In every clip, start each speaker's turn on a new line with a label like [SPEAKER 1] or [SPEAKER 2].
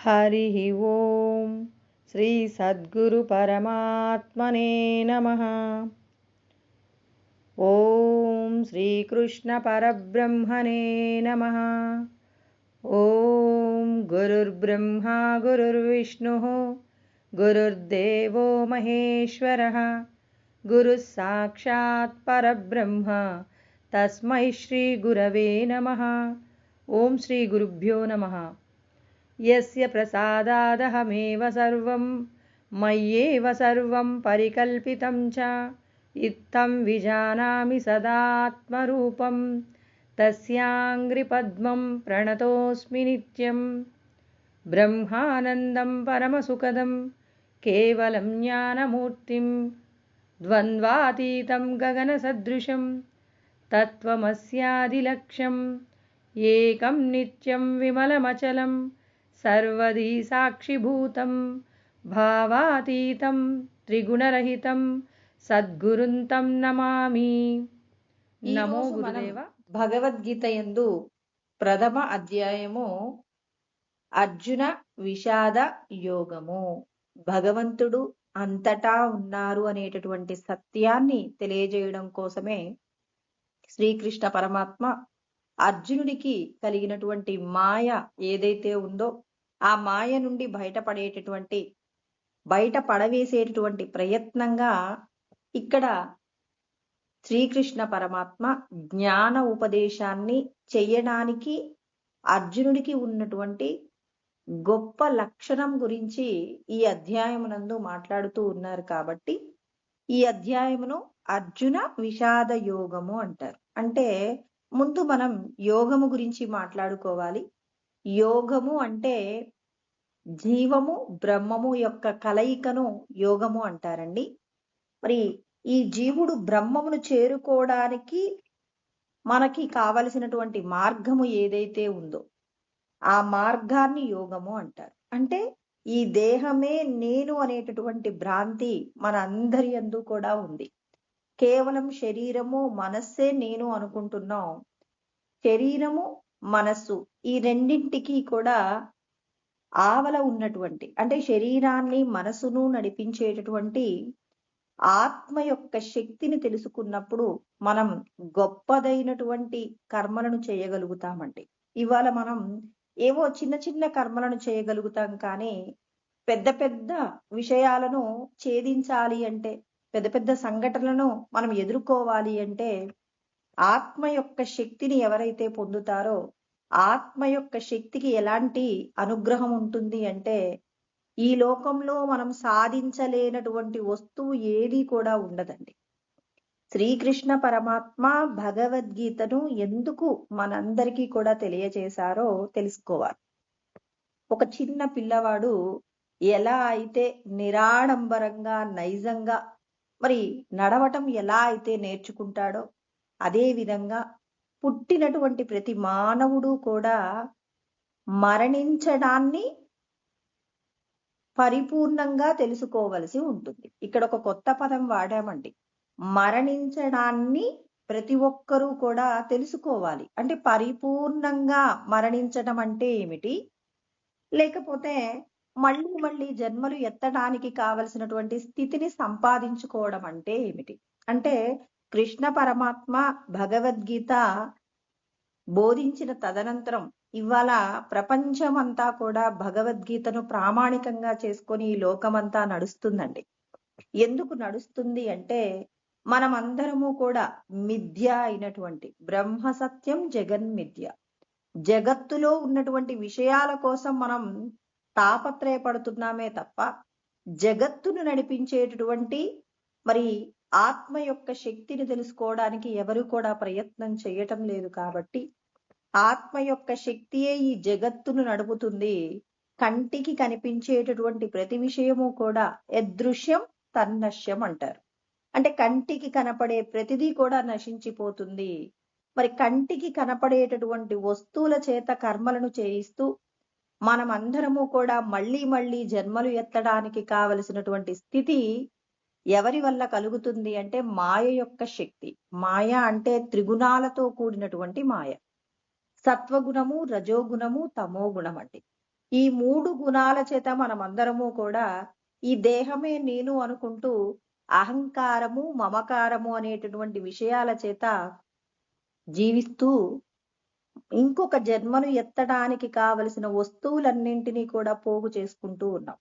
[SPEAKER 1] हरिः ओं श्री सद्गुरु परमात्मने नमः। ओं श्रीकृष्ण परब्रह्मणे नमः। ओं गुरुर्ब्रह्मा गुरुर्विष्णुः गुरुर्देवो महेश्वरः गुरुः साक्षात् परब्रह्म तस्मै श्री गुरवे नमः। ओं श्री गुरुभ्यो नमः। यस्य प्रसादादहमेव सर्वं मय्येव सर्वं परिकल्पितं च इत्थं विजानामि सदात्मरूपं तस्याङ्घ्रिपद्मं प्रणतोऽस्मि नित्यं। ब्रह्मानन्दं परमसुखदं केवलं ज्ञानमूर्तिं द्वन्द्वातीतं गगनसदृशं तत्त्वमस्यादिलक्ष्यम् एकं नित्यं विमलमचलं सर्वधी साक्षिभूतं भावातीतं त्रिगुणरहितं సద్గురుం తం నమామి. నమో గురుదేవ.
[SPEAKER 2] భగవద్గీత యందు ప్రథమ అధ్యాయము అర్జున విషాద యోగము. భగవంతుడు అంతటా ఉన్నారు అనేటటువంటి సత్యాన్ని తెలియజేయడం కోసమే శ్రీకృష్ణ పరమాత్మ అర్జునుడికి కలిగినటువంటి మాయ ఏదైతే ఉందో ఆ మాయ నుండి బయటపడవేసేటటువంటి ప్రయత్నంగా ఇక్కడ శ్రీకృష్ణ పరమాత్మ జ్ఞాన ఉపదేశాన్ని చెయ్యడానికి అర్జునుడికి ఉన్నటువంటి గొప్ప లక్షణం గురించి ఈ అధ్యాయమునందు మాట్లాడుతూ ఉన్నారు. కాబట్టి ఈ అధ్యాయమును అర్జున విషాద యోగము అంటారు. అంటే ముందు మనం యోగము గురించి మాట్లాడుకోవాలి. యోగము అంటే జీవము బ్రహ్మము యొక్క కలయికను యోగము అంటారండి. మరి ఈ జీవుడు బ్రహ్మమును చేరుకోవడానికి మనకి కావలసినటువంటి మార్గము ఏదైతే ఉందో ఆ మార్గాన్ని యోగము అంటారు. అంటే ఈ దేహమే నేను అనేటటువంటి భ్రాంతి మన అందరి యందు కూడా ఉంది. కేవలం శరీరము మనస్సే నేను అనుకుంటున్నాం. శరీరము మనస్సు ఈ రెండింటికి కూడా ఆవల ఉన్నటువంటి అంటే శరీరాన్ని మనసును నడిపించేటటువంటి ఆత్మ యొక్క శక్తిని తెలుసుకున్నప్పుడు మనం గొప్పదైనటువంటి కర్మలను చేయగలుగుతామండి. ఇవాళ మనం ఏవో చిన్న చిన్న కర్మలను చేయగలుగుతాం, కానీ పెద్ద పెద్ద విషయాలను ఛేదించాలి అంటే, పెద్ద పెద్ద సంఘటనలను మనం ఎదుర్కోవాలి అంటే ఆత్మ యొక్క శక్తిని ఎవరైతే పొందుతారో ఆత్మ యొక్క శక్తికి ఎలాంటి అనుగ్రహం ఉంటుంది అంటే ఈ లోకంలో మనం సాధించలేనటువంటి వస్తువు ఏది కూడా ఉండదండి. శ్రీకృష్ణ పరమాత్మ భగవద్గీతను ఎందుకు మనందరికీ కూడా తెలియజేశారో తెలుసుకోవాలి. ఒక చిన్న పిల్లవాడు ఎలా అయితే నిరాడంబరంగా నైజంగా మరి నడవటం ఎలా అయితే నేర్చుకుంటాడో అదే విధంగా పుట్టినటువంటి ప్రతి మానవుడు కూడా మరణించడాన్ని పరిపూర్ణంగా తెలుసుకోవలసి ఉంటుంది. ఇక్కడ ఒక కొత్త పదం వాడామండి. మరణించడాన్ని ప్రతి ఒక్కరూ కూడా తెలుసుకోవాలి. అంటే పరిపూర్ణంగా మరణించడం అంటే ఏమిటి, లేకపోతే మళ్ళీ మళ్ళీ జన్మలు ఎత్తడానికి కావలసినటువంటి స్థితిని సంపాదించుకోవడం అంటే ఏమిటి అంటే కృష్ణ పరమాత్మ భగవద్గీత బోధించిన తదనంతరం ఇవాళ ప్రపంచమంతా కూడా భగవద్గీతను ప్రామాణికంగా చేసుకొని ఈ లోకమంతా నడుస్తుందండి. ఎందుకు నడుస్తుంది అంటే మనమందరము కూడా మిథ్య అయినటువంటి బ్రహ్మ సత్యం జగన్మిథ్య, జగత్తులో ఉన్నటువంటి విషయాల కోసం మనం తాపత్రయపడుతున్నామే తప్ప జగత్తును నడిపించేటటువంటి మరి ఆత్మ యొక్క శక్తిని తెలుసుకోవడానికి ఎవరు కూడా ప్రయత్నం చేయటం లేదు. కాబట్టి ఆత్మ యొక్క శక్తియే ఈ జగత్తును నడుపుతుంది. కంటికి కనిపించేటటువంటి ప్రతి విషయము కూడా యదృశ్యం తన్నశ్యం అంటారు. అంటే కంటికి కనపడే ప్రతిదీ కూడా నశించిపోతుంది. మరి కంటికి కనపడేటటువంటి వస్తువుల చేత కర్మలను చేయిస్తూ మనం అందరము కూడా మళ్ళీ మళ్ళీ జన్మలు ఎత్తడానికి కావలసినటువంటి స్థితి ఎవరి వల్ల కలుగుతుంది అంటే మాయ యొక్క శక్తి. మాయ అంటే త్రిగుణాలతో కూడినటువంటి మాయ. సత్వగుణము, రజోగుణము, తమోగుణం అండి. ఈ 3 గుణాల చేత మనమందరము కూడా ఈ దేహమే నేను అనుకుంటూ అహంకారము, మమకారము అనేటటువంటి విషయాల చేత జీవిస్తూ ఇంకొక జన్మను ఎత్తడానికి కావలసిన వస్తువులన్నింటినీ కూడా పోగు చేసుకుంటూ ఉన్నాం.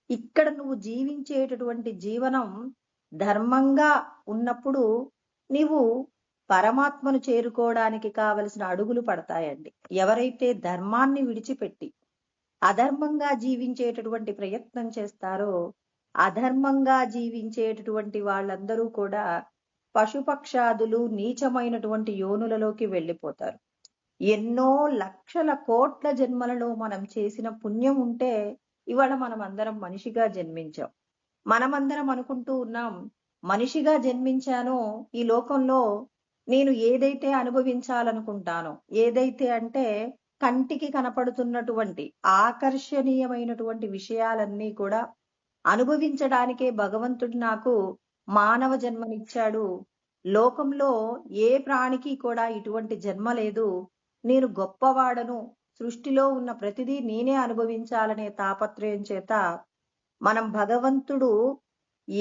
[SPEAKER 2] ఇక్కడ నువ్వు జీవించేటటువంటి జీవనం ధర్మంగా ఉన్నప్పుడు నీవు పరమాత్మను చేరుకోవడానికి కావలసిన అడుగులు పడతాయండి. ఎవరైతే ధర్మాన్ని విడిచిపెట్టి అధర్మంగా జీవించేటటువంటి ప్రయత్నం చేస్తారో, అధర్మంగా జీవించేటటువంటి వాళ్ళందరూ కూడా పశుపక్షాదులు నీచమైనటువంటి యోనులలోకి వెళ్ళిపోతారు. ఎన్నో లక్షల కోట్ల జన్మలలో మనం చేసిన పుణ్యం ఉంటే ఇవాళ మనం అందరం మనిషిగా జన్మించాం. మనమందరం అనుకుంటూ ఉన్నాం, మనిషిగా జన్మించానో ఈ లోకంలో నేను ఏదైతే అనుభవించాలనుకుంటానో, ఏదైతే అంటే కంటికి కనపడుతున్నటువంటి ఆకర్షణీయమైనటువంటి విషయాలన్నీ కూడా అనుభవించడానికే భగవంతుడు నాకు మానవ జన్మనిచ్చాడు. లోకంలో ఏ ప్రాణికి కూడా ఇటువంటి జన్మ లేదు. నేను గొప్పవాడను, సృష్టిలో ఉన్న ప్రతిదీ నేనే అనుభవించాలనే తాపత్రయం చేత మనం భగవంతుడు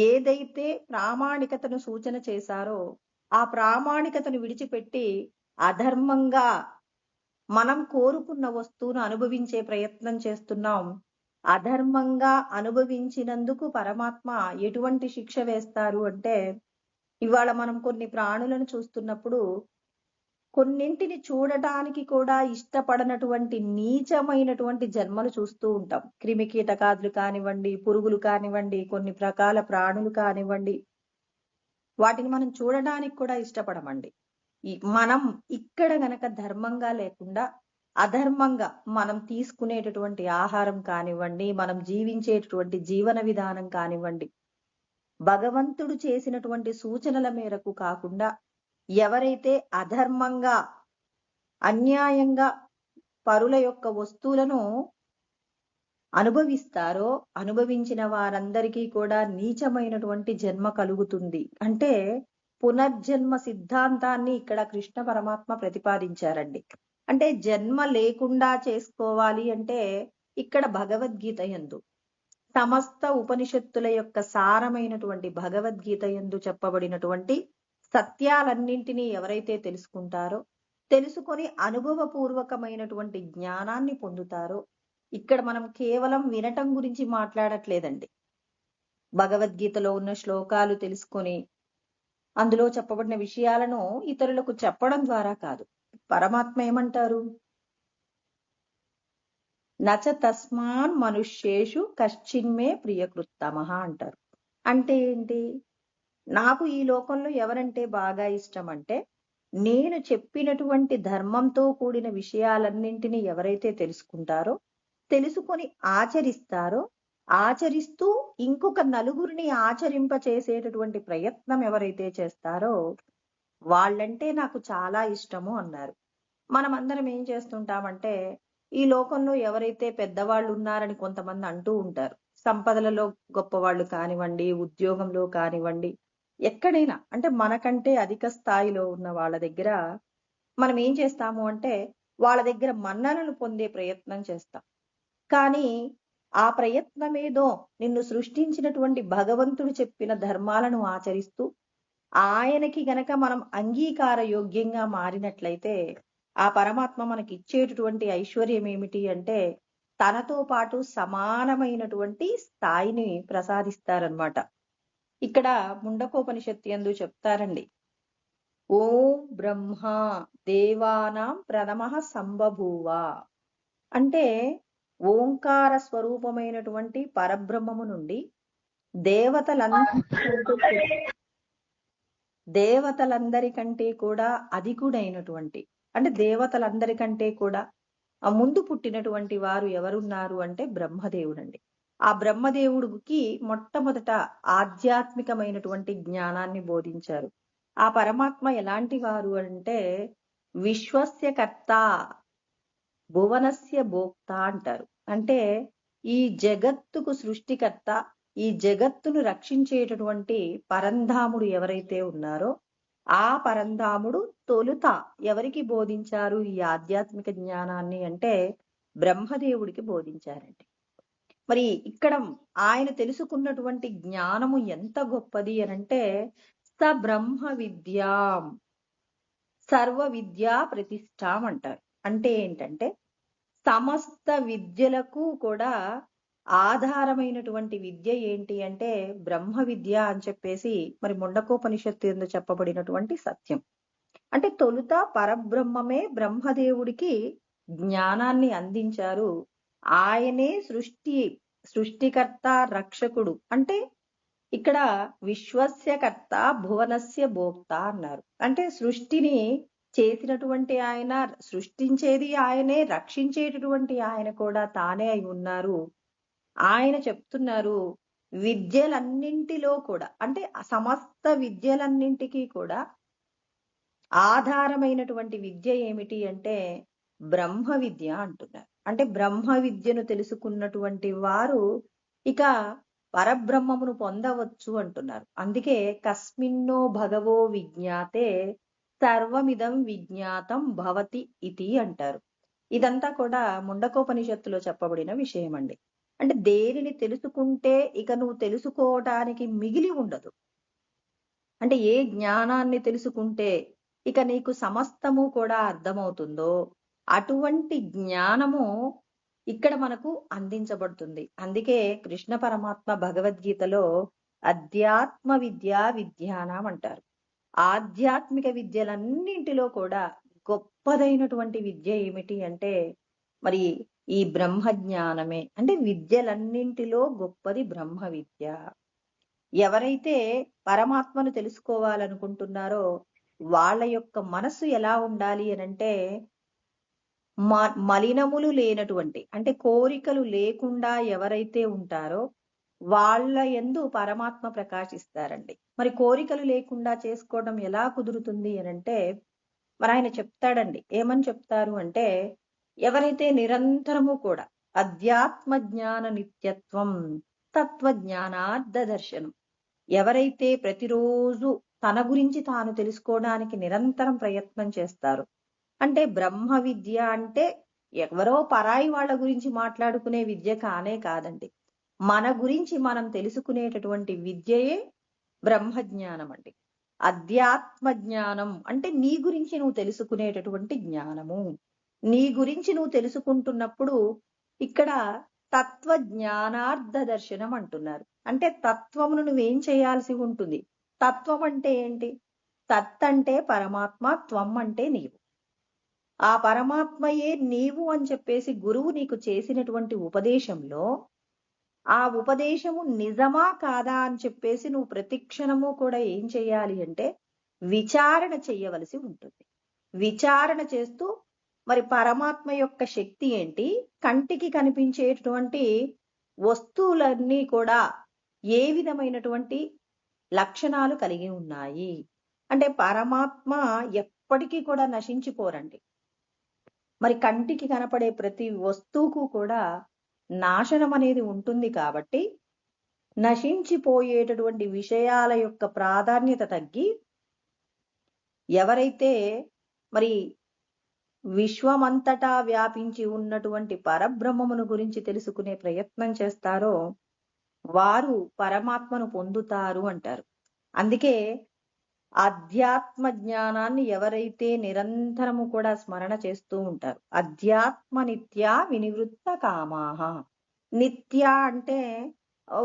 [SPEAKER 2] ఏదైతే ప్రామాణికతను సూచన చేశారో ఆ ప్రామాణికతను విడిచిపెట్టి అధర్మంగా మనం కోరుకున్న వస్తువును అనుభవించే ప్రయత్నం చేస్తున్నాం. అధర్మంగా అనుభవించినందుకు పరమాత్మ ఎటువంటి శిక్ష వేస్తారు అంటే, ఇవాళ మనం కొన్ని ప్రాణులను చూస్తున్నప్పుడు కొన్నింటిని చూడటానికి కూడా ఇష్టపడనటువంటి నీచమైనటువంటి జన్మలు చూస్తూ ఉంటాం. క్రిమి కీటకాదులు కానివ్వండి, పురుగులు కానివ్వండి, కొన్ని రకాల ప్రాణులు కానివ్వండి, వాటిని మనం చూడడానికి కూడా ఇష్టపడమండి. మనం ఇక్కడ గనక ధర్మంగా లేకుండా అధర్మంగా మనం తీసుకునేటటువంటి ఆహారం కానివ్వండి, మనం జీవించేటటువంటి జీవన విధానం కానివ్వండి, భగవంతుడు చేసినటువంటి సూచనల మేరకు కాకుండా ఎవరైతే అధర్మంగా అన్యాయంగా పరుల యొక్క వస్తువులను అనుభవిస్తారో, అనుభవించిన వారందరికీ కూడా నీచమైనటువంటి జన్మ కలుగుతుంది. అంటే పునర్జన్మ సిద్ధాంతాన్ని ఇక్కడ కృష్ణ పరమాత్మ ప్రతిపాదించారండి. అంటే జన్మ లేకుండా చేసుకోవాలి అంటే ఇక్కడ భగవద్గీత యందు సమస్త ఉపనిషత్తుల యొక్క సారమైనటువంటి భగవద్గీత యందు చెప్పబడినటువంటి సత్యాలన్నింటినీ ఎవరైతే తెలుసుకుంటారో, తెలుసుకొని అనుభవపూర్వకమైనటువంటి జ్ఞానాన్ని పొందుతారో, ఇక్కడ మనం కేవలం వినటం గురించి మాట్లాడట్లేదండి. భగవద్గీతలో ఉన్న శ్లోకాలు తెలుసుకొని అందులో చెప్పబడిన విషయాలను ఇతరులకు చెప్పడం ద్వారా కాదు. పరమాత్మ ఏమంటారు? నచ తస్మాన్ మనుష్యేషు కశ్చిన్మే ప్రియకృత్తమః అంటారు. అంటే ఏంటి? నాకు ఈ లోకంలో ఎవరంటే బాగా ఇష్టం అంటే, నేను చెప్పినటువంటి ధర్మంతో కూడిన విషయాలన్నింటినీ ఎవరైతే తెలుసుకుంటారో, తెలుసుకొని ఆచరిస్తారో, ఆచరిస్తూ ఇంకొక నలుగురిని ఆచరింప చేసేటటువంటి ప్రయత్నం ఎవరైతే చేస్తారో వాళ్ళంటే నాకు చాలా ఇష్టము అన్నారు. మనమందరం ఏం చేస్తుంటామంటే, ఈ లోకంలో ఎవరైతే పెద్దవాళ్ళు ఉన్నారని కొంతమంది అంటూ ఉంటారు. సంపదలలో గొప్పవాళ్ళు కానివ్వండి, ఉద్యోగంలో కానివ్వండి, ఎక్కడైనా అంటే మనకంటే అధిక స్థాయిలో ఉన్న వాళ్ళ దగ్గర మనం ఏం చేస్తాము అంటే వాళ్ళ దగ్గర మన్ననలు పొందే ప్రయత్నం చేస్తాం. కానీ ఆ ప్రయత్నమేదో నిన్ను సృష్టించినటువంటి భగవంతుడు చెప్పిన ధర్మాలను ఆచరిస్తూ ఆయనకి గనక మనం అంగీకార యోగ్యంగా మారినట్లయితే ఆ పరమాత్మ మనకి ఇచ్చేటటువంటి ఐశ్వర్యం ఏమిటి అంటే తనతో పాటు సమానమైనటువంటి స్థాయిని ప్రసాదిస్తారనమాట. ఇక్కడ ముండకోపనిషత్తు యందు చెప్తారండి, ఓం బ్రహ్మ దేవానాం ప్రథమః సంబభూవ అంటే ఓంకార స్వరూపమైనటువంటి పరబ్రహ్మము నుండి దేవతలందరికంటే కూడా అధికుడైనటువంటి అంటే దేవతలందరికంటే కూడా ముందు పుట్టినటువంటి వారు ఎవరున్నారు అంటే బ్రహ్మదేవుడండి. ఆ బ్రహ్మదేవుడికి మొట్టమొదట ఆధ్యాత్మికమైనటువంటి జ్ఞానాన్ని బోధించారు. ఆ పరమాత్మ ఎలాంటి వారు అంటే విశ్వస్య కర్త భువనస్య భోక్త అంటారు. అంటే ఈ జగత్తుకు సృష్టికర్త, ఈ జగత్తును రక్షించేటటువంటి పరంధాముడు ఎవరైతే ఉన్నారో ఆ పరంధాముడు తొలుత ఎవరికి బోధించారు ఈ ఆధ్యాత్మిక జ్ఞానాన్ని అంటే బ్రహ్మదేవుడికి బోధించారండి. మరి ఇక్కడ ఆయన తెలుసుకున్నటువంటి జ్ఞానము ఎంత గొప్పది అనంటే, స బ్రహ్మ విద్యాం సర్వ విద్యా ప్రతిష్టాం అంటారు. అంటే ఏంటంటే సమస్త విద్యలకు కూడా ఆధారమైనటువంటి విద్య ఏంటి అంటే బ్రహ్మ విద్య అని చెప్పేసి మరి ముండకోపనిషత్తు యందు చెప్పబడినటువంటి సత్యం. అంటే తొలుత పరబ్రహ్మమే బ్రహ్మదేవుడికి జ్ఞానాన్ని అందించారు. ఆయనే సృష్టికర్త రక్షకుడు. అంటే ఇక్కడ విశ్వస్య కర్త భువనస్య భోక్త అన్నారు. అంటే సృష్టిని చేసినటువంటి ఆయన, సృష్టించేది ఆయనే, రక్షించేటటువంటి ఆయన కూడా తానే అయి ఉన్నారు. ఆయన చెప్తున్నారు విద్యలన్నింటిలో కూడా, అంటే సమస్త విద్యలన్నింటికీ కూడా ఆధారమైనటువంటి విద్య ఏమిటి అంటే బ్రహ్మ విద్య అంటున్నారు. అంటే బ్రహ్మ విద్యను తెలుసుకున్నటువంటి వారు ఇక పరబ్రహ్మమును పొందవచ్చు అంటున్నారు. అందుకే కస్మిన్నో భగవో విజ్ఞాతే సర్వమిదం విజ్ఞాతం భవతి ఇతి అంటారు. ఇదంతా కూడా ముండకోపనిషత్తులో చెప్పబడిన విషయం అండి. అంటే దేనిని తెలుసుకుంటే ఇక నువ్వు తెలుసుకోవటానికి మిగిలి ఉండదు. అంటే ఏ జ్ఞానాన్ని తెలుసుకుంటే ఇక నీకు సమస్తము కూడా అర్థమవుతుందో అటువంటి జ్ఞానము ఇక్కడ మనకు అందించబడుతుంది. అందుకే కృష్ణ పరమాత్మ భగవద్గీతలో అధ్యాత్మ విద్యా విద్యానం అంటారు. ఆధ్యాత్మిక విద్యలన్నింటిలో కూడా గొప్పదైనటువంటి విద్య ఏమిటి అంటే మరి ఈ బ్రహ్మ జ్ఞానమే. అంటే విద్యలన్నింటిలో గొప్పది బ్రహ్మ విద్య. ఎవరైతే పరమాత్మను తెలుసుకోవాలనుకుంటున్నారో వాళ్ళ యొక్క మనస్సు ఎలా ఉండాలి అనంటే మలినములు లేనటువంటి, అంటే కోరికలు లేకుండా ఎవరైతే ఉంటారో వాళ్ళ యందు పరమాత్మ ప్రకాశిస్తారండి. మరి కోరికలు లేకుండా చేసుకోవడం ఎలా కుదురుతుంది అనంటే మరి ఆయన చెప్తాడండి. ఏమని చెప్తారు అంటే ఎవరైతే నిరంతరము కూడా అధ్యాత్మ జ్ఞాన నిత్యత్వం తత్వజ్ఞానార్థ దర్శనం, ఎవరైతే ప్రతిరోజు తన గురించి తాను తెలుసుకోవడానికి నిరంతరం ప్రయత్నం చేస్తారు. అంటే బ్రహ్మ విద్య అంటే ఎవరో పరాయి వాళ్ళ గురించి మాట్లాడుకునే విద్య కానే కాదండి. మన గురించి మనం తెలుసుకునేటటువంటి విద్యయే బ్రహ్మ జ్ఞానం అండి. అధ్యాత్మ జ్ఞానం అంటే నీ గురించి నువ్వు తెలుసుకునేటటువంటి జ్ఞానము. నీ గురించి నువ్వు తెలుసుకుంటున్నప్పుడు ఇక్కడ తత్వ జ్ఞానార్థ దర్శనం అంటున్నారు. అంటే తత్వమును నువ్వేం చేయాల్సి ఉంటుంది. తత్వం అంటే ఏంటి? తత్ అంటే పరమాత్మ, త్వం అంటే నీవు. ఆ పరమాత్మయే నీవు అని చెప్పేసి గురువు నీకు చేసినటువంటి ఉపదేశంలో ఆ ఉపదేశము నిజమా కాదా అని చెప్పేసి నువ్వు ప్రతిక్షణము కూడా ఏం చేయాలి అంటే విచారణ చెయ్యవలసి ఉంటుంది. విచారణ చేస్తూ మరి పరమాత్మ యొక్క శక్తి ఏంటి, కంటికి కనిపించేటటువంటి వస్తువులన్నీ కూడా ఏ విధమైనటువంటి లక్షణాలు కలిగి ఉన్నాయి. అంటే పరమాత్మ ఎప్పటికీ కూడా నశించిపోరండి. మరి కంటికి కనపడే ప్రతి వస్తువుకు కూడా నాశనం అనేది ఉంటుంది. కాబట్టి నశించిపోయేటటువంటి విషయాల యొక్క ప్రాధాన్యత తగ్గి ఎవరైతే మరి విశ్వమంతటా వ్యాపించి ఉన్నటువంటి పరబ్రహ్మమును గురించి తెలుసుకునే ప్రయత్నం చేస్తారో వారు పరమాత్మను పొందుతారు అంటారు. అందుకే అధ్యాత్మ జ్ఞానాన్ని ఎవరైతే నిరంతరము కూడా స్మరణ చేస్తూ ఉంటారు. అధ్యాత్మ నిత్య వినివృత్త కామాహ. నిత్య అంటే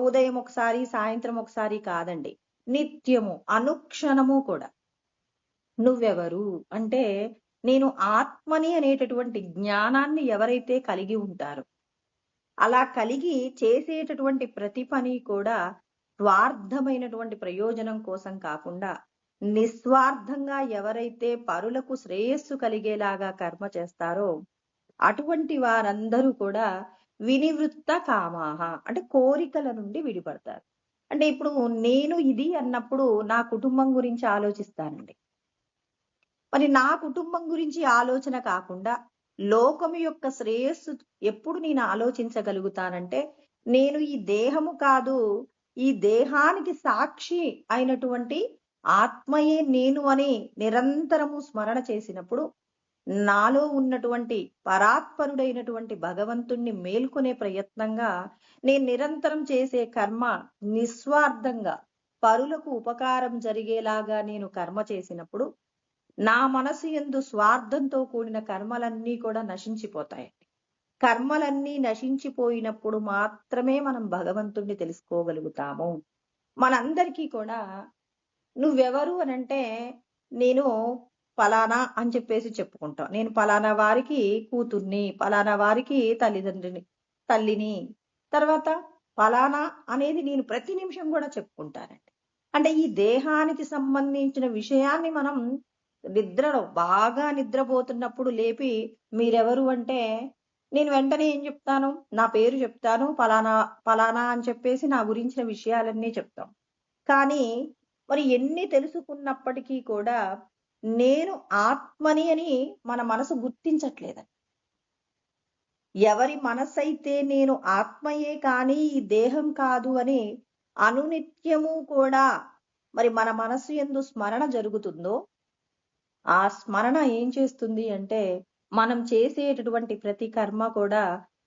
[SPEAKER 2] ఉదయం ఒకసారి సాయంత్రం ఒకసారి కాదండి, నిత్యము అనుక్షణము కూడా. నువ్వెవరు అంటే నేను ఆత్మని అనేటటువంటి జ్ఞానాన్ని ఎవరైతే కలిగి ఉంటారో అలా కలిగి చేసేటటువంటి ప్రతి పని కూడా స్వార్థమైనటువంటి ప్రయోజనం కోసం కాకుండా నిస్వార్థంగా ఎవరైతే పరులకు శ్రేయస్సు కలిగేలాగా కర్మ చేస్తారో అటువంటి వారందరూ కూడా వినివృత్త కామాహ అంటే కోరికల నుండి విడిపడతారు. అంటే ఇప్పుడు నేను ఇది అన్నప్పుడు నా కుటుంబం గురించి ఆలోచిస్తానండి. మరి నా కుటుంబం గురించి ఆలోచన కాకుండా లోకము యొక్క శ్రేయస్సు ఎప్పుడు నేను ఆలోచించగలుగుతానంటే నేను ఈ దేహము కాదు, ఈ దేహానికి సాక్షి అయినటువంటి ఆత్మయే నేను అని నిరంతరము స్మరణ చేసినప్పుడు నాలో ఉన్నటువంటి పరాత్పరుడైనటువంటి భగవంతుణ్ణి మేల్కొనే ప్రయత్నంగా నేను నిరంతరం చేసే కర్మ నిస్వార్థంగా పరులకు ఉపకారం జరిగేలాగా నేను కర్మ చేసినప్పుడు నా మనసు యందు స్వార్థంతో కూడిన కర్మలన్నీ కూడా నశించిపోతాయి. కర్మలన్నీ నశించిపోయినప్పుడు మాత్రమే మనం భగవంతుణ్ణి తెలుసుకోగలుగుతాము. మనందరికీ కూడా నువ్వెవరు అనంటే నేను ఫలానా అని చెప్పేసి చెప్పుకుంటాం. నేను ఫలానా వారికి కూతుర్ని, ఫలానా వారికి తల్లిని, తర్వాత ఫలానా అనేది నేను ప్రతి నిమిషం కూడా చెప్పుకుంటానండి. అంటే ఈ దేహానికి సంబంధించిన విషయాన్ని మనం నిద్రలో బాగా నిద్రపోతున్నప్పుడు లేపి మీరెవరు అంటే నేను వెంటనే ఏం చెప్తాను, నా పేరు చెప్తాను, ఫలానా ఫలానా అని చెప్పేసి నా గురించిన విషయాలన్నీ చెప్తాం. కానీ మరి ఎన్ని తెలుసుకున్నప్పటికీ కూడా నేను ఆత్మని అని మన మనసు గుర్తించట్లేదండి. ఎవరి మనసైతే నేను ఆత్మయే కానీ ఈ దేహం కాదు అని అనునిత్యము కూడా మరి మన మనసు యందు స్మరణ జరుగుతుందో, ఆ స్మరణ ఏం చేస్తుంది అంటే మనం చేసేటటువంటి ప్రతి కర్మ కూడా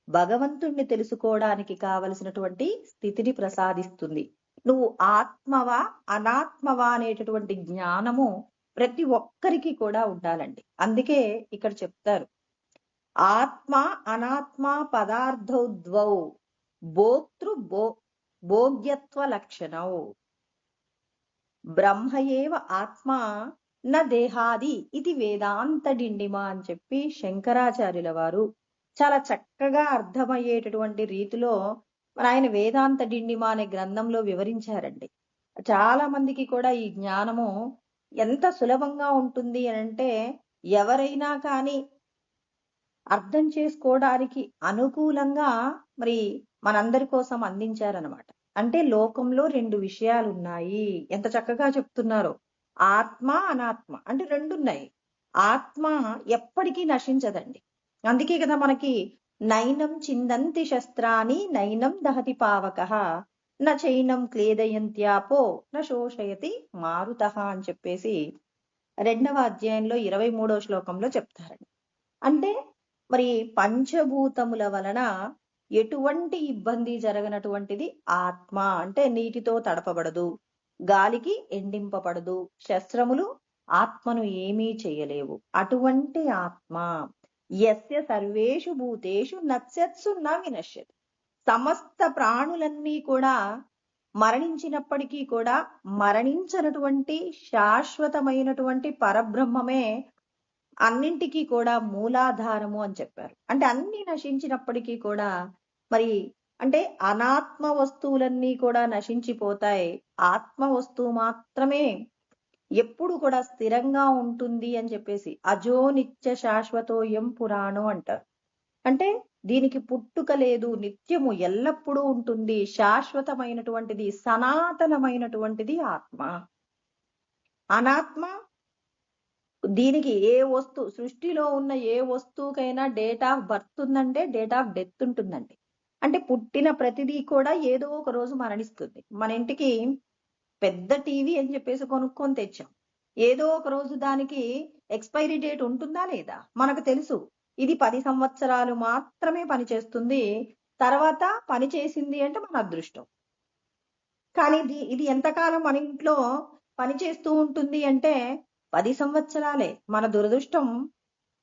[SPEAKER 2] భగవంతుణ్ణి తెలుసుకోవడానికి కావలసినటువంటి స్థితిని ప్రసాదిస్తుంది. నువ్వు ఆత్మవా అనాత్మవా అనేటటువంటి జ్ఞానము ప్రతి ఒక్కరికి కూడా ఉండాలండి. అందుకే ఇక్కడ చెప్తారు, ఆత్మ అనాత్మ పదార్థౌ ద్వౌ భోక్తృ భోగ్యత్వ లక్షణౌ బ్రహ్మయేవ ఆత్మ న దేహాది ఇది వేదాంత డిండిమా అని చెప్పి శంకరాచార్యుల వారు చాలా చక్కగా అర్థమయ్యేటటువంటి రీతిలో మరి ఆయన వేదాంత డిండిమా అనే గ్రంథంలో వివరించారండి. చాలా మందికి కూడా ఈ జ్ఞానము ఎంత సులభంగా ఉంటుంది అని అంటే ఎవరైనా కానీ అర్థం చేసుకోవడానికి అనుకూలంగా మరి మనందరి కోసం అందించారనమాట. అంటే లోకంలో రెండు విషయాలు ఉన్నాయి, ఎంత చక్కగా చెప్తున్నారో. ఆత్మ అనాత్మ అంటే రెండున్నాయి. ఆత్మ ఎప్పటికీ నశించదండి. అందుకే కదా మనకి నైనం చిందంతి శస్త్రాని నైనం దహతి పావకః న చైనం క్లేదయంత్యాపో న శోషయతి మారుతః అని చెప్పేసి 2వ అధ్యాయంలో 23వ శ్లోకంలో చెప్తారండి. అంటే మరి పంచభూతముల వలన ఎటువంటి ఇబ్బంది జరగనటువంటిది ఆత్మ. అంటే నీటితో తడపబడదు, గాలికి ఎండింపబడదు, శస్త్రములు ఆత్మను ఏమీ చేయలేవు. అటువంటి ఆత్మ యస్య సర్వేషు భూతేషు నశ్యత్సు న వినశ్యతి. సమస్త ప్రాణులన్నీ కూడా మరణించినప్పటికీ కూడా మరణించనటువంటి శాశ్వతమైనటువంటి పరబ్రహ్మమే అన్నింటికీ కూడా మూలాధారము అని చెప్పారు. అంటే అన్ని నశించినప్పటికీ కూడా మరి అంటే అనాత్మ వస్తువులన్నీ కూడా నశించిపోతాయి, ఆత్మ వస్తువు మాత్రమే ఎప్పుడు కూడా స్థిరంగా ఉంటుంది అని చెప్పేసి అజో నిత్య శాశ్వతోయం పురాణం అంటారు. అంటే దీనికి పుట్టుక లేదు, నిత్యము ఎల్లప్పుడూ ఉంటుంది, శాశ్వతమైనటువంటిది, సనాతనమైనటువంటిది ఆత్మ. అనాత్మ దీనికి ఏ వస్తువు సృష్టిలో ఉన్న ఏ వస్తువుకైనా డేట్ ఆఫ్ బర్త్ ఉందంటే డేట్ ఆఫ్ డెత్ ఉంటుందండి. అంటే పుట్టిన ప్రతిదీ కూడా ఏదో ఒక రోజు మరణిస్తుంది. మన ఇంటికి పెద్ద టీవీ అని చెప్పేసి కొనుక్కొని తెచ్చాం, ఏదో ఒక రోజు దానికి ఎక్స్పైరీ డేట్ ఉంటుందా లేదా మనకు తెలుసు. ఇది 10 సంవత్సరాలు మాత్రమే పనిచేస్తుంది, తర్వాత పని చేసింది అంటే మన అదృష్టం. కానీ ఇది ఎంతకాలం మన ఇంట్లో పనిచేస్తూ ఉంటుంది అంటే 10 సంవత్సరాలే. మన దురదృష్టం,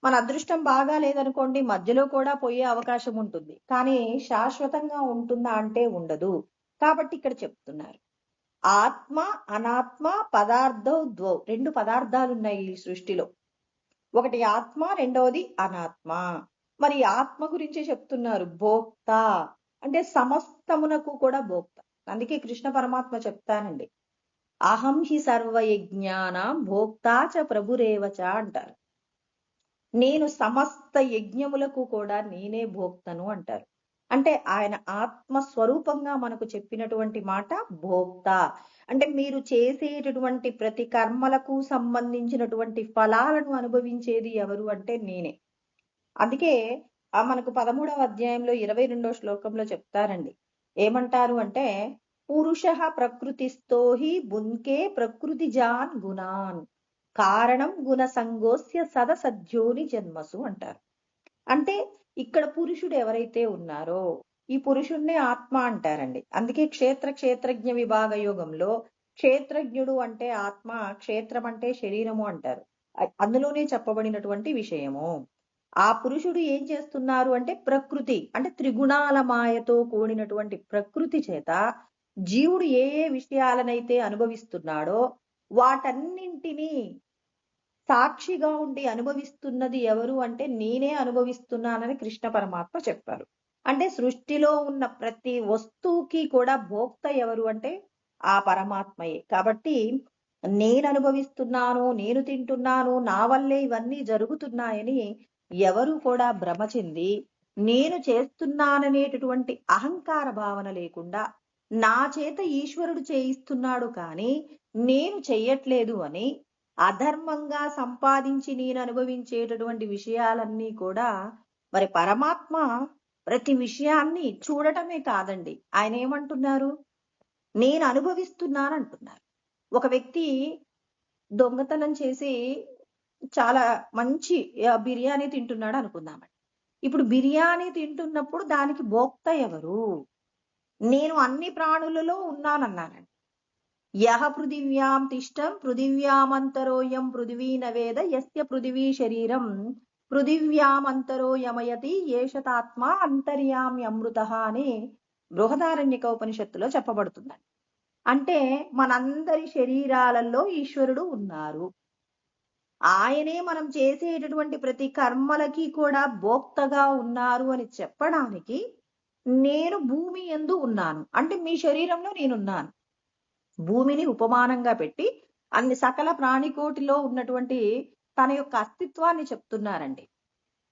[SPEAKER 2] మన అదృష్టం బాగా లేదనుకోండి మధ్యలో కూడా పోయే అవకాశం ఉంటుంది, కానీ శాశ్వతంగా ఉంటుందా అంటే ఉండదు. కాబట్టి ఇక్కడ చెప్తున్నారు ఆత్మ అనాత్మ పదార్థౌ ద్వౌ, రెండు పదార్థాలు ఉన్నాయి ఈ సృష్టిలో. ఒకటి ఆత్మ, రెండవది అనాత్మ. మరి ఆత్మ గురించి చెప్తున్నారు భోక్త, అంటే సమస్తమునకు కూడా భోక్త. అందుకే కృష్ణ పరమాత్మ చెప్తానండి, అహం హి సర్వయజ్ఞానాం భోక్తాచ ప్రభురేవచ అంటారు. నేను సమస్త యజ్ఞములకు కూడా నేనే భోక్తను అంటారు. అంటే ఆయన ఆత్మస్వరూపంగా మనకు చెప్పినటువంటి మాట భోక్త. అంటే మీరు చేసేటటువంటి ప్రతి కర్మలకు సంబంధించినటువంటి ఫలాలను అనుభవించేది ఎవరు అంటే నేనే. అందుకే మనకు 13వ అధ్యాయంలో 22వ శ్లోకంలో చెప్తారండి, ఏమంటారు అంటే పురుష ప్రకృతిస్థో హి బున్కే ప్రకృతి జాన్ గుణాన్. కారణం గుణ సంగోస్య సదసద్యోని జన్మసు అంటారు. అంటే ఇక్కడ పురుషుడు ఎవరైతే ఉన్నారో ఈ పురుషుణ్ణే ఆత్మ అంటారండి. అందుకే క్షేత్రజ్ఞ విభాగ యోగంలో క్షేత్రజ్ఞుడు అంటే ఆత్మ, క్షేత్రం అంటే శరీరము అంటారు. అందులోనే చెప్పబడినటువంటి విషయము. ఆ పురుషుడు ఏం చేస్తున్నారు అంటే ప్రకృతి అంటే త్రిగుణాల మాయతో కూడినటువంటి ప్రకృతి చేత జీవుడు ఏ ఏ విషయాలనైతే అనుభవిస్తున్నాడో వాటన్నింటినీ సాక్షిగా ఉండి అనుభవిస్తున్నది ఎవరు అంటే నేనే అనుభవిస్తున్నానని కృష్ణ పరమాత్మ చెప్పారు. అంటే సృష్టిలో ఉన్న ప్రతి వస్తువుకి కూడా భోక్త ఎవరు అంటే ఆ పరమాత్మయే. కాబట్టి నేను అనుభవిస్తున్నాను, నేను తింటున్నాను, నా వల్లే ఇవన్నీ జరుగుతున్నాయని ఎవరు కూడా భ్రమ చెంది నేను చేస్తున్నాననేటటువంటి అహంకార భావన లేకుండా నా చేత ఈశ్వరుడు చేయిస్తున్నాడు కానీ నేను చెయ్యట్లేదు అని అధర్మంగా సంపాదించి నేను అనుభవించేటటువంటి విషయాలన్నీ కూడా మరి పరమాత్మ ప్రతి విషయాన్ని చూడటమే కాదండి, ఆయన ఏమంటున్నారు, నేను అనుభవిస్తున్నాను అంటున్నారు. ఒక వ్యక్తి దొంగతనం చేసి చాలా మంచి బిర్యానీ తింటున్నాడు అనుకుందామండి. ఇప్పుడు బిర్యానీ తింటున్నప్పుడు దానికి భోక్త ఎవరు? నేను అన్ని ప్రాణులలో ఉన్నానన్నానండి. యహ పృథివ్యాం తిష్టం పృథివ్యామంతరోయం పృథివీ నవేద యస్య పృథివీ శరీరం పృథివ్యామంతరో యమయతి ఏషతాత్మ అంతర్యామ్యమృత అని బృహదారణ్యక ఉపనిషత్తులో చెప్పబడుతుందండి. అంటే మనందరి శరీరాలలో ఈశ్వరుడు ఉన్నారు. ఆయనే మనం చేసేటటువంటి ప్రతి కర్మలకి కూడా భోక్తగా ఉన్నారు అని చెప్పడానికి నేను భూమి యందు ఉన్నాను అంటే మీ శరీరంలో నేనున్నాను. భూమిని ఉపమానంగా పెట్టి అన్ని సకల ప్రాణికోటిలో ఉన్నటువంటి తన యొక్క అస్తిత్వాన్ని చెప్తున్నారండి.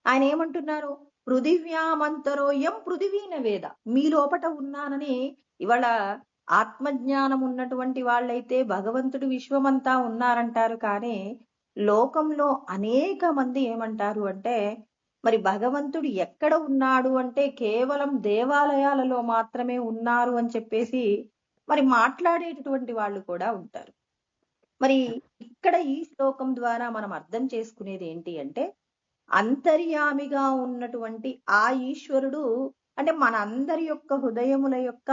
[SPEAKER 2] ఆయన ఏమంటున్నారు, పృథివ్యామంతరోయం పృథివీన వేద, మీ లోపట ఉన్నానని. ఇవాళ ఆత్మజ్ఞానం ఉన్నటువంటి వాళ్ళైతే భగవంతుడు విశ్వమంతా ఉన్నారంటారు, కానీ లోకంలో అనేక మంది ఏమంటారు అంటే మరి భగవంతుడు ఎక్కడ ఉన్నాడు అంటే కేవలం దేవాలయాలలో మాత్రమే ఉన్నారు అని చెప్పేసి మరి మాట్లాడేటటువంటి వాళ్ళు కూడా ఉంటారు. మరి ఇక్కడ ఈ శ్లోకం ద్వారా మనం అర్థం చేసుకునేది ఏంటి అంటే అంతర్యామిగా ఉన్నటువంటి ఆ ఈశ్వరుడు అంటే మన అందరి యొక్క హృదయముల యొక్క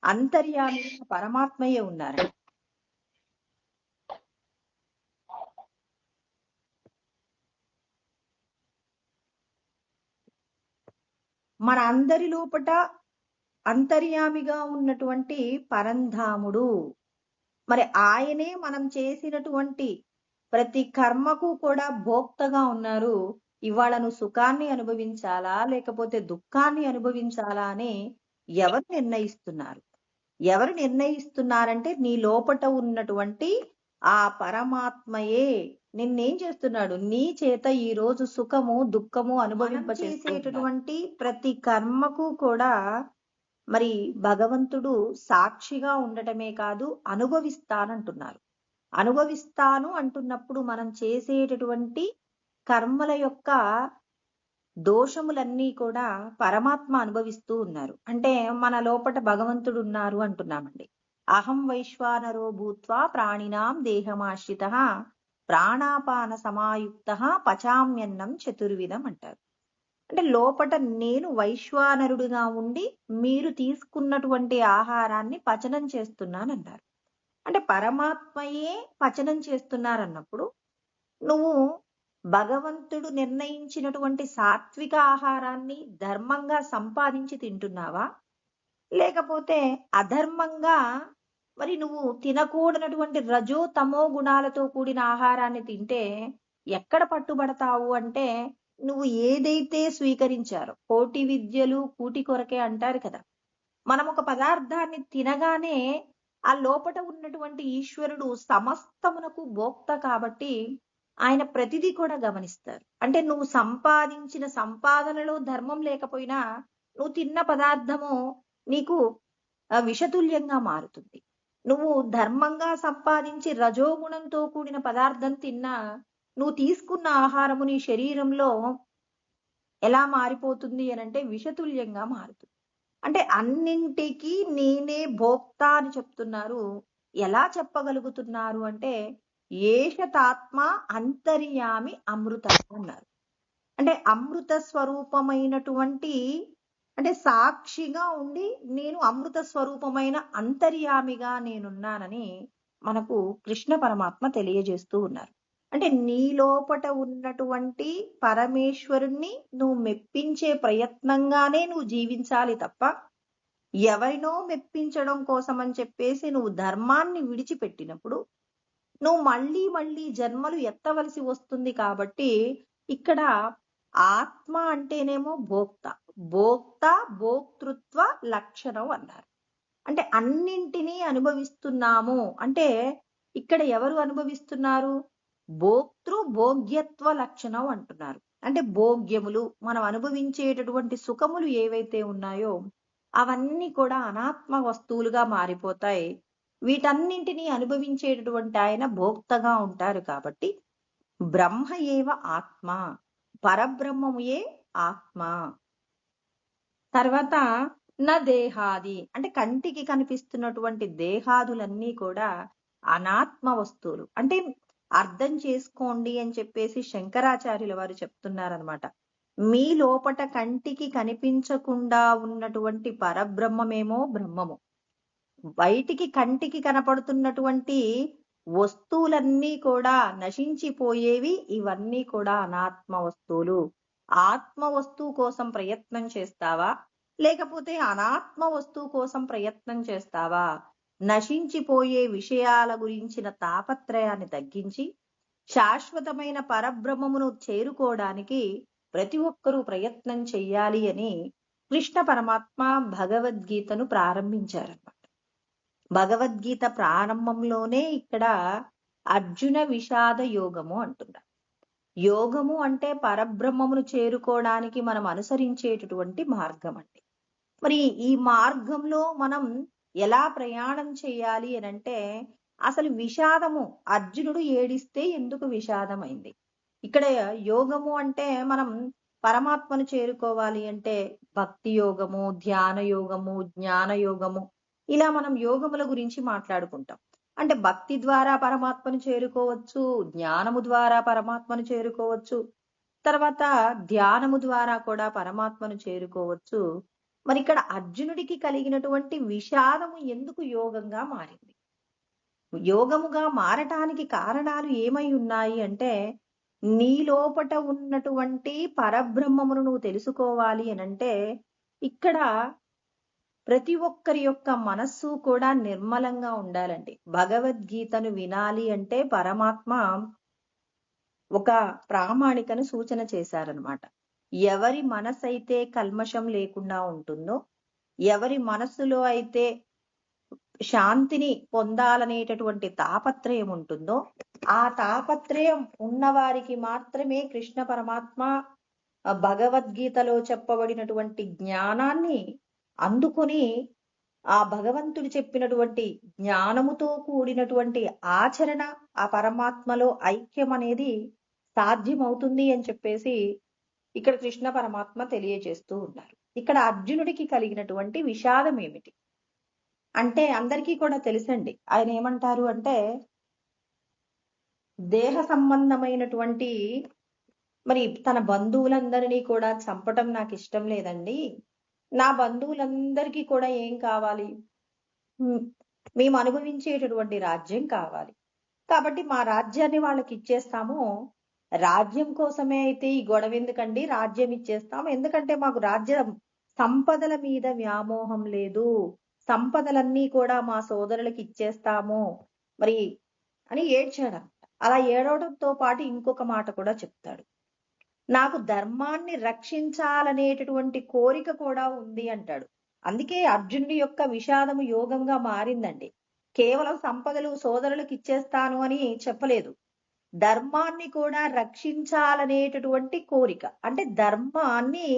[SPEAKER 2] అంతర్యామి పరమాత్మయే ఉన్నారు. మన అందరి లోపట అంతర్యామిగా ఉన్నటువంటి పరంధాముడు. మరి ఆయనే మనం చేసినటువంటి ప్రతి కర్మకు కూడా భోక్తగా ఉన్నారు. ఇవాళ నువ్వు సుఖాన్ని అనుభవించాలా లేకపోతే దుఃఖాన్ని అనుభవించాలా అని ఎవరు నిర్ణయిస్తున్నారు? ఎవరు నిర్ణయిస్తున్నారంటే నీ లోపట ఉన్నటువంటి ఆ పరమాత్మయే నిన్నేం చేస్తున్నాడు, నీ చేత ఈ రోజు సుఖము దుఃఖము అనుభవింపచేసేటటువంటి ప్రతి కర్మకు కూడా మరి భగవంతుడు సాక్షిగా ఉండటమే కాదు అనుభవిస్తానంటున్నారు. అనుభవిస్తాను అంటున్నప్పుడు మనం చేసేటటువంటి కర్మల యొక్క దోషములన్నీ కూడా పరమాత్మ అనుభవిస్తూ ఉన్నారు. అంటే మన లోపట భగవంతుడు ఉన్నారు అంటున్నామండి. అహం వైశ్వానరో భూత్వా ప్రాణినాం దేహమాశ్రిత ప్రాణాపాన సమాయుక్త పచామ్యన్నం చతుర్విధం అంటారు. అంటే లోపట నేను వైశ్వానరుడిగా ఉండి మీరు తీసుకున్నటువంటి ఆహారాన్ని పచనం చేస్తున్నానన్నారు. అంటే పరమాత్మయే పచనం చేస్తున్నారన్నప్పుడు నువ్వు భగవంతుడు నిర్ణయించినటువంటి సాత్విక ఆహారాన్ని ధర్మంగా సంపాదించి తింటున్నావా లేకపోతే అధర్మంగా మరి నువ్వు తినకూడనటువంటి రజో తమో గుణాలతో కూడిన ఆహారాన్ని తింటే ఎక్కడ పట్టుబడతావు అంటే నువ్వు ఏదైతే స్వీకరించారో కోటి విద్యలు కూటి కొరకే అంటారు కదా. మనం ఒక పదార్థాన్ని తినగానే ఆ లోపట ఉన్నటువంటి ఈశ్వరుడు సమస్తమునకు భోక్త కాబట్టి ఆయన ప్రతిదీ కూడా గమనిస్తారు. అంటే నువ్వు సంపాదించిన సంపాదనలో ధర్మం లేకపోయినా నువ్వు తిన్న పదార్థము నీకు విషతుల్యంగా మారుతుంది. నువ్వు ధర్మంగా సంపాదించి రజోగుణంతో కూడిన పదార్థం తిన్నా నువ్వు తీసుకున్న ఆహారము నీ శరీరంలో ఎలా మారిపోతుంది అనంటే విషతుల్యంగా మారుతుంది. అంటే అన్నింటికీ నేనే భోక్త అని చెప్తున్నారు. ఎలా చెప్పగలుగుతున్నారు అంటే ఏషతాత్మ అంతర్యామి అమృత అన్నారు. అంటే అమృత స్వరూపమైనటువంటి, అంటే సాక్షిగా ఉండి నేను అమృత స్వరూపమైన అంతర్యామిగా నేనున్నానని మనకు కృష్ణ పరమాత్మ తెలియజేస్తూ ఉన్నారు. అంటే నీ లోపట ఉన్నటువంటి పరమేశ్వరుణ్ణి నువ్వు మెప్పించే ప్రయత్నంగానే నువ్వు జీవించాలి తప్ప ఎవరినో మెప్పించడం కోసం అని చెప్పేసి నువ్వు ధర్మాన్ని విడిచిపెట్టినప్పుడు నువ్వు మళ్ళీ మళ్ళీ జన్మలు ఎత్తవలసి వస్తుంది. కాబట్టి ఇక్కడ ఆత్మ అంటేనేమో భోక్త, భోక్త భోక్తృత్వ లక్షణం అన్నారు. అంటే అన్నింటినీ అనుభవిస్తున్నాము అంటే ఇక్కడ ఎవరు అనుభవిస్తున్నారు? భోక్తృ భోగ్యత్వ లక్షణం అంటున్నారు. అంటే భోగ్యములు, మనం అనుభవించేటటువంటి సుఖములు ఏవైతే ఉన్నాయో అవన్నీ కూడా అనాత్మ వస్తువులుగా మారిపోతాయి. వీటన్నింటినీ అనుభవించేటటువంటి ఆయన భోక్తగా ఉంటారు. కాబట్టి బ్రహ్మ ఏవ ఆత్మ, పరబ్రహ్మముయే ఆత్మ. తర్వాత నా దేహాది అంటే కంటికి కనిపిస్తున్నటువంటి దేహాదులన్నీ కూడా అనాత్మ వస్తువులు. అంటే అర్థం చేసుకోండి అని చెప్పేసి శంకరాచార్యుల వారు చెప్తున్నారనమాట. మీ లోపట కంటికి కనిపించకుండా ఉన్నటువంటి పరబ్రహ్మమేమో బ్రహ్మము, బయటికి కంటికి కనపడుతున్నటువంటి వస్తువులన్నీ కూడా నశించిపోయేవి. ఇవన్నీ కూడా అనాత్మ వస్తువులు. ఆత్మ వస్తువు కోసం ప్రయత్నం చేస్తావా, లేకపోతే అనాత్మ వస్తువు కోసం ప్రయత్నం చేస్తావా? నశించిపోయే విషయాల గురించిన తాపత్రయాన్ని తగ్గించి శాశ్వతమైన పరబ్రహ్మమును చేరుకోవడానికి ప్రతి ఒక్కరూ ప్రయత్నం చెయ్యాలి అని కృష్ణ పరమాత్మ భగవద్గీతను ప్రారంభించారన్నమాట. భగవద్గీత ప్రారంభంలోనే ఇక్కడ అర్జున విషాద యోగము అంటున్నారు. యోగము అంటే పరబ్రహ్మమును చేరుకోవడానికి మనం అనుసరించేటటువంటి మార్గం అండి. మరి ఈ మార్గంలో మనం ఎలా ప్రయాణం చేయాలి అని అంటే అసలు విషాదము, అర్జునుడు ఏడిస్తే ఎందుకు విషాదమైంది? ఇక్కడ యోగము అంటే మనం పరమాత్మను చేరుకోవాలి అంటే భక్తి యోగము, ధ్యాన యోగము, జ్ఞాన యోగము, ఇలా మనం యోగముల గురించి మాట్లాడుకుంటాం. అంటే భక్తి ద్వారా పరమాత్మను చేరుకోవచ్చు, జ్ఞానము ద్వారా పరమాత్మను చేరుకోవచ్చు, తర్వాత ధ్యానము ద్వారా కూడా పరమాత్మను చేరుకోవచ్చు. మరి ఇక్కడ అర్జునుడికి కలిగినటువంటి విషాదము ఎందుకు యోగంగా మారింది? యోగముగా మారటానికి కారణాలు ఏమై ఉన్నాయి అంటే నీ లోపట ఉన్నటువంటి పరబ్రహ్మమును నువ్వు తెలుసుకోవాలి అనంటే ఇక్కడ ప్రతి ఒక్కరి యొక్క మనస్సు కూడా నిర్మలంగా ఉండాలండి. భగవద్గీతను వినాలి అంటే పరమాత్మ ఒక ప్రామాణికను సూచన చేశారనమాట. ఎవరి మనసు అయితే కల్మషం లేకుండా ఉంటుందో, ఎవరి మనస్సులో అయితే శాంతిని పొందాలనేటటువంటి తాపత్రయం ఉంటుందో, ఆ తాపత్రయం ఉన్నవారికి మాత్రమే కృష్ణ పరమాత్మ భగవద్గీతలో చెప్పబడినటువంటి జ్ఞానాన్ని అందుకొని ఆ భగవంతుడు చెప్పినటువంటి జ్ఞానముతో కూడినటువంటి ఆచరణ, ఆ పరమాత్మలో ఐక్యం అనేది సాధ్యమవుతుంది అని చెప్పేసి ఇక్కడ కృష్ణ పరమాత్మ తెలియజేస్తూ ఉన్నారు. ఇక్కడ అర్జునుడికి కలిగినటువంటి విషాదం ఏమిటి అంటే అందరికీ కూడా తెలుసండి. ఆయన ఏమంటారు అంటే దేహ సంబంధమైనటువంటి మరి తన బంధువులందరినీ కూడా చంపటం నాకు ఇష్టం లేదండి. నా బంధువులందరికీ కూడా ఏం కావాలి? మేము అనుభవించేటటువంటి రాజ్యం కావాలి. కాబట్టి మా రాజ్యాన్ని వాళ్ళకి ఇచ్చేస్తాము. రాజ్యం కోసమే అయితే ఈ గొడవ ఎందుకండి, రాజ్యం ఇచ్చేస్తాం. ఎందుకంటే మాకు రాజ్య సంపదల మీద వ్యామోహం లేదు. సంపదలన్నీ కూడా మా సోదరులకి ఇచ్చేస్తాము మరి అని ఏడ్చాడు. అలా ఏడవడంతో పాటు ఇంకొక మాట కూడా చెప్తాడు. నాకు ధర్మాన్ని రక్షించాలనేటటువంటి కోరిక కూడా ఉంది అంటాడు. అందుకే అర్జునుడి యొక్క విషాదము యోగంగా మారిందండి. కేవలం సంపదలు సోదరులకు ఇచ్చేస్తాను అని చెప్పలేదు. ధర్మాన్ని కూడా రక్షించాలనేటటువంటి కోరిక, అంటే ధర్మాన్ని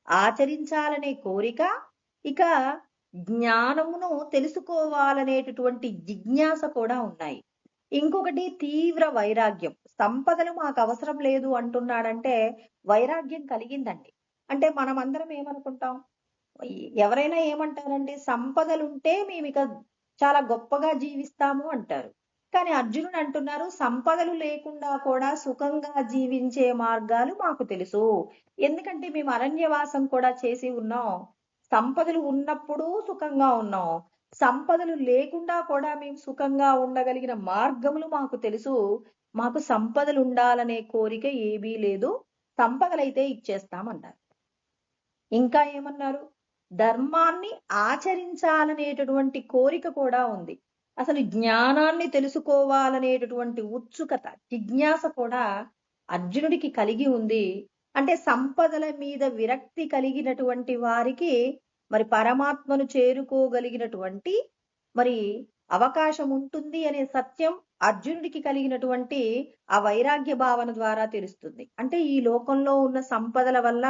[SPEAKER 2] ఆచరించాలనే కోరిక, ఇక జ్ఞానమును తెలుసుకోవాలనేటటువంటి జిజ్ఞాస కూడా ఉన్నాయి. ఇంకొకటి తీవ్ర వైరాగ్యం. సంపదలు మాకు అవసరం లేదు అంటున్నాడంటే వైరాగ్యం కలిగిందండి. అంటే మనమందరం ఏమనుకుంటాం, ఎవరైనా ఏమంటారండి, సంపదలుంటే మేము ఇక చాలా గొప్పగా జీవిస్తాము అంటారు. కానీ అర్జునుడు అంటున్నారు సంపదలు లేకుండా కూడా సుఖంగా జీవించే మార్గాలు మాకు తెలుసు. ఎందుకంటే మేము అరణ్యవాసం కూడా చేసి ఉన్నాం. సంపదలు ఉన్నప్పుడు సుఖంగా ఉన్నాం. సంపదలు లేకుండా కూడా మేము సుఖంగా ఉండగలిగిన మార్గములు మాకు తెలుసు. మాకు సంపదలు ఉండాలనే కోరిక ఏమీ లేదు. సంపదలైతే ఇచ్చేస్తామన్నారు. ఇంకా ఏమన్నారు? ధర్మాన్ని ఆచరించాలనేటటువంటి కోరిక కూడా ఉంది. అసలు జ్ఞానాన్ని తెలుసుకోవాలనేటటువంటి ఉత్సుకత, జిజ్ఞాస కూడా అర్జునుడికి కలిగి ఉంది. అంటే సంపదల మీద విరక్తి కలిగినటువంటి వారికి మరి పరమాత్మను చేరుకోగలిగినటువంటి మరి అవకాశం ఉంటుంది అనే సత్యం అర్జునుడికి కలిగినటువంటి ఆ వైరాగ్య భావన ద్వారా తెలుస్తుంది. అంటే ఈ లోకంలో ఉన్న సంపదల వల్ల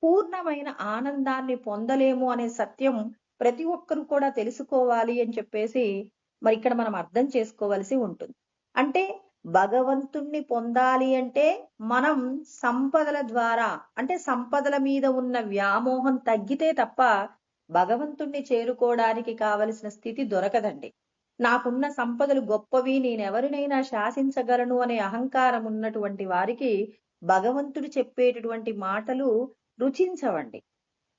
[SPEAKER 2] పూర్ణమైన ఆనందాన్ని పొందలేము అనే సత్యం ప్రతి ఒక్కరు కూడా తెలుసుకోవాలి అని చెప్పేసి మరి ఇక్కడ మనం అర్థం చేసుకోవలసి ఉంటుంది. అంటే భగవంతుణ్ణి పొందాలి అంటే మనం సంపదల ద్వారా, అంటే సంపదల మీద ఉన్న వ్యామోహం తగ్గితే తప్ప భగవంతుణ్ణి చేరుకోవడానికి కావలసిన స్థితి దొరకదండి. నాకున్న సంపదలు గొప్పవి, నేనెవరినైనా శాసించగలను అనే అహంకారం ఉన్నటువంటి వారికి భగవంతుడు చెప్పేటటువంటి మాటలు రుచించవండి.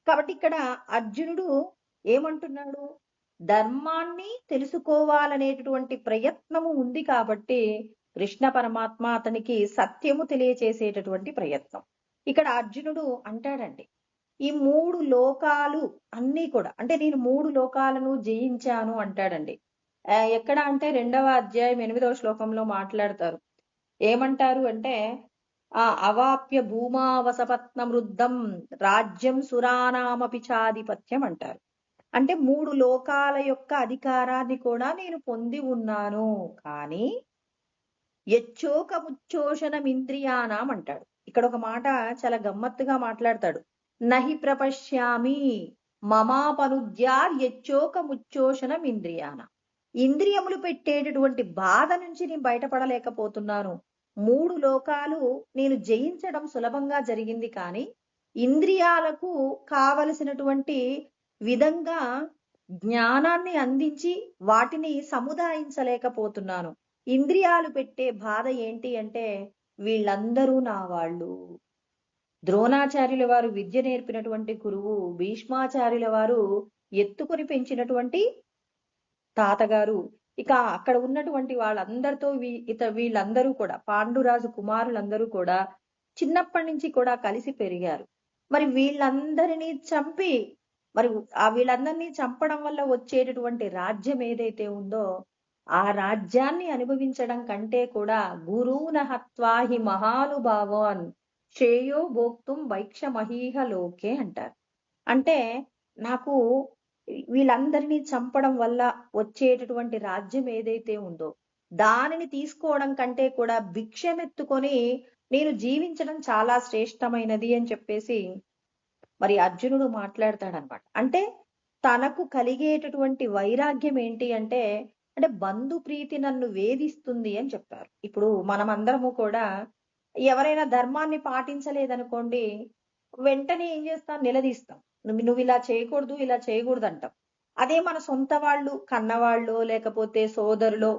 [SPEAKER 2] కాబట్టి ఇక్కడ అర్జునుడు ఏమంటున్నాడు? ధర్మాన్ని తెలుసుకోవాలనేటటువంటి ప్రయత్నము ఉంది కాబట్టి కృష్ణ పరమాత్మ అతనికి సత్యము తెలియచేసేటటువంటి ప్రయత్నం. ఇక్కడ అర్జునుడు అంటాడండి, ఈ 3 లోకాలు అన్నీ కూడా, అంటే నేను 3 లోకాలను జయించాను అంటాడండి. ఎక్కడ అంటే 2వ అధ్యాయం 8వ శ్లోకంలో మాట్లాడతారు. ఏమంటారు అంటే అవాప్య భూమావసపత్న వృద్ధం రాజ్యం సురానామపి చాధిపత్యం అంటారు. అంటే 3 లోకాల యొక్క అధికారాన్ని కూడా నేను పొంది ఉన్నాను, కానీ యచ్చోకముచ్చోషణం ఇంద్రియానాం అంటాడు. ఇక్కడ ఒక మాట చాలా గమ్మత్తుగా మాట్లాడతాడు. నహి ప్రపశ్యామి మమాపనుద్యార్ యచ్చోకముచ్చోషణం ఇంద్రియాన. ఇంద్రియములు పెట్టేటటువంటి బాధ నుంచి నేను బయటపడలేకపోతున్నాను. 3 లోకాలు నేను జయించడం సులభంగా జరిగింది, కానీ ఇంద్రియాలకు కావలసినటువంటి విధంగా జ్ఞానాన్ని అందించి వాటిని సముదాయించలేకపోతున్నాను. ఇంద్రియాలు పెట్టే బాధ ఏంటి అంటే వీళ్ళందరూ నా వాళ్ళు. ద్రోణాచార్యుల వారు విద్య నేర్పినటువంటి గురువు, భీష్మాచార్యుల వారు ఎత్తుకొని పెంచినటువంటి తాతగారు, ఇక అక్కడ ఉన్నటువంటి వాళ్ళందరితో వీళ్ళందరూ కూడా పాండురాజు కుమారులందరూ కూడా చిన్నప్పటి నుంచి కూడా కలిసి పెరిగారు. మరి వీళ్ళందరినీ చంపి మరి వీళ్ళందరినీ చంపడం వల్ల వచ్చేటటువంటి రాజ్యం ఏదైతే ఉందో ఆ రాజ్యాన్ని అనుభవించడం కంటే కూడా గురువున హత్వాహి మహానుభావాన్ శ్రేయో భోక్తుం వైక్షమహీహ లోకే అంటారు. అంటే నాకు వీళ్ళందరినీ చంపడం వల్ల వచ్చేటటువంటి రాజ్యం ఏదైతే ఉందో దానిని తీసుకోవడం కంటే కూడా భిక్షమెత్తుకొని నేను జీవించడం చాలా శ్రేష్టమైనది అని చెప్పేసి మరి అర్జునుడు మాట్లాడతాడనమాట. అంటే తనకు కలిగేటటువంటి వైరాగ్యం ఏంటి అంటే బంధు ప్రీతి నన్ను వేధిస్తుంది అని చెప్పారు. ఇప్పుడు మనమందరము కూడా ఎవరైనా ధర్మాన్ని పాటించలేదనుకోండి, వెంటనే ఏం చేస్తాం? నిలదీస్తాం. నువ్వు ఇలా చేయకూడదు, ఇలా చేయకూడదు అంటాం. అదే మన సొంత వాళ్ళు, కన్నవాళ్ళు, లేకపోతే సోదరులో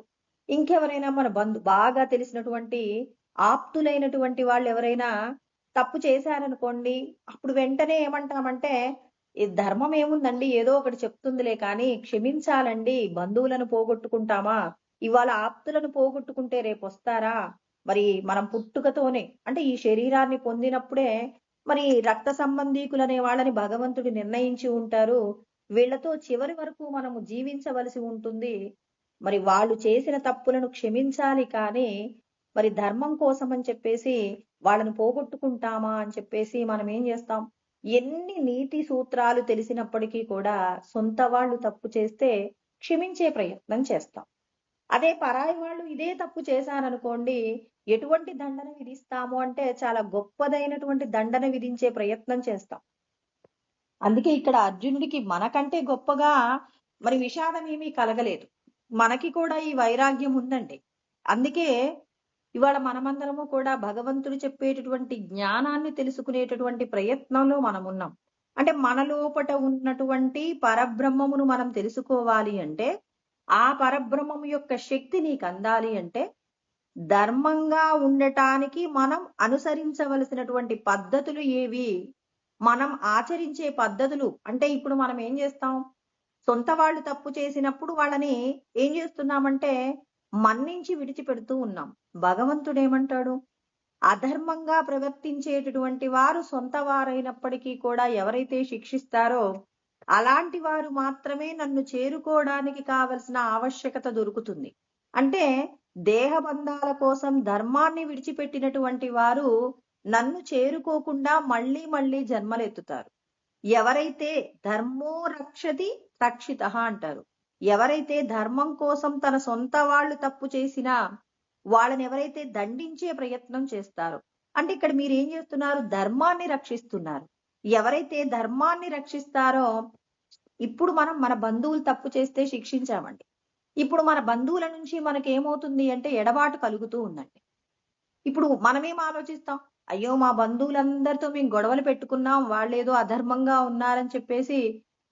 [SPEAKER 2] ఇంకెవరైనా మన బాగా తెలిసినటువంటి ఆప్తులైనటువంటి వాళ్ళు ఎవరైనా తప్పు చేశారనుకోండి, అప్పుడు వెంటనే ఏమంటామంటే ఈ ధర్మం ఏముందండి, ఏదో ఒకటి చెప్తుందిలే, కానీ క్షమించాలండి. బంధువులను పోగొట్టుకుంటామా? ఇవాళ ఆప్తులను పోగొట్టుకుంటే రేపు వస్తారా? మరి మనం పుట్టుకతోనే, అంటే ఈ శరీరాన్ని పొందినప్పుడే మరి రక్త సంబంధీకులనే వాళ్ళని భగవంతుడు నిర్ణయించి ఉంటారు. వీళ్లతో చివరి వరకు మనము జీవించవలసి ఉంటుంది. మరి వాళ్ళు చేసిన తప్పులను క్షమించాలి, కానీ మరి ధర్మం కోసం అని చెప్పేసి వాళ్ళని పోగొట్టుకుంటామా అని చెప్పేసి మనం ఏం చేస్తాం? ఎన్ని నీతి సూత్రాలు తెలిసినప్పటికీ కూడా సొంత వాళ్ళు తప్పు చేస్తే క్షమించే ప్రయత్నం చేస్తాం. అదే పరాయి వాళ్ళు ఇదే తప్పు చేశారనుకోండి, ఎటువంటి దండన విధిస్తాము అంటే చాలా గొప్పదైనటువంటి దండన విధించే ప్రయత్నం చేస్తాం. అందుకే ఇక్కడ అర్జునుడికి మనకంటే గొప్పగా మరి విషాదం ఏమీ కలగలేదు. మనకి కూడా ఈ వైరాగ్యం ఉందండి. అందుకే ఇవాళ మనమందరము కూడా భగవంతుడు చెప్పేటటువంటి జ్ఞానాన్ని తెలుసుకునేటటువంటి ప్రయత్నంలో మనం ఉన్నాం. అంటే మన లోపట ఉన్నటువంటి పరబ్రహ్మమును మనం తెలుసుకోవాలి అంటే ఆ పరబ్రహ్మము యొక్క శక్తి నీకు అందాలి అంటే ధర్మంగా ఉండటానికి మనం అనుసరించవలసినటువంటి పద్ధతులు ఏవి, మనం ఆచరించే పద్ధతులు అంటే ఇప్పుడు మనం ఏం చేస్తాం, సొంత వాళ్ళు తప్పు చేసినప్పుడు వాళ్ళని ఏం చేస్తున్నామంటే మన్నించి విడిచిపెడుతూ ఉన్నాం. భగవంతుడు ఏమంటాడు, అధర్మంగా ప్రవర్తించేటటువంటి వారు సొంత వారైనప్పటికీ కూడా ఎవరైతే శిక్షిస్తారో అలాంటి వారు మాత్రమే నన్ను చేరుకోవడానికి కావలసిన ఆవశ్యకత దొరుకుతుంది. అంటే దేహబంధాల కోసం ధర్మాన్ని విడిచిపెట్టినటువంటి వారు నన్ను చేరుకోకుండా మళ్ళీ మళ్ళీ జన్మలెత్తుతారు. ఎవరైతే ధర్మో రక్షతి రక్షితః అంటారు. ఎవరైతే ధర్మం కోసం తన సొంత వాళ్ళు తప్పు చేసినా వాళ్ళని ఎవరైతే దండించే ప్రయత్నం చేస్తారో, అంటే ఇక్కడ మీరు ఏం చేస్తున్నారు, ధర్మాన్ని రక్షిస్తున్నారు. ఎవరైతే ధర్మాన్ని రక్షిస్తారో, ఇప్పుడు మనం మన బంధువులు తప్పు చేస్తే శిక్షించామండి. ఇప్పుడు మన బంధువుల నుంచి మనకేమవుతుంది అంటే ఎడబాటు కలుగుతూ ఉందండి. ఇప్పుడు మనమేం ఆలోచిస్తాం, అయ్యో మా బంధువులందరితో మేము గొడవలు పెట్టుకున్నాం, వాళ్ళేదో అధర్మంగా ఉన్నారని చెప్పేసి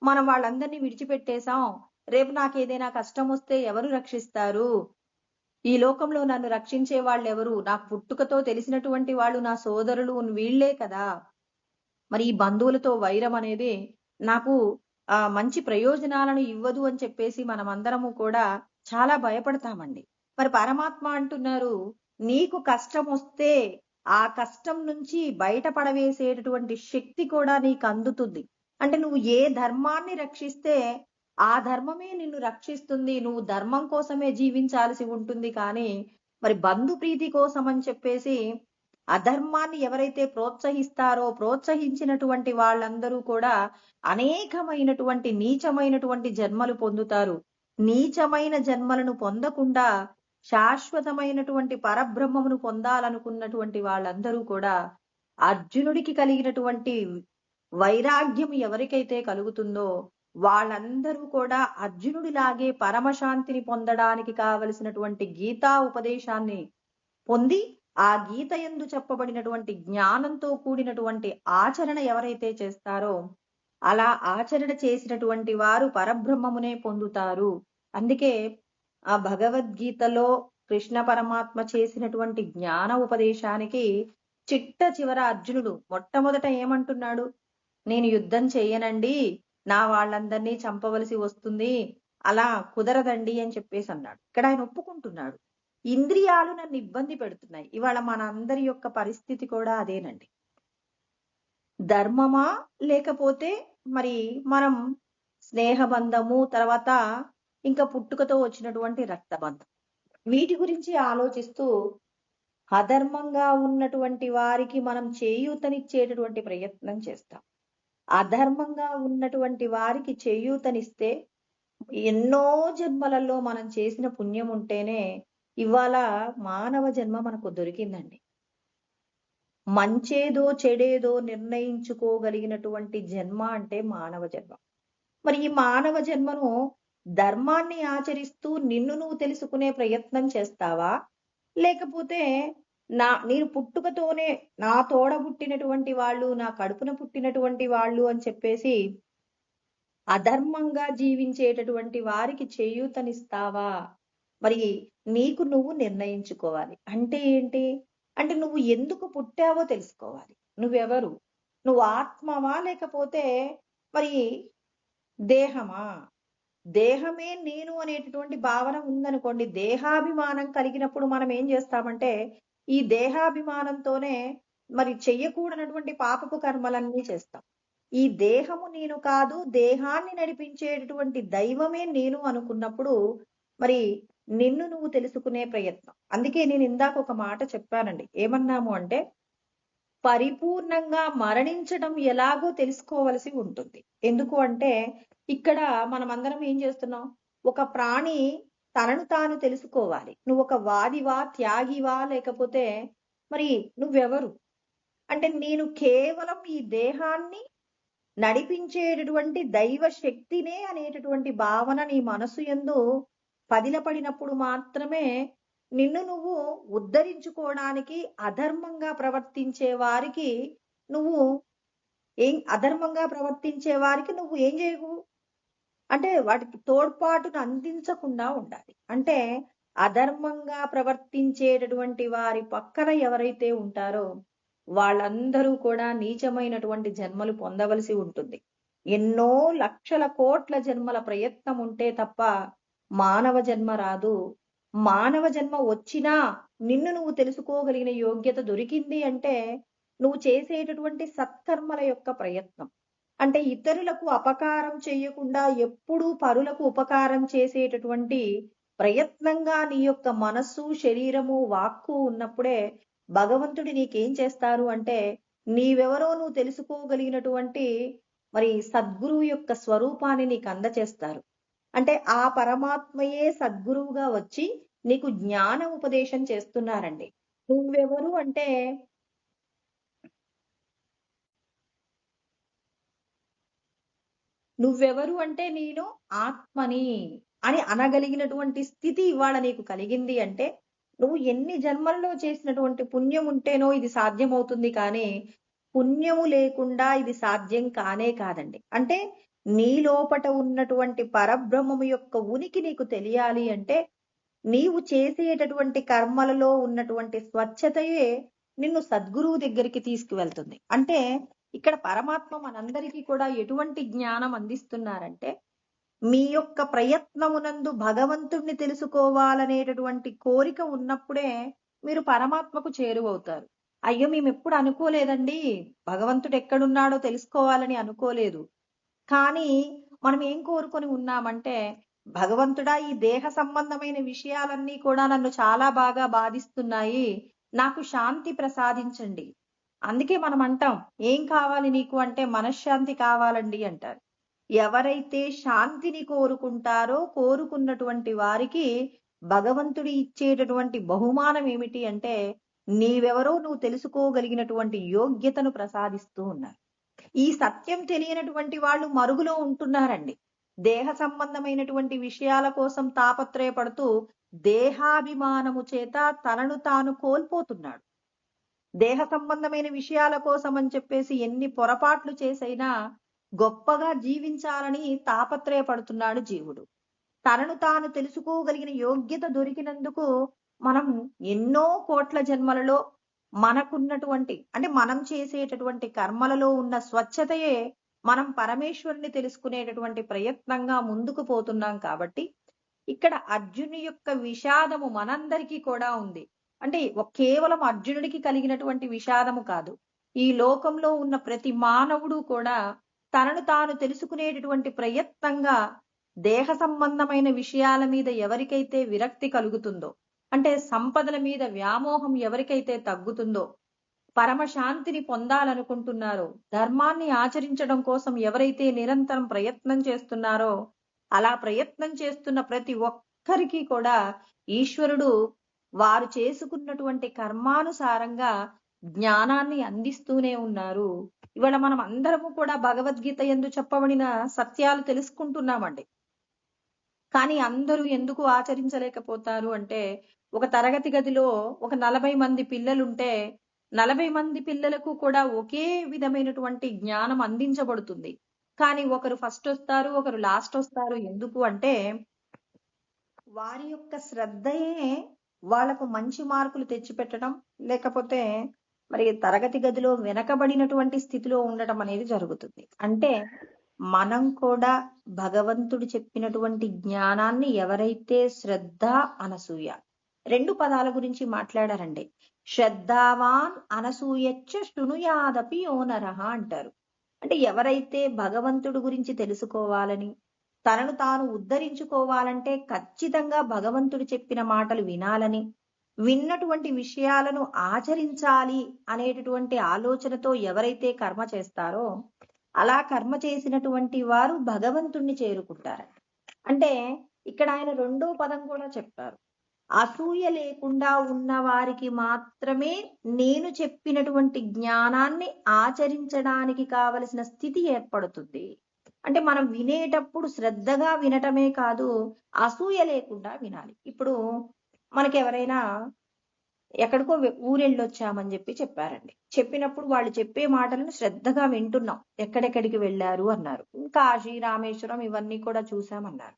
[SPEAKER 2] మనం వాళ్ళందరినీ విడిచిపెట్టేశాం. రేపు నాకేదైనా కష్టం వస్తే ఎవరు రక్షిస్తారు, ఈ లోకంలో నన్ను రక్షించే వాళ్ళెవరు, నాకు పుట్టుకతో తెలిసినటువంటి వాళ్ళు నా సోదరులు వీళ్లే కదా, మరి ఈ బంధువులతో వైరం అనేది నాకు మంచి ప్రయోజనాలను ఇవ్వదు అని చెప్పేసి మనమందరము కూడా చాలా భయపడతామండి. మరి పరమాత్మ అంటున్నారు, నీకు కష్టం వస్తే ఆ కష్టం నుంచి బయటపడవేసేటటువంటి శక్తి కూడా నీకు అందుతుంది. అంటే నువ్వు ఏ ధర్మాన్ని రక్షిస్తే ఆ ధర్మమే నిన్ను రక్షిస్తుంది. నువ్వు ధర్మం కోసమే జీవించాల్సి ఉంటుంది. కానీ మరి బంధు ప్రీతి కోసం అని చెప్పేసి అధర్మాన్ని ఎవరైతే ప్రోత్సహిస్తారో, ప్రోత్సహించినటువంటి వాళ్ళందరూ కూడా అనేకమైనటువంటి నీచమైనటువంటి జన్మలు పొందుతారు. నీచమైన జన్మలను పొందకుండా శాశ్వతమైనటువంటి పరబ్రహ్మమును పొందాలనుకున్నటువంటి వాళ్ళందరూ కూడా అర్జునుడికి కలిగినటువంటి వైరాగ్యం ఎవరికైతే కలుగుతుందో వాళ్ళందరూ కూడా అర్జునుడిలాగే పరమశాంతిని పొందడానికి కావలసినటువంటి గీతా ఉపదేశాన్ని పొంది ఆ గీత యందు చెప్పబడినటువంటి జ్ఞానంతో కూడినటువంటి ఆచరణ ఎవరైతే చేస్తారో అలా ఆచరణ చేసినటువంటి వారు పరబ్రహ్మమునే పొందుతారు. అందుకే ఆ భగవద్గీతలో కృష్ణ పరమాత్మ చేసినటువంటి జ్ఞాన ఉపదేశానికి చిట్ట చివర అర్జునుడు మొట్టమొదట ఏమంటున్నాడు, నేను యుద్ధం చేయనండి, నా వాళ్ళందరినీ చంపవలసి వస్తుంది, అలా కుదరదండి అని చెప్పేసి అన్నాడు. ఇక్కడ ఆయన ఒప్పుకుంటున్నాడు, ఇంద్రియాలు నన్ను ఇబ్బంది పెడుతున్నాయి. ఇవాళ మన అందరి యొక్క పరిస్థితి కూడా అదేనండి. ధర్మమా లేకపోతే మరి మనం స్నేహబంధము, తర్వాత ఇంకా పుట్టుకతో వచ్చినటువంటి రక్తబంధం, వీటి గురించి ఆలోచిస్తూ అధర్మంగా ఉన్నటువంటి వారికి మనం చేయూతనిచ్చేటటువంటి ప్రయత్నం చేస్తాం. అధర్మంగా ఉన్నటువంటి వారికి చేయూతనిస్తే ఎన్నో జన్మలలో మనం చేసిన పుణ్యం ఉంటేనే ఇవాళ మానవ జన్మ మనకు దొరికిందండి. మంచేదో చెడేదో నిర్ణయించుకోగలిగినటువంటి జన్మ అంటే మానవ జన్మ. మరి ఈ మానవ జన్మను ధర్మాన్ని ఆచరిస్తూ నిన్ను నువ్వు తెలుసుకునే ప్రయత్నం చేస్తావా, లేకపోతే నేను పుట్టుకతోనే నా తోడ పుట్టినటువంటి వాళ్ళు, నా కడుపున పుట్టినటువంటి వాళ్ళు అని చెప్పేసి అధర్మంగా జీవించేటటువంటి వారికి చేయూతనిస్తావా? మరి నీకు నువ్వు నిర్ణయించుకోవాలి. అంటే ఏంటి అంటే నువ్వు ఎందుకు పుట్టావో తెలుసుకోవాలి. నువ్వెవరు, నువ్వు ఆత్మవా లేకపోతే మరి దేహమా? దేహమే నేను అనేటటువంటి భావన ఉందనుకోండి, దేహాభిమానం కలిగినప్పుడు మనం ఏం చేస్తామంటే ఈ దేహాభిమానంతోనే మరి చెయ్యకూడనటువంటి పాపపు కర్మలన్నీ చేస్తాం. ఈ దేహము నేను కాదు, దేహాన్ని నడిపించేటటువంటి దైవమే నేను అనుకున్నప్పుడు మరి నిన్ను నువ్వు తెలుసుకునే ప్రయత్నం. అందుకే నేను ఇందాక ఒక మాట చెప్పానండి, ఏమన్నాము అంటే పరిపూర్ణంగా మరణించడం ఎలాగో తెలుసుకోవలసి ఉంటుంది. ఎందుకు అంటే ఇక్కడ మనమందరం ఏం చేస్తున్నాం, ఒక ప్రాణి తనను తాను తెలుసుకోవాలి. నువ్వు ఒక వాదివా, త్యాగివా, లేకపోతే మరి నువ్వెవరు అంటే నేను కేవలం ఈ దేహాన్ని నడిపించేటటువంటి దైవ శక్తినే అనేటటువంటి భావన నీ మనసు యందు పదిలపడినప్పుడు మాత్రమే నిన్ను నువ్వు ఉద్ధరించుకోవడానికి అధర్మంగా ప్రవర్తించే వారికి నువ్వు ఏం చేయవు అంటే వాటికి తోడ్పాటును అందించకుండా ఉండాలి. అంటే అధర్మంగా ప్రవర్తించేటటువంటి వారి పక్కన ఎవరైతే ఉంటారో వాళ్ళందరూ కూడా నీచమైనటువంటి జన్మలు పొందవలసి ఉంటుంది. ఎన్నో లక్షల కోట్ల జన్మల ప్రయత్నం ఉంటే తప్ప మానవ జన్మ రాదు. మానవ జన్మ వచ్చినా నిన్ను నువ్వు తెలుసుకోగలిగిన యోగ్యత దొరికింది అంటే నువ్వు చేసేటటువంటి సత్కర్మల యొక్క ప్రయత్నం. అంటే ఇతరులకు అపకారం చేయకుండా ఎప్పుడూ పరులకు ఉపకారం చేసేటటువంటి ప్రయత్నంగా నీ యొక్క మనస్సు, శరీరము, వాక్కు ఉన్నప్పుడే భగవంతుడు నీకేం చేస్తారు అంటే నీవెవరో నువ్వు తెలుసుకోగలిగినటువంటి మరి సద్గురువు యొక్క స్వరూపాన్ని నీకు అందచేస్తారు. అంటే ఆ పరమాత్మయే సద్గురువుగా వచ్చి నీకు జ్ఞాన ఉపదేశం చేస్తున్నారండి. నువ్వెవరు అంటే నేను ఆత్మని అని అనగలిగినటువంటి స్థితి ఇవాళ నీకు కలిగింది అంటే నువ్వు ఎన్ని జన్మల్లో చేసినటువంటి పుణ్యం ఉంటేనో ఇది సాధ్యమవుతుంది. కానీ పుణ్యము లేకుండా ఇది సాధ్యం కానే కాదండి. అంటే నీ లోపట ఉన్నటువంటి పరబ్రహ్మము యొక్క ఉనికి నీకు తెలియాలి అంటే నీవు చేసేటటువంటి కర్మలలో ఉన్నటువంటి స్వచ్ఛతయే నిన్ను సద్గురువు దగ్గరికి తీసుకువెళ్తుంది. అంటే ఇక్కడ పరమాత్మ మనందరికీ కూడా ఎటువంటి జ్ఞానం అందిస్తున్నారంటే మీ యొక్క ప్రయత్నమునందు భగవంతుణ్ణి తెలుసుకోవాలనేటటువంటి కోరిక ఉన్నప్పుడే మీరు పరమాత్మకు చేరువవుతారు. అయ్యో మేము ఎప్పుడు అనుకోలేదండి భగవంతుడు ఎక్కడున్నాడో తెలుసుకోవాలని అనుకోలేదు. కానీ మనం ఏం కోరుకొని ఉన్నామంటే భగవంతుడా ఈ దేహ సంబంధమైన విషయాలన్నీ కూడా నన్ను చాలా బాగా బాధిస్తున్నాయి, నాకు శాంతి ప్రసాదించండి. అందుకే మనం అంటాం ఏం కావాలి నీకు అంటే మనశ్శాంతి కావాలండి అంటారు. ఎవరైతే శాంతిని కోరుకుంటారో కోరుకున్నటువంటి వారికి భగవంతుడు ఇచ్చేటటువంటి బహుమానం ఏమిటి అంటే నీవెవరో నువ్వు తెలుసుకోగలిగినటువంటి యోగ్యతను ప్రసాదిస్తూ ఉన్నారు. ఈ సత్యం తెలియనటువంటి వాళ్ళు మరుగులో ఉంటున్నారండి. దేహ సంబంధమైనటువంటి విషయాల కోసం తాపత్రయపడుతూ దేహాభిమానము చేత తనను తాను కోల్పోతున్నాడు. దేహ సంబంధమైన విషయాల కోసం అని చెప్పేసి ఎన్ని పొరపాట్లు చేసైనా గొప్పగా జీవించాలని తాపత్రయపడుతున్నాడు జీవుడు. తనను తాను తెలుసుకోగలిగిన యోగ్యత దొరికినందుకు మనం ఎన్నో కోట్ల జన్మలలో మనకున్నటువంటి అంటే మనం చేసేటటువంటి కర్మలలో ఉన్న స్వచ్ఛతయే మనం పరమేశ్వరుని తెలుసుకునేటటువంటి ప్రయత్నంగా ముందుకు పోతున్నాం. కాబట్టి ఇక్కడ అర్జునుని యొక్క విషాదము మనందరికీ కూడా ఉంది. అంటే కేవలం అర్జునుడికి కలిగినటువంటి విషాదము కాదు, ఈ లోకంలో ఉన్న ప్రతి మానవుడు కూడా తనను తాను తెలుసుకునేటటువంటి ప్రయత్నంగా దేహ సంబంధమైన విషయాల మీద ఎవరికైతే విరక్తి కలుగుతుందో, అంటే సంపదల మీద వ్యామోహం ఎవరికైతే తగ్గుతుందో, పరమశాంతిని పొందాలనుకుంటున్నారో, ధర్మాన్ని ఆచరించడం కోసం ఎవరైతే నిరంతరం ప్రయత్నం చేస్తున్నారో, అలా ప్రయత్నం చేస్తున్న ప్రతి ఒక్కరికి కూడా ఈశ్వరుడు వారు చేసుకున్నటువంటి కర్మానుసారంగా జ్ఞానాన్ని అందిస్తూనే ఉన్నారు. ఇవాళ మనం అందరము కూడా భగవద్గీత యందు చెప్పబడిన సత్యాలు తెలుసుకుంటున్నామండి. కానీ అందరూ ఎందుకు ఆచరించలేకపోతారు అంటే ఒక తరగతి గదిలో ఒక 40 మంది పిల్లలుంటే 40 మంది పిల్లలకు కూడా ఒకే విధమైనటువంటి జ్ఞానం అందించబడుతుంది. కానీ ఒకరు ఫస్ట్ వస్తారు, ఒకరు లాస్ట్ వస్తారు. ఎందుకు అంటే వారి యొక్క శ్రద్ధయే వాళ్లకు మంచి మార్కులు తెచ్చిపెట్టడం, లేకపోతే మరి తరగతి గదిలో వెనకబడినటువంటి స్థితిలో ఉండటం అనేది జరుగుతుంది. అంటే మనం కూడా భగవంతుడు చెప్పినటువంటి జ్ఞానాన్ని ఎవరైతే శ్రద్ధ, అనసూయ 2 పదాల గురించి మాట్లాడారండి. శ్రద్ధావాన్ అనసూయచ్చ శృణుయాదపి యోనరహ అంటారు. అంటే ఎవరైతే భగవంతుడు గురించి తెలుసుకోవాలని, తనను తాను ఉద్ధరించుకోవాలంటే ఖచ్చితంగా భగవంతుడు చెప్పిన మాటలు వినాలని, విన్నటువంటి విషయాలను ఆచరించాలి అనేటటువంటి ఆలోచనతో ఎవరైతే కర్మ చేస్తారో అలా కర్మ చేసినటువంటి వారు భగవంతుణ్ణి చేరుకుంటారు. అంటే ఇక్కడ ఆయన 2వ పదం కూడా చెప్పారు. అసూయ లేకుండా ఉన్న వారికి మాత్రమే నేను చెప్పినటువంటి జ్ఞానాన్ని ఆచరించడానికి కావలసిన స్థితి ఏర్పడుతుంది. అంటే మనం వినేటప్పుడు శ్రద్ధగా వినటమే కాదు, అసూయ లేకుండా వినాలి. ఇప్పుడు మనకి ఎవరైనా ఎక్కడికో ఊరెళ్ళొచ్చామని చెప్పారండి. చెప్పినప్పుడు వాళ్ళు చెప్పే మాటలను శ్రద్ధగా వింటున్నాం. ఎక్కడెక్కడికి వెళ్ళారు అన్నారు. కాశీ, రామేశ్వరం ఇవన్నీ కూడా చూసామన్నారు.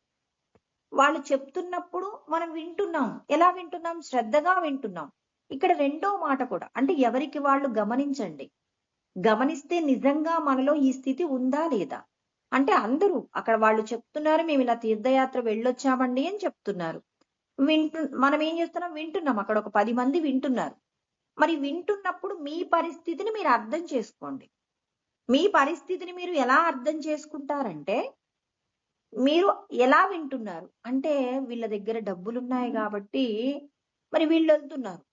[SPEAKER 2] వాళ్ళు చెప్తున్నప్పుడు మనం వింటున్నాం. ఎలా వింటున్నాం? శ్రద్ధగా వింటున్నాం. ఇక్కడ రెండో మాట కూడా, అంటే ఎవరికి వాళ్ళు గమనించండి. గమనిస్తే నిజంగా మనలో ఈ స్థితి ఉందా లేదా? అంటే అందరూ అక్కడ వాళ్ళు చెప్తున్నారు, మేము ఇలా తీర్థయాత్ర వెళ్ళొచ్చామండి అని చెప్తున్నారు. మనం ఏం చేస్తున్నాం? వింటున్నాం. అక్కడ ఒక 10 మంది వింటున్నారు. మరి వింటున్నప్పుడు మీ పరిస్థితిని మీరు అర్థం చేసుకోండి. మీ పరిస్థితిని మీరు ఎలా అర్థం చేసుకుంటారంటే, మీరు ఎలా వింటున్నారు అంటే, వీళ్ళ దగ్గర డబ్బులున్నాయి కాబట్టి మరి వీళ్ళు వెళ్తున్నారు,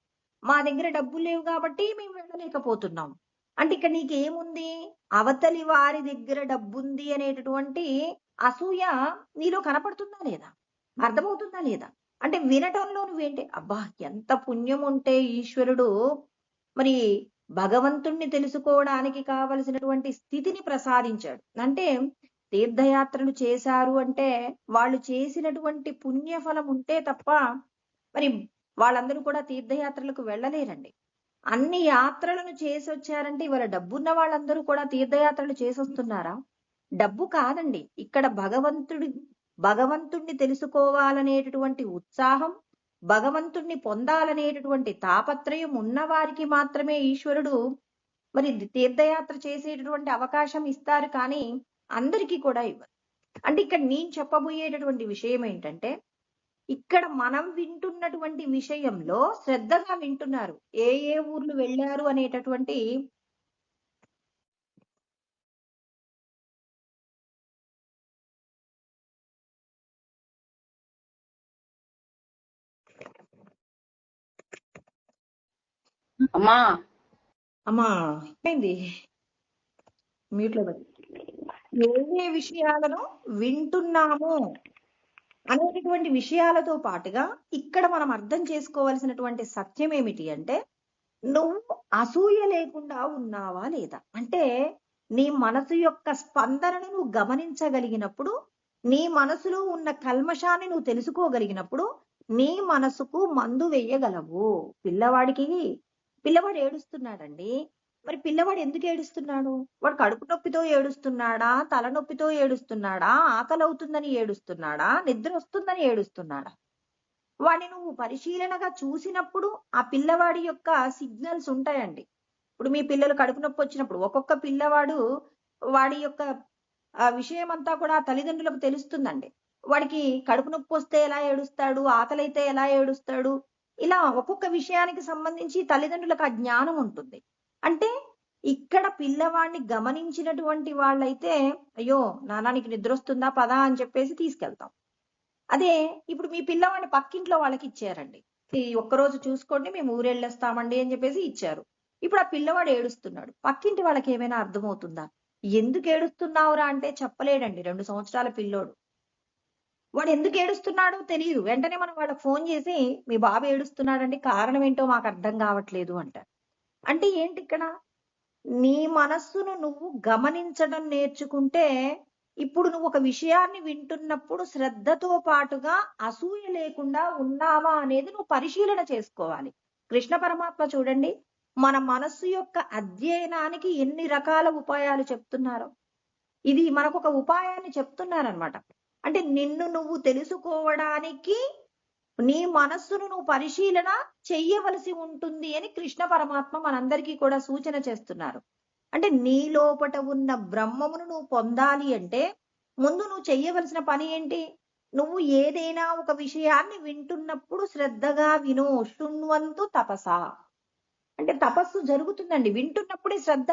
[SPEAKER 2] మా దగ్గర డబ్బులు లేవు కాబట్టి మేము వెళ్ళలేకపోతున్నాం. అంటే ఇక్కడ నీకేముంది? అవతలి వారి దగ్గర డబ్బుంది అనేటటువంటి అసూయ నీలో కనపడుతుందా లేదా? అర్థమవుతుందా లేదా? అంటే వినటంలో నువ్వేంటి, అబ్బా ఎంత పుణ్యం ఉంటే ఈశ్వరుడు మరి భగవంతుణ్ణి తెలుసుకోవడానికి కావలసినటువంటి స్థితిని ప్రసాదించాడు. అంటే తీర్థయాత్రలు చేశారు అంటే వాళ్ళు చేసినటువంటి పుణ్యఫలం ఉంటే తప్ప మరి వాళ్ళందరూ కూడా తీర్థయాత్రలకు వెళ్ళలేరండి. అన్ని యాత్రలను చేసి వచ్చారంటే ఇవాళ డబ్బున్న వాళ్ళందరూ కూడా తీర్థయాత్రలు చేసొస్తున్నారా? డబ్బు కాదండి. ఇక్కడ భగవంతుణ్ణి తెలుసుకోవాలనేటటువంటి ఉత్సాహం, భగవంతుణ్ణి పొందాలనేటటువంటి తాపత్రయం ఉన్నవారికి మాత్రమే ఈశ్వరుడు మరి తీర్థయాత్ర చేసేటటువంటి అవకాశం ఇస్తారు, కానీ అందరికీ కూడా ఇవ్వరు. అంటే ఇక్కడ నేను చెప్పబోయేటటువంటి విషయం ఏంటంటే, ఇక్కడ మనం వింటున్నటువంటి విషయంలో శ్రద్ధగా వింటున్నారు. ఏ ఏ ఊర్లు వెళ్ళారు అనేటటువంటి
[SPEAKER 3] అమ్మా
[SPEAKER 2] అమ్మా ఏంది మ్యూట్ లో పెట్టి, ఏ ఏ విషయాలను వింటున్నాము అనేటటువంటి విషయాలతో పాటుగా ఇక్కడ మనం అర్థం చేసుకోవాల్సినటువంటి సత్యం ఏమిటి అంటే, నువ్వు అసూయ లేకుండా ఉన్నావా లేదా? అంటే నీ మనసు యొక్క స్పందనను నువ్వు గమనించగలిగినప్పుడు, నీ మనసులో ఉన్న కల్మషాన్ని నువ్వు తెలుసుకోగలిగినప్పుడు నీ మనసుకు మందు వేయగలవు. పిల్లవాడు ఏడుస్తున్నాడండి. మరి పిల్లవాడు ఎందుకు ఏడుస్తున్నాడు? వాడు కడుపు నొప్పితో ఏడుస్తున్నాడా? తలనొప్పితో ఏడుస్తున్నాడా? ఆకలి అవుతుందని ఏడుస్తున్నాడా? నిద్ర వస్తుందని ఏడుస్తున్నాడా? వాడిని నువ్వు పరిశీలనగా చూసినప్పుడు ఆ పిల్లవాడి యొక్క సిగ్నల్స్ ఉంటాయండి. ఇప్పుడు మీ పిల్లలు కడుపు నొప్పి వచ్చినప్పుడు ఒక్కొక్క పిల్లవాడు వాడి యొక్క విషయం అంతా కూడా తల్లిదండ్రులకు తెలుస్తుందండి. వాడికి కడుపు నొప్పి వస్తే ఎలా ఏడుస్తాడు, ఆకలి అయితే ఎలా ఏడుస్తాడు, ఇలా ఒక్కొక్క విషయానికి సంబంధించి తల్లిదండ్రులకు ఆ జ్ఞానం ఉంటుంది. అంటే ఇక్కడ పిల్లవాడిని గమనించినటువంటి వాళ్ళైతే, అయ్యో నాన్న నీకు నిద్ర వస్తుందా పదా అని చెప్పేసి తీసుకెళ్తాం. అదే ఇప్పుడు మీ పిల్లవాడిని పక్కింట్లో వాళ్ళకి ఇచ్చారండి, ఈ ఒక్కరోజు చూసుకోండి మేము ఊరెళ్ళేస్తామండి అని చెప్పేసి ఇచ్చారు. ఇప్పుడు ఆ పిల్లవాడు ఏడుస్తున్నాడు. పక్కింటి వాళ్ళకి ఏమైనా అర్థమవుతుందా? ఎందుకు ఏడుస్తున్నావురా అంటే చెప్పలేడండి. 2 సంవత్సరాల పిల్లోడు. వాడు ఎందుకు ఏడుస్తున్నాడో తెలియదు. వెంటనే మనం వాళ్ళకి ఫోన్ చేసి మీ బాబు ఏడుస్తున్నాడండి, కారణం ఏంటో మాకు అర్థం కావట్లేదు అంటారు. అంటే ఏంటి ఇక్కడ? నీ మనస్సును నువ్వు గమనించడం నేర్చుకుంటే, ఇప్పుడు నువ్వు ఒక విషయాన్ని వింటున్నప్పుడు శ్రద్ధతో పాటుగా అసూయ లేకుండా ఉన్నావా అనేది నువ్వు పరిశీలన చేసుకోవాలి. కృష్ణ పరమాత్మ చూడండి, మన మనస్సు యొక్క అధ్యయనానికి ఎన్ని రకాల ఉపాయాలు చెప్తున్నారో. ఇది మనకు ఒక ఉపాయాన్ని చెప్తున్నారనమాట. అంటే నిన్ను నువ్వు తెలుసుకోవడానికి నీ మనస్సును నువ్వు పరిశీలన చెయ్యవలసి ఉంటుంది అని కృష్ణ పరమాత్మ మనందరికీ కూడా సూచన చేస్తున్నారు. అంటే నీ లోపట ఉన్న బ్రహ్మమును నువ్వు పొందాలి అంటే ముందు నువ్వు చెయ్యవలసిన పని ఏంటి? నువ్వు ఏదైనా ఒక విషయాన్ని వింటున్నప్పుడు శ్రద్ధగా విను. శృణ్వంతు తపస. అంటే తపస్సు జరుగుతుందండి. వింటున్నప్పుడే శ్రద్ధ,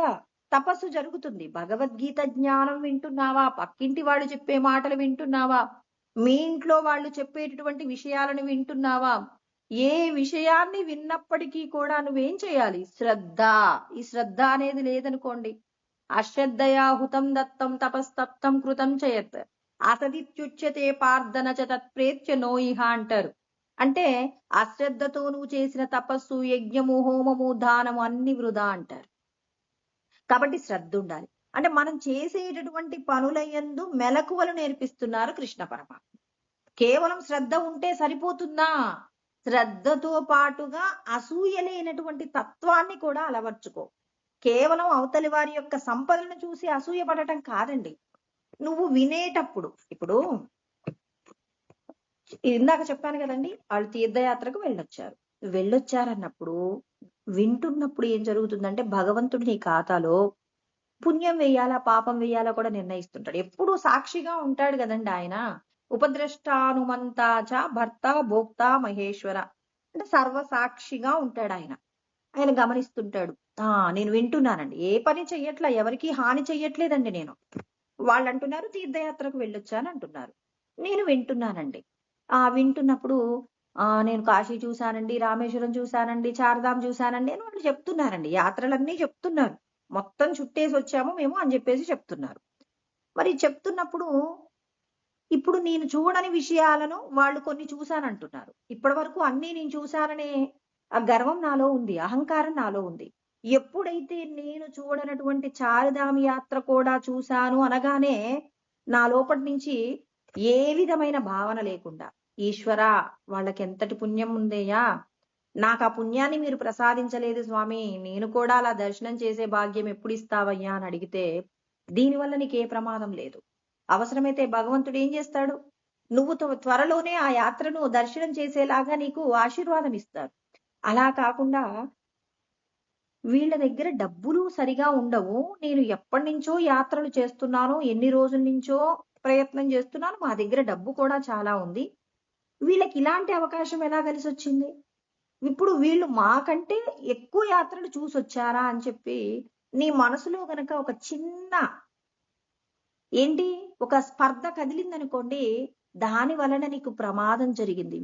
[SPEAKER 2] తపస్సు జరుగుతుంది. భగవద్గీత జ్ఞానం వింటున్నావా? పక్కింటి వాళ్ళు చెప్పే మాటలు వింటున్నావా? మీ ఇంట్లో వాళ్ళు చెప్పేటటువంటి విషయాలను వింటున్నావా? ఏ విషయాన్ని విన్నప్పటికీ కూడా నువ్వేం చేయాలి? శ్రద్ధ. ఈ శ్రద్ధ అనేది లేదనుకోండి, అశ్రద్ధయా హుతం దత్తం తపస్తప్తం కృతం చేయత్ అసదిత్యుచ్యతే పార్థన చ తత్ప్రేత్య నోయిహ అంటారు. అంటే అశ్రద్ధతో నువ్వు చేసిన తపస్సు, యజ్ఞము, హోమము, దానము అన్ని వృధా అంటారు. కాబట్టి శ్రద్ధ ఉండాలి. అంటే మనం చేసేటటువంటి పనులయందు మెలకువలు నేర్పిస్తున్నారు కృష్ణ పరమాత్మ. కేవలం శ్రద్ధ ఉంటే సరిపోతుందా? శ్రద్ధతో పాటుగా అసూయ లేనటువంటి తత్వాన్ని కూడా అలవర్చుకో. కేవలం అవతలి వారి యొక్క సంపదను చూసి అసూయ పడటం కాదండి. నువ్వు వినేటప్పుడు, ఇప్పుడు ఇందాక చెప్పాను కదండి, వాళ్ళు తీర్థయాత్రకు వెళ్ళొచ్చారన్నప్పుడు వింటున్నప్పుడు ఏం జరుగుతుందంటే భగవంతుడు నీ ఖాతాలో పుణ్యం వేయాలా పాపం వేయాలా కూడా నిర్ణయిస్తుంటాడు. ఎప్పుడు సాక్షిగా ఉంటాడు కదండి ఆయన. ఉపద్రష్టానుమంతాచ భర్త భోక్త మహేశ్వర అంటే సర్వసాక్షిగా ఉంటాడు ఆయన. ఆయన గమనిస్తుంటాడు. నేను వింటున్నానండి, ఏ పని చెయ్యట్లా, ఎవరికి హాని చెయ్యట్లేదండి నేను. వాళ్ళు అంటున్నారు తీర్థయాత్రకు వెళ్ళొచ్చాను అంటున్నారు, నేను వింటున్నానండి. వింటున్నప్పుడు నేను కాశీ చూశానండి, రామేశ్వరం చూశానండి, చార్ధాం చూశానండి అని వాళ్ళు చెప్తున్నారండి. యాత్రలన్నీ చెప్తున్నారు, మొత్తం చుట్టేసి వచ్చాము మేము అని చెప్పేసి చెప్తున్నారు. మరి చెప్తున్నప్పుడు ఇప్పుడు నేను చూడని విషయాలను వాళ్ళు కొన్ని చూశానంటున్నారు. ఇప్పటి వరకు అన్ని నేను చూశాననే ఆ గర్వం నాలో ఉంది, అహంకారం నాలో ఉంది. ఎప్పుడైతే నేను చూడనటువంటి చారుధామ యాత్ర కూడా చూశాను అనగానే నా లోపటి నుంచి ఏ విధమైన భావన లేకుండా, ఈశ్వరా వాళ్ళకి ఎంతటి పుణ్యం ఉందయ్యా, నాకు ఆ పుణ్యాన్ని మీరు ప్రసాదించలేదు స్వామి, నేను కూడా అలా దర్శనం చేసే భాగ్యం ఎప్పుడు ఇస్తావయ్యా అని అడిగితే దీనివల్ల నీకే ప్రమాదం లేదు. అవసరమైతే భగవంతుడు ఏం చేస్తాడు, నువ్వు త్వరలోనే ఆ యాత్రను దర్శనం చేసేలాగా నీకు ఆశీర్వాదం ఇస్తారు. అలా కాకుండా వీళ్ళ దగ్గర డబ్బులు సరిగా ఉండవు, నేను ఎప్పటి నుంచో యాత్రలు చేస్తున్నాను, ఎన్ని రోజుల నుంచో ప్రయత్నం చేస్తున్నాను, మా దగ్గర డబ్బు కూడా చాలా ఉంది, వీళ్ళకి ఇలాంటి అవకాశం ఎలా కలిసి వచ్చింది, ఇప్పుడు వీళ్ళు మాకంటే ఎక్కువ యాత్రలు చూసొచ్చారా అని చెప్పి నీ మనసులో గనక ఒక చిన్న ఒక స్పర్ధ కదిలిందనుకోండి, దాని వలన నీకు ప్రమాదం జరిగింది.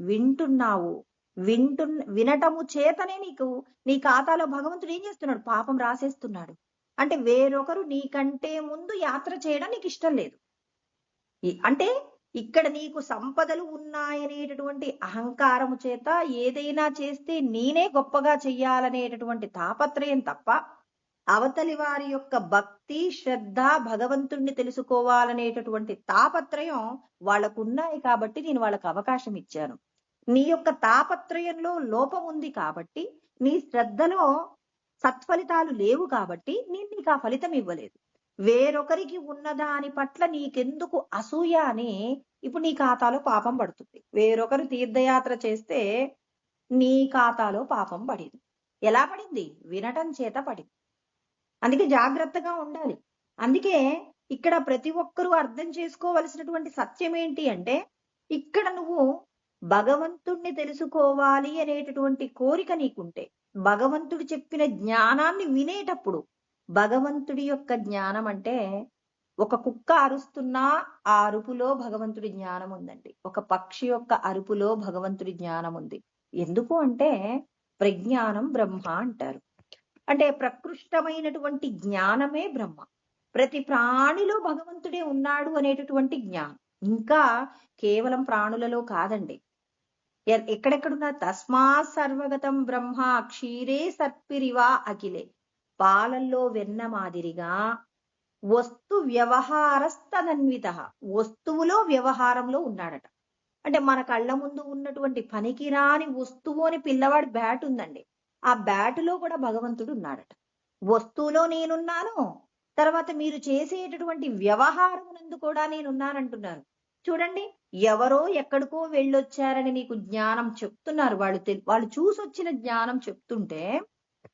[SPEAKER 2] వినటము చేతనే నీకు నీ ఖాతాలో భగవంతుడు ఏం చేస్తున్నాడు, పాపం రాసేస్తున్నాడు. అంటే వేరొకరు నీకంటే ముందు యాత్ర చేయడం నీకు ఇష్టం లేదు. అంటే ఇక్కడ నీకు సంపదలు ఉన్నాయనేటటువంటి అహంకారము చేత ఏదైనా చేస్తే నేనే గొప్పగా చెయ్యాలనేటటువంటి తాపత్రయం తప్ప అవతలి వారి యొక్క భక్తి శ్రద్ధ భగవంతుణ్ణి తెలుసుకోవాలనేటటువంటి తాపత్రయం వాళ్ళకున్నాయి కాబట్టి నేను వాళ్ళకు అవకాశం ఇచ్చాను. నీ యొక్క తాపత్రయంలో లోపం ఉంది కాబట్టి, నీ శ్రద్ధలో సత్ఫలితాలు లేవు కాబట్టి నేను నీకు ఆ ఫలితం ఇవ్వలేదు. వేరొకరికి ఉన్నదాని పట్ల నీకెందుకు అసూయ అని ఇప్పుడు నీ ఖాతాలో పాపం పడుతుంది. వేరొకరు తీర్థయాత్ర చేస్తే నీ ఖాతాలో పాపం పడింది. ఎలా పడింది, వినటం చేత పడింది. అందుకే జాగ్రత్తగా ఉండాలి. అందుకే ఇక్కడ ప్రతి ఒక్కరూ అర్థం చేసుకోవలసినటువంటి సత్యం ఏంటి అంటే, ఇక్కడ నువ్వు భగవంతుణ్ణి తెలుసుకోవాలి అనేటటువంటి కోరిక నీకుంటే, భగవంతుడు చెప్పిన జ్ఞానాన్ని వినేటప్పుడు, భగవంతుడి యొక్క జ్ఞానం అంటే ఒక కుక్క అరుస్తున్నా ఆ అరుపులో భగవంతుడి జ్ఞానం ఉందండి. ఒక పక్షి యొక్క అరుపులో భగవంతుడి జ్ఞానం ఉంది. ఎందుకు అంటే ప్రజ్ఞానం బ్రహ్మ అంటారు. అంటే ప్రకృష్టమైనటువంటి జ్ఞానమే బ్రహ్మ. ప్రతి ప్రాణిలో భగవంతుడే ఉన్నాడు అనేటటువంటి జ్ఞానం. ఇంకా కేవలం ప్రాణులలో కాదండి, ఎక్కడెక్కడున్నా తస్మా సర్వగతం బ్రహ్మ క్షీరే సర్పిరివా అఖిలే, పాలల్లో వెన్న మాదిరిగా వస్తు వ్యవహారస్తదన్విత, వస్తువులో వ్యవహారంలో ఉన్నాడట. అంటే మన కళ్ళ ముందు ఉన్నటువంటి పనికిరాని వస్తువు అని పిల్లవాడి బ్యాట్ ఉందండి, ఆ బ్యాటులో కూడా భగవంతుడు ఉన్నాడట. వస్తువులో నేనున్నాను, తర్వాత మీరు చేసేటటువంటి వ్యవహారం నందు కూడా నేనున్నానంటున్నారు. చూడండి, ఎవరో ఎక్కడికో వెళ్ళొచ్చారని నీకు జ్ఞానం చెప్తున్నారు, వాళ్ళు చూసొచ్చిన జ్ఞానం చెప్తుంటే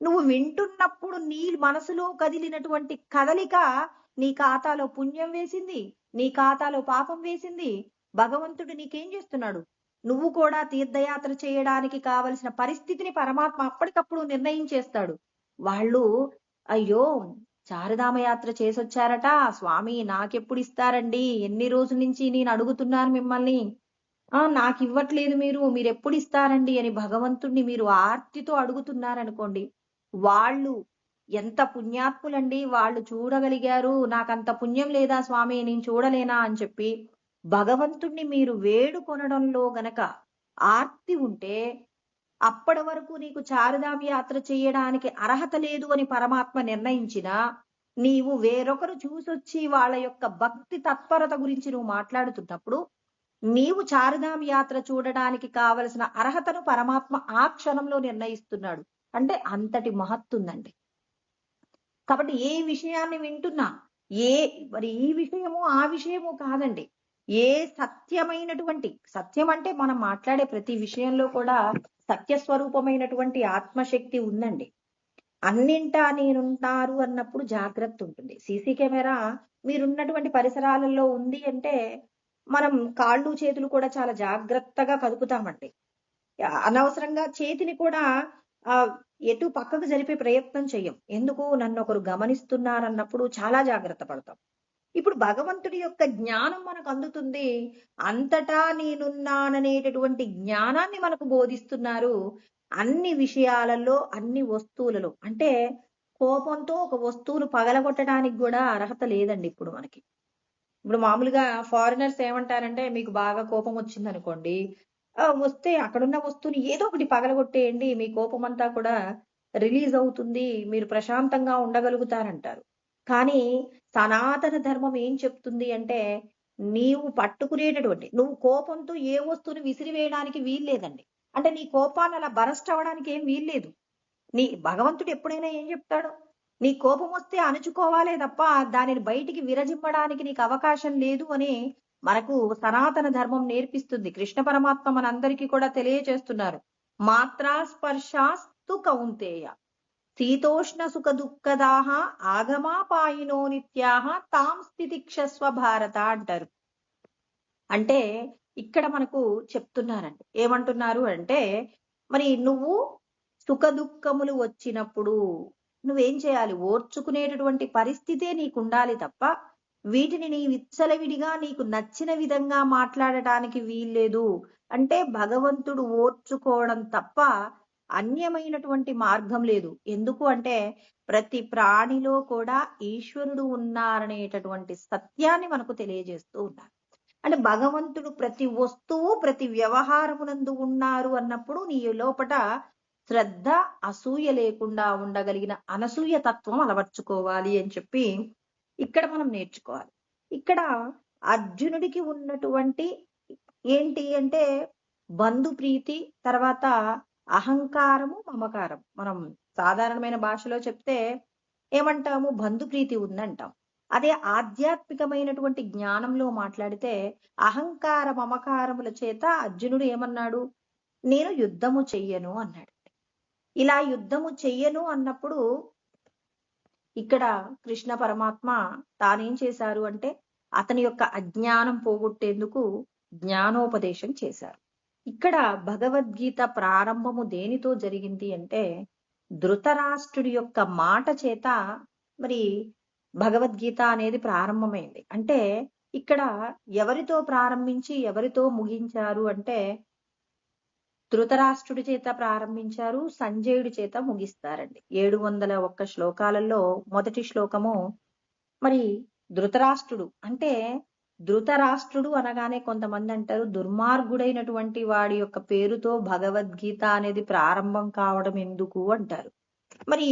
[SPEAKER 2] నువ్వు వింటున్నప్పుడు నీ మనసులో కదిలినటువంటి కదలిక నీ ఖాతాలో పుణ్యం వేసింది, నీ ఖాతాలో పాపం వేసింది. భగవంతుడు నీకేం చేస్తున్నాడు, నువ్వు కూడా తీర్థయాత్ర చేయడానికి కావలసిన పరిస్థితిని పరమాత్మ అప్పటికప్పుడు నిర్ణయించేస్తాడు. వాళ్ళు అయ్యో చారుధామ యాత్ర చేసొచ్చారట, స్వామి నాకెప్పుడు ఇస్తారండి, ఎన్ని రోజుల నుంచి నేను అడుగుతున్నాను మిమ్మల్ని, నాకు ఇవ్వట్లేదు, మీరు ఎప్పుడు ఇస్తారండి అని భగవంతుణ్ణి మీరు ఆర్తితో అడుగుతున్నారనుకోండి, వాళ్ళు ఎంత పుణ్యాత్ములండి, వాళ్ళు చూడగలిగారు, నాకంత పుణ్యం లేదా స్వామి నేను చూడలేనా అని చెప్పి భగవంతుణ్ణి మీరు వేడుకొనడంలో గనక ఆర్తి ఉంటే, అప్పటి వరకు నీకు చారుధామ యాత్ర చేయడానికి అర్హత లేదు అని పరమాత్మ నిర్ణయించినా, నీవు వేరొకరు చూసొచ్చి వాళ్ళ యొక్క భక్తి తత్పరత గురించి నువ్వు మాట్లాడుతున్నప్పుడు నీవు చారుధామ యాత్ర చూడడానికి కావలసిన అర్హతను పరమాత్మ ఆ క్షణంలో నిర్ణయిస్తున్నాడు. అంటే అంతటి మహత్తుందండి. కాబట్టి ఏ విషయాన్ని వింటున్నా, మరి ఈ విషయము ఆ విషయము కాదండి. ఏ సత్యం అంటే మనం మాట్లాడే ప్రతి విషయంలో కూడా సత్యస్వరూపమైనటువంటి ఆత్మశక్తి ఉందండి. అన్నింటా నేనుంటారు అన్నప్పుడు జాగ్రత్త ఉంటుంది. సీసీ కెమెరా మీరున్నటువంటి పరిసరాలలో ఉంది అంటే మనం కాళ్ళు చేతులు కూడా చాలా జాగ్రత్తగా కదుపుతామండి. అనవసరంగా చేతిని కూడా ఎటు పక్కకు జరిపే ప్రయత్నం చెయ్యం. ఎందుకు? నన్ను ఒకరు గమనిస్తున్నారన్నప్పుడు చాలా జాగ్రత్త పడతాం. ఇప్పుడు భగవంతుడి యొక్క జ్ఞానం మనకు అందుతుంది. అంతటా నేనున్నాననేటటువంటి జ్ఞానాన్ని మనకు బోధిస్తున్నారు. అన్ని విషయాలలో, అన్ని వస్తువులలో. అంటే కోపంతో ఒక వస్తువును పగలగొట్టడానికి కూడా అర్హత లేదండి ఇప్పుడు మనకి. ఇప్పుడు మామూలుగా ఫారినర్స్ ఏమంటారంటే, మీకు బాగా కోపం వచ్చిందనుకోండి, వస్తే అక్కడున్న వస్తువుని ఏదో ఒకటి పగలగొట్టేయండి. మీ కోపమంతా కూడా రిలీజ్ అవుతుంది. మీరు ప్రశాంతంగా ఉండగలుగుతారంటారు. కానీ సనాతన ధర్మం ఏం చెప్తుంది అంటే, నువ్వు కోపంతో ఏ వస్తువుని విసిరివేయడానికి వీల్లేదండి. అంటే నీ కోపాన్ని అలా బరస్ట్ అవ్వడానికి ఏం వీల్లేదు. భగవంతుడు ఎప్పుడైనా ఏం చెప్తాడు? నీ కోపం వస్తే అణుచుకోవాలే తప్ప దానిని బయటికి విరజిమ్మడానికి నీకు అవకాశం లేదు అని మనకు సనాతన ధర్మం నేర్పిస్తుంది. కృష్ణ పరమాత్మ మనందరికీ కూడా తెలియజేస్తున్నారు. మాత్రా స్పర్శాస్తు కౌంతేయ శీతోష్ణ సుఖ దుఃఖదాహ ఆగమాపాయినో నిత్యాహ తాం స్థితిక్షస్వ భారత అంటారు. అంటే ఇక్కడ మనకు చెప్తున్నారండి. ఏమంటున్నారు అంటే, మరి నువ్వు సుఖ దుఃఖములు వచ్చినప్పుడు నువ్వేం చేయాలి? ఓర్చుకునేటటువంటి పరిస్థితే నీకు ఉండాలి తప్ప వీటిని నీ విచ్చలవిడిగా నీకు నచ్చిన విధంగా మాట్లాడటానికి వీల్లేదు. అంటే భగవంతుడు ఓర్చుకోవడం తప్ప అన్యమైనటువంటి మార్గం లేదు. ఎందుకు అంటే ప్రతి ప్రాణిలో కూడా ఈశ్వరుడు ఉన్నారనేటటువంటి సత్యాన్ని మనకు తెలియజేస్తూ ఉన్నారు. అంటే భగవంతుడు ప్రతి వస్తువు ప్రతి వ్యవహారమునందు ఉన్నారు అన్నప్పుడు నీ లోపట శ్రద్ధ అసూయ లేకుండా ఉండగలిగిన అనసూయ తత్వం అలవర్చుకోవాలి అని చెప్పి ఇక్కడ మనం నేర్చుకోవాలి. ఇక్కడ అర్జునుడికి ఉన్నటువంటి ఏంటి అంటే బంధు ప్రీతి, తర్వాత అహంకారము, మమకారం. మనం సాధారణమైన భాషలో చెప్తే ఏమంటాము? బంధు ప్రీతి ఉందంటాం. అదే ఆధ్యాత్మికమైనటువంటి జ్ఞానంలో మాట్లాడితే అహంకార మమకారముల చేత అర్జునుడు ఏమన్నాడు? నేను యుద్ధము చెయ్యను అన్నాడు. ఇలా యుద్ధము చెయ్యను అన్నప్పుడు ఇక్కడ కృష్ణ పరమాత్మ తానేం చేశారు అంటే అతని యొక్క అజ్ఞానం పోగొట్టేందుకు జ్ఞానోపదేశం చేశారు. ఇక్కడ భగవద్గీత ప్రారంభము దేనితో జరిగింది అంటే ధృతరాష్ట్రుడి యొక్క మాట చేత మరి భగవద్గీత అనేది ప్రారంభమైంది. అంటే ఇక్కడ ఎవరితో ప్రారంభించి ఎవరితో ముగించారు అంటే ధృతరాష్ట్రుడి చేత ప్రారంభించారు, సంజయుడి చేత ముగిస్తారండి. 701 శ్లోకాలలో మొదటి శ్లోకము మరి ధృతరాష్ట్రుడు. అంటే ధృతరాష్ట్రుడు అనగానే కొంతమంది అంటారు దుర్మార్గుడైనటువంటి వాడి యొక్క పేరుతో భగవద్గీత అనేది ప్రారంభం కావడం ఎందుకు అంటారు. మరి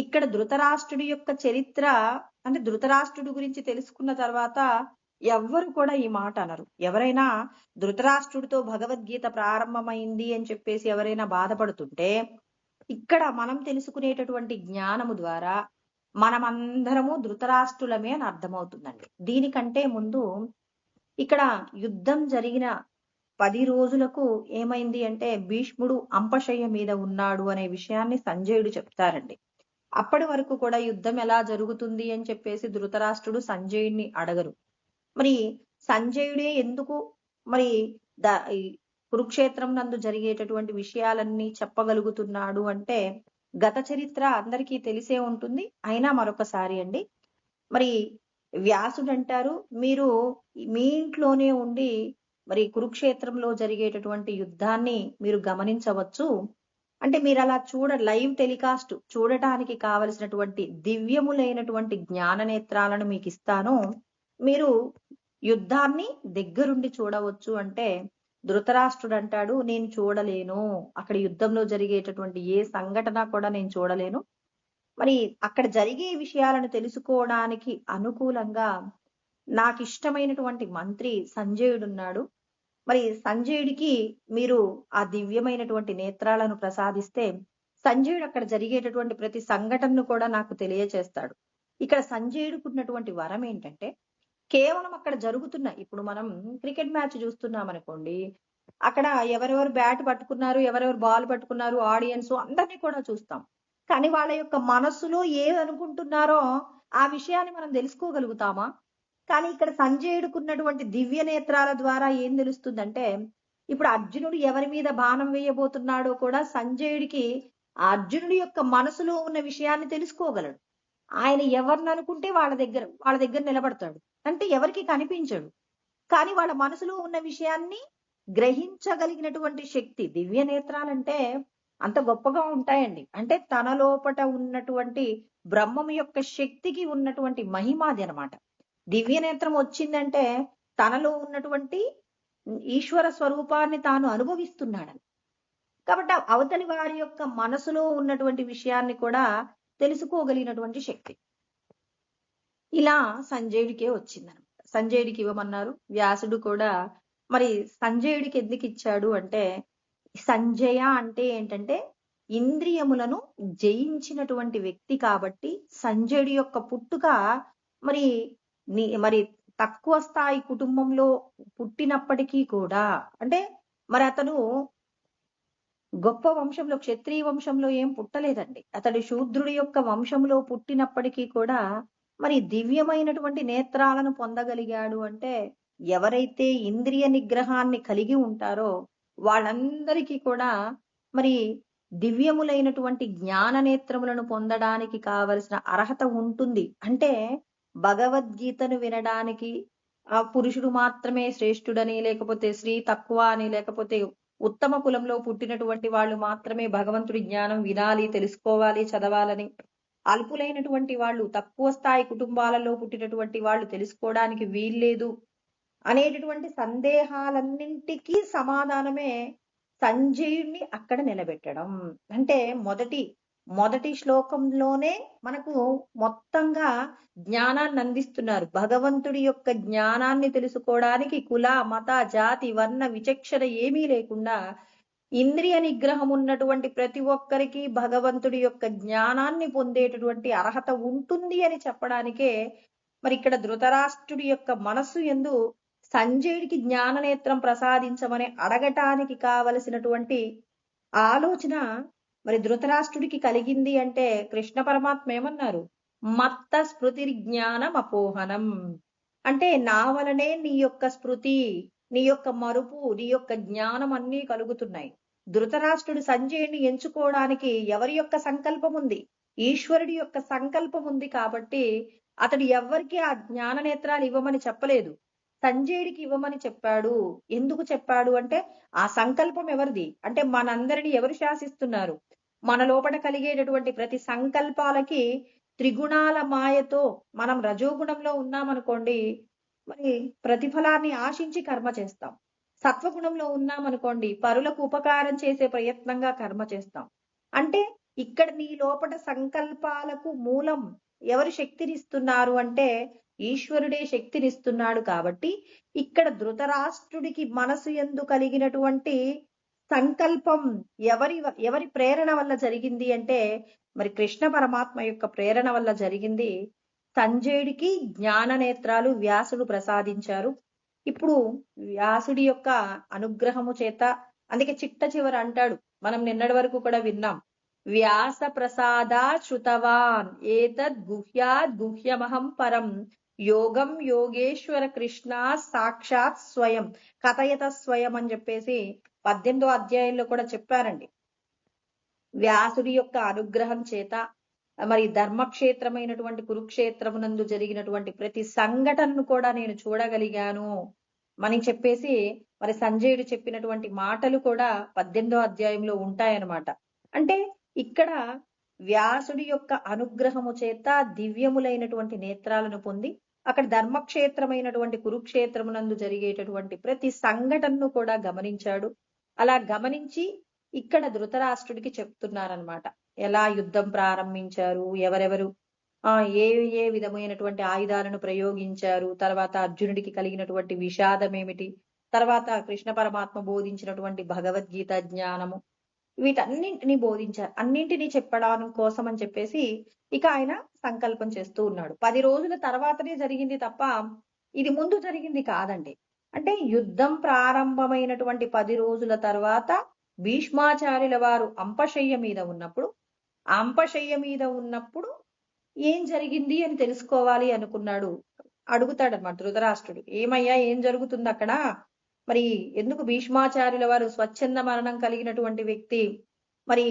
[SPEAKER 2] ఇక్కడ ధృతరాష్ట్రుడి యొక్క చరిత్ర అంటే ధృతరాష్ట్రుడి గురించి తెలుసుకున్న తర్వాత ఎవ్వరు కూడా ఈ మాట అనరు. ఎవరైనా ధృతరాష్ట్రుడితో భగవద్గీత ప్రారంభమైంది అని చెప్పేసి ఎవరైనా బాధపడుతుంటే ఇక్కడ మనం తెలుసుకునేటటువంటి జ్ఞానము ద్వారా మనమందరము ధృతరాష్ట్రులమే అని అర్థమవుతుందండి. దీనికంటే ముందు ఇక్కడ యుద్ధం జరిగిన 10 రోజులకు ఏమైంది అంటే భీష్ముడు అంపశయ్య మీద ఉన్నాడు అనే విషయాన్ని సంజయుడు చెప్తారండి. అప్పటి వరకు కూడా యుద్ధం ఎలా జరుగుతుంది అని చెప్పేసి ధృతరాష్ట్రుడు సంజయుడిని అడగరు. మరి సంజయుడే ఎందుకు మరి కురుక్షేత్రం నందు జరిగేటటువంటి విషయాలన్నీ చెప్పగలుగుతున్నాడు అంటే గత చరిత్ర అందరికీ తెలిసే ఉంటుంది. అయినా మరొకసారి అండి, మరి వ్యాసుడు అంటారు మీరు మీ ఇంట్లోనే ఉండి మరి కురుక్షేత్రంలో జరిగేటటువంటి యుద్ధాన్ని మీరు గమనించవచ్చు. అంటే మీరు అలా లైవ్ టెలికాస్ట్ చూడటానికి కావలసినటువంటి దివ్యములైనటువంటి జ్ఞాన నేత్రాలను మీకు ఇస్తాను, మీరు యుద్ధాన్ని దగ్గరుండి చూడవచ్చు అంటే ధృతరాష్ట్రుడు అంటాడు నేను చూడలేను, అక్కడ యుద్ధంలో జరిగేటటువంటి ఏ సంఘటన కూడా నేను చూడలేను. మరి అక్కడ జరిగే విషయాలను తెలుసుకోవడానికి అనుకూలంగా నాకు ఇష్టమైనటువంటి మంత్రి సంజయుడున్నాడు, మరి సంజయుడికి మీరు ఆ దివ్యమైనటువంటి నేత్రాలను ప్రసాదిస్తే సంజయుడు అక్కడ జరిగేటటువంటి ప్రతి సంఘటనను కూడా నాకు తెలియచేస్తాడు. ఇక్కడ సంజయుడికి ఉన్నటువంటి వరం ఏంటంటే కేవలం అక్కడ జరుగుతున్న, ఇప్పుడు మనం క్రికెట్ మ్యాచ్ చూస్తున్నాం అనుకోండి, అక్కడ ఎవరెవరు బ్యాట్ పట్టుకున్నారు, ఎవరెవరు బాల్ పట్టుకున్నారు, ఆడియన్స్ అందరినీ కూడా చూస్తాం. కానీ వాళ్ళ యొక్క మనస్సులో ఏది అనుకుంటున్నారో ఆ విషయాన్ని మనం తెలుసుకోగలుగుతామా? కానీ ఇక్కడ సంజయుడుకున్నటువంటి దివ్య నేత్రాల ద్వారా ఏం తెలుస్తుందంటే, ఇప్పుడు అర్జునుడు ఎవరి మీద బాణం వేయబోతున్నాడో కూడా సంజయుడికి ఆ అర్జునుడి యొక్క మనసులో ఉన్న విషయాన్ని తెలుసుకోగలడు. ఆయన ఎవరిని అనుకుంటే వాళ్ళ దగ్గర నిలబడతాడు. అంటే ఎవరికి కనిపించడు, కానీ వాళ్ళ మనసులో ఉన్న విషయాన్ని గ్రహించగలిగినటువంటి శక్తి. దివ్య నేత్రాలంటే అంత గొప్పగా ఉంటాయండి. అంటే తన లోపట ఉన్నటువంటి బ్రహ్మం యొక్క శక్తికి ఉన్నటువంటి మహిమాది అనమాట. దివ్య నేత్రం వచ్చిందంటే తనలో ఉన్నటువంటి ఈశ్వర స్వరూపాన్ని తాను అనుభవిస్తున్నాడని. కాబట్టి అవతలి వారి యొక్క మనసులో ఉన్నటువంటి విషయాన్ని కూడా తెలుసుకోగలిగినటువంటి శక్తి ఇలా సంజయుడికే వచ్చిందనమాట. సంజయుడికి ఇవ్వమన్నారు. వ్యాసుడు కూడా మరి సంజయుడికి ఎందుకు ఇచ్చాడు అంటే, సంజయ అంటే ఏంటంటే ఇంద్రియములను జయించినటువంటి వ్యక్తి కాబట్టి సంజయుడి యొక్క పుట్టుక మరి తక్కువ స్థాయి కుటుంబంలో పుట్టినప్పటికీ కూడా, అంటే మరి అతను గొప్ప వంశంలో, క్షత్రియ వంశంలో ఏం పుట్టలేదండి. అతడు శూద్రుడి యొక్క వంశంలో పుట్టినప్పటికీ కూడా మరి దివ్యమైనటువంటి నేత్రాలను పొందగలిగాడు. అంటే ఎవరైతే ఇంద్రియ నిగ్రహాన్ని కలిగి ఉంటారో వాళ్ళందరికీ కూడా మరి దివ్యములైనటువంటి జ్ఞాన నేత్రములను పొందడానికి కావలసిన అర్హత ఉంటుంది. అంటే భగవద్గీతను వినడానికి ఆ పురుషుడు మాత్రమే శ్రేష్ఠుడని, లేకపోతే స్త్రీ తక్కువ అని, లేకపోతే ఉత్తమ కులంలో పుట్టినటువంటి వాళ్ళు మాత్రమే భగవంతుడి జ్ఞానం వినాలి, తెలుసుకోవాలి, చదవాలని, అల్పులైనటువంటి వాళ్ళు, తక్కువ స్థాయి కుటుంబాలలో పుట్టినటువంటి వాళ్ళు తెలుసుకోవడానికి వీల్లేదు అనేటటువంటి సందేహాలన్నింటికీ సమాధానమే సంజయుడిని అక్కడ నిలబెట్టడం. అంటే మొదటి శ్లోకంలోనే మనకు మొత్తంగా జ్ఞానాన్ని అందిస్తున్నారు. భగవంతుడి యొక్క జ్ఞానాన్ని తెలుసుకోవడానికి కుల, మత, జాతి, వర్ణ విచక్షణ ఏమీ లేకుండా ఇంద్రియ నిగ్రహం ఉన్నటువంటి ప్రతి ఒక్కరికి భగవంతుడి యొక్క జ్ఞానాన్ని పొందేటటువంటి అర్హత ఉంటుంది అని చెప్పడానికే మరి ఇక్కడ ధృతరాష్ట్రుడి యొక్క మనస్సు యందు సంజయుడికి జ్ఞాననేత్రం ప్రసాదించమని అడగటానికి కావలసినటువంటి ఆలోచన మరి ధృతరాష్ట్రుడికి కలిగింది. అంటే కృష్ణ పరమాత్మ ఏమన్నారు? మత్త స్మృతి జ్ఞానం అపోహనం. అంటే నా వలనే నీ యొక్క స్మృతి, నీ యొక్క మరుపు, నీ యొక్క జ్ఞానం అన్నీ కలుగుతున్నాయి. ధృతరాష్ట్రుడు సంజయుడిని ఎంచుకోవడానికి ఎవరి యొక్క సంకల్పం ఉంది? ఈశ్వరుడి యొక్క సంకల్పం ఉంది. కాబట్టి అతడు ఎవరికి ఆ జ్ఞాన నేత్రాలు ఇవ్వమని చెప్పలేదు, సంజయుడికి ఇవ్వమని చెప్పాడు. ఎందుకు చెప్పాడు అంటే ఆ సంకల్పం ఎవరిది అంటే మనందరిని ఎవరు శాసిస్తున్నారు? మన లోపల కలిగేటటువంటి ప్రతి సంకల్పాలకి త్రిగుణాల మాయతో మనం రజోగుణంలో ఉన్నామనుకోండి, మరి ప్రతిఫలాన్ని ఆశించి కర్మ చేస్తాం. సత్వగుణంలో ఉన్నామనుకోండి, పరులకు ఉపకారం చేసే ప్రయత్నంగా కర్మ చేస్తాం. అంటే ఇక్కడ నీ లోపల సంకల్పాలకు మూలం ఎవరు శక్తినిస్తున్నారు అంటే ఈశ్వరుడే శక్తినిస్తున్నాడు. కాబట్టి ఇక్కడ ధృతరాష్ట్రుడికి మనసు యందు కలిగినటువంటి సంకల్పం ఎవరి ప్రేరణ వల్ల జరిగింది అంటే మరి కృష్ణ పరమాత్మ యొక్క ప్రేరణ వల్ల జరిగింది. సంజయుడికి జ్ఞాన నేత్రాలు వ్యాసుడు ప్రసాదించారు. ఇప్పుడు వ్యాసుడి యొక్క అనుగ్రహము చేత, అందుకే చిట్ట చివర అంటాడు, మనం నిన్నటి వరకు కూడా విన్నాం, వ్యాస ప్రసాదా శృతవాన్ ఏతద్ గుహ్యాద్ గుహ్యమహం పరం యోగం యోగేశ్వర కృష్ణ సాక్షాత్ స్వయం కథయత స్వయం అని చెప్పేసి 18వ అధ్యాయంలో కూడా చెప్పారండి. వ్యాసుడి యొక్క అనుగ్రహం చేత మరి ధర్మక్షేత్రమైనటువంటి కురుక్షేత్రమునందు జరిగినటువంటి ప్రతి సంఘటనను కూడా నేను చూడగలిగాను అని చెప్పేసి మరి సంజయుడు చెప్పినటువంటి మాటలు కూడా 18వ అధ్యాయంలో ఉంటాయన్నమాట. అంటే ఇక్కడ వ్యాసుడి యొక్క అనుగ్రహము చేత దివ్యములైనటువంటి నేత్రాలను పొంది అక్కడ ధర్మక్షేత్రమైనటువంటి కురుక్షేత్రమునందు జరిగేటటువంటి ప్రతి సంఘటనను కూడా గమనించాడు. అలా గమనించి ఇక్కడ ధృతరాష్ట్రుడికి చెప్తున్నారనమాట, ఎలా యుద్ధం ప్రారంభించారు, ఎవరెవరు ఏ విధమైనటువంటి ఆయుధాలను ప్రయోగించారు, తర్వాత అర్జునుడికి కలిగినటువంటి విషాదం ఏమిటి, తర్వాత కృష్ణ పరమాత్మ బోధించినటువంటి భగవద్గీత జ్ఞానము, వీటన్నింటినీ బోధించారు. అన్నింటినీ చెప్పడానికి కోసం అని చెప్పేసి ఇక ఆయన సంకల్పం చేస్తూ ఉన్నాడు. 10 రోజుల తర్వాతనే జరిగింది తప్ప ఇది ముందు జరిగింది కాదండి. అంటే యుద్ధం ప్రారంభమైనటువంటి 10 రోజుల తర్వాత భీష్మాచార్యుల వారు అంపశయ్య మీద ఉన్నప్పుడు ఏం జరిగింది అని తెలుసుకోవాలి అనుకున్నాడు. అడుగుతాడనమాట ధృతరాష్ట్రుడు, ఏమయ్యా ఏం జరుగుతుంది అక్కడ, మరి ఎందుకు భీష్మాచార్యుల వారు స్వచ్ఛంద మరణం కలిగినటువంటి వ్యక్తి, మరి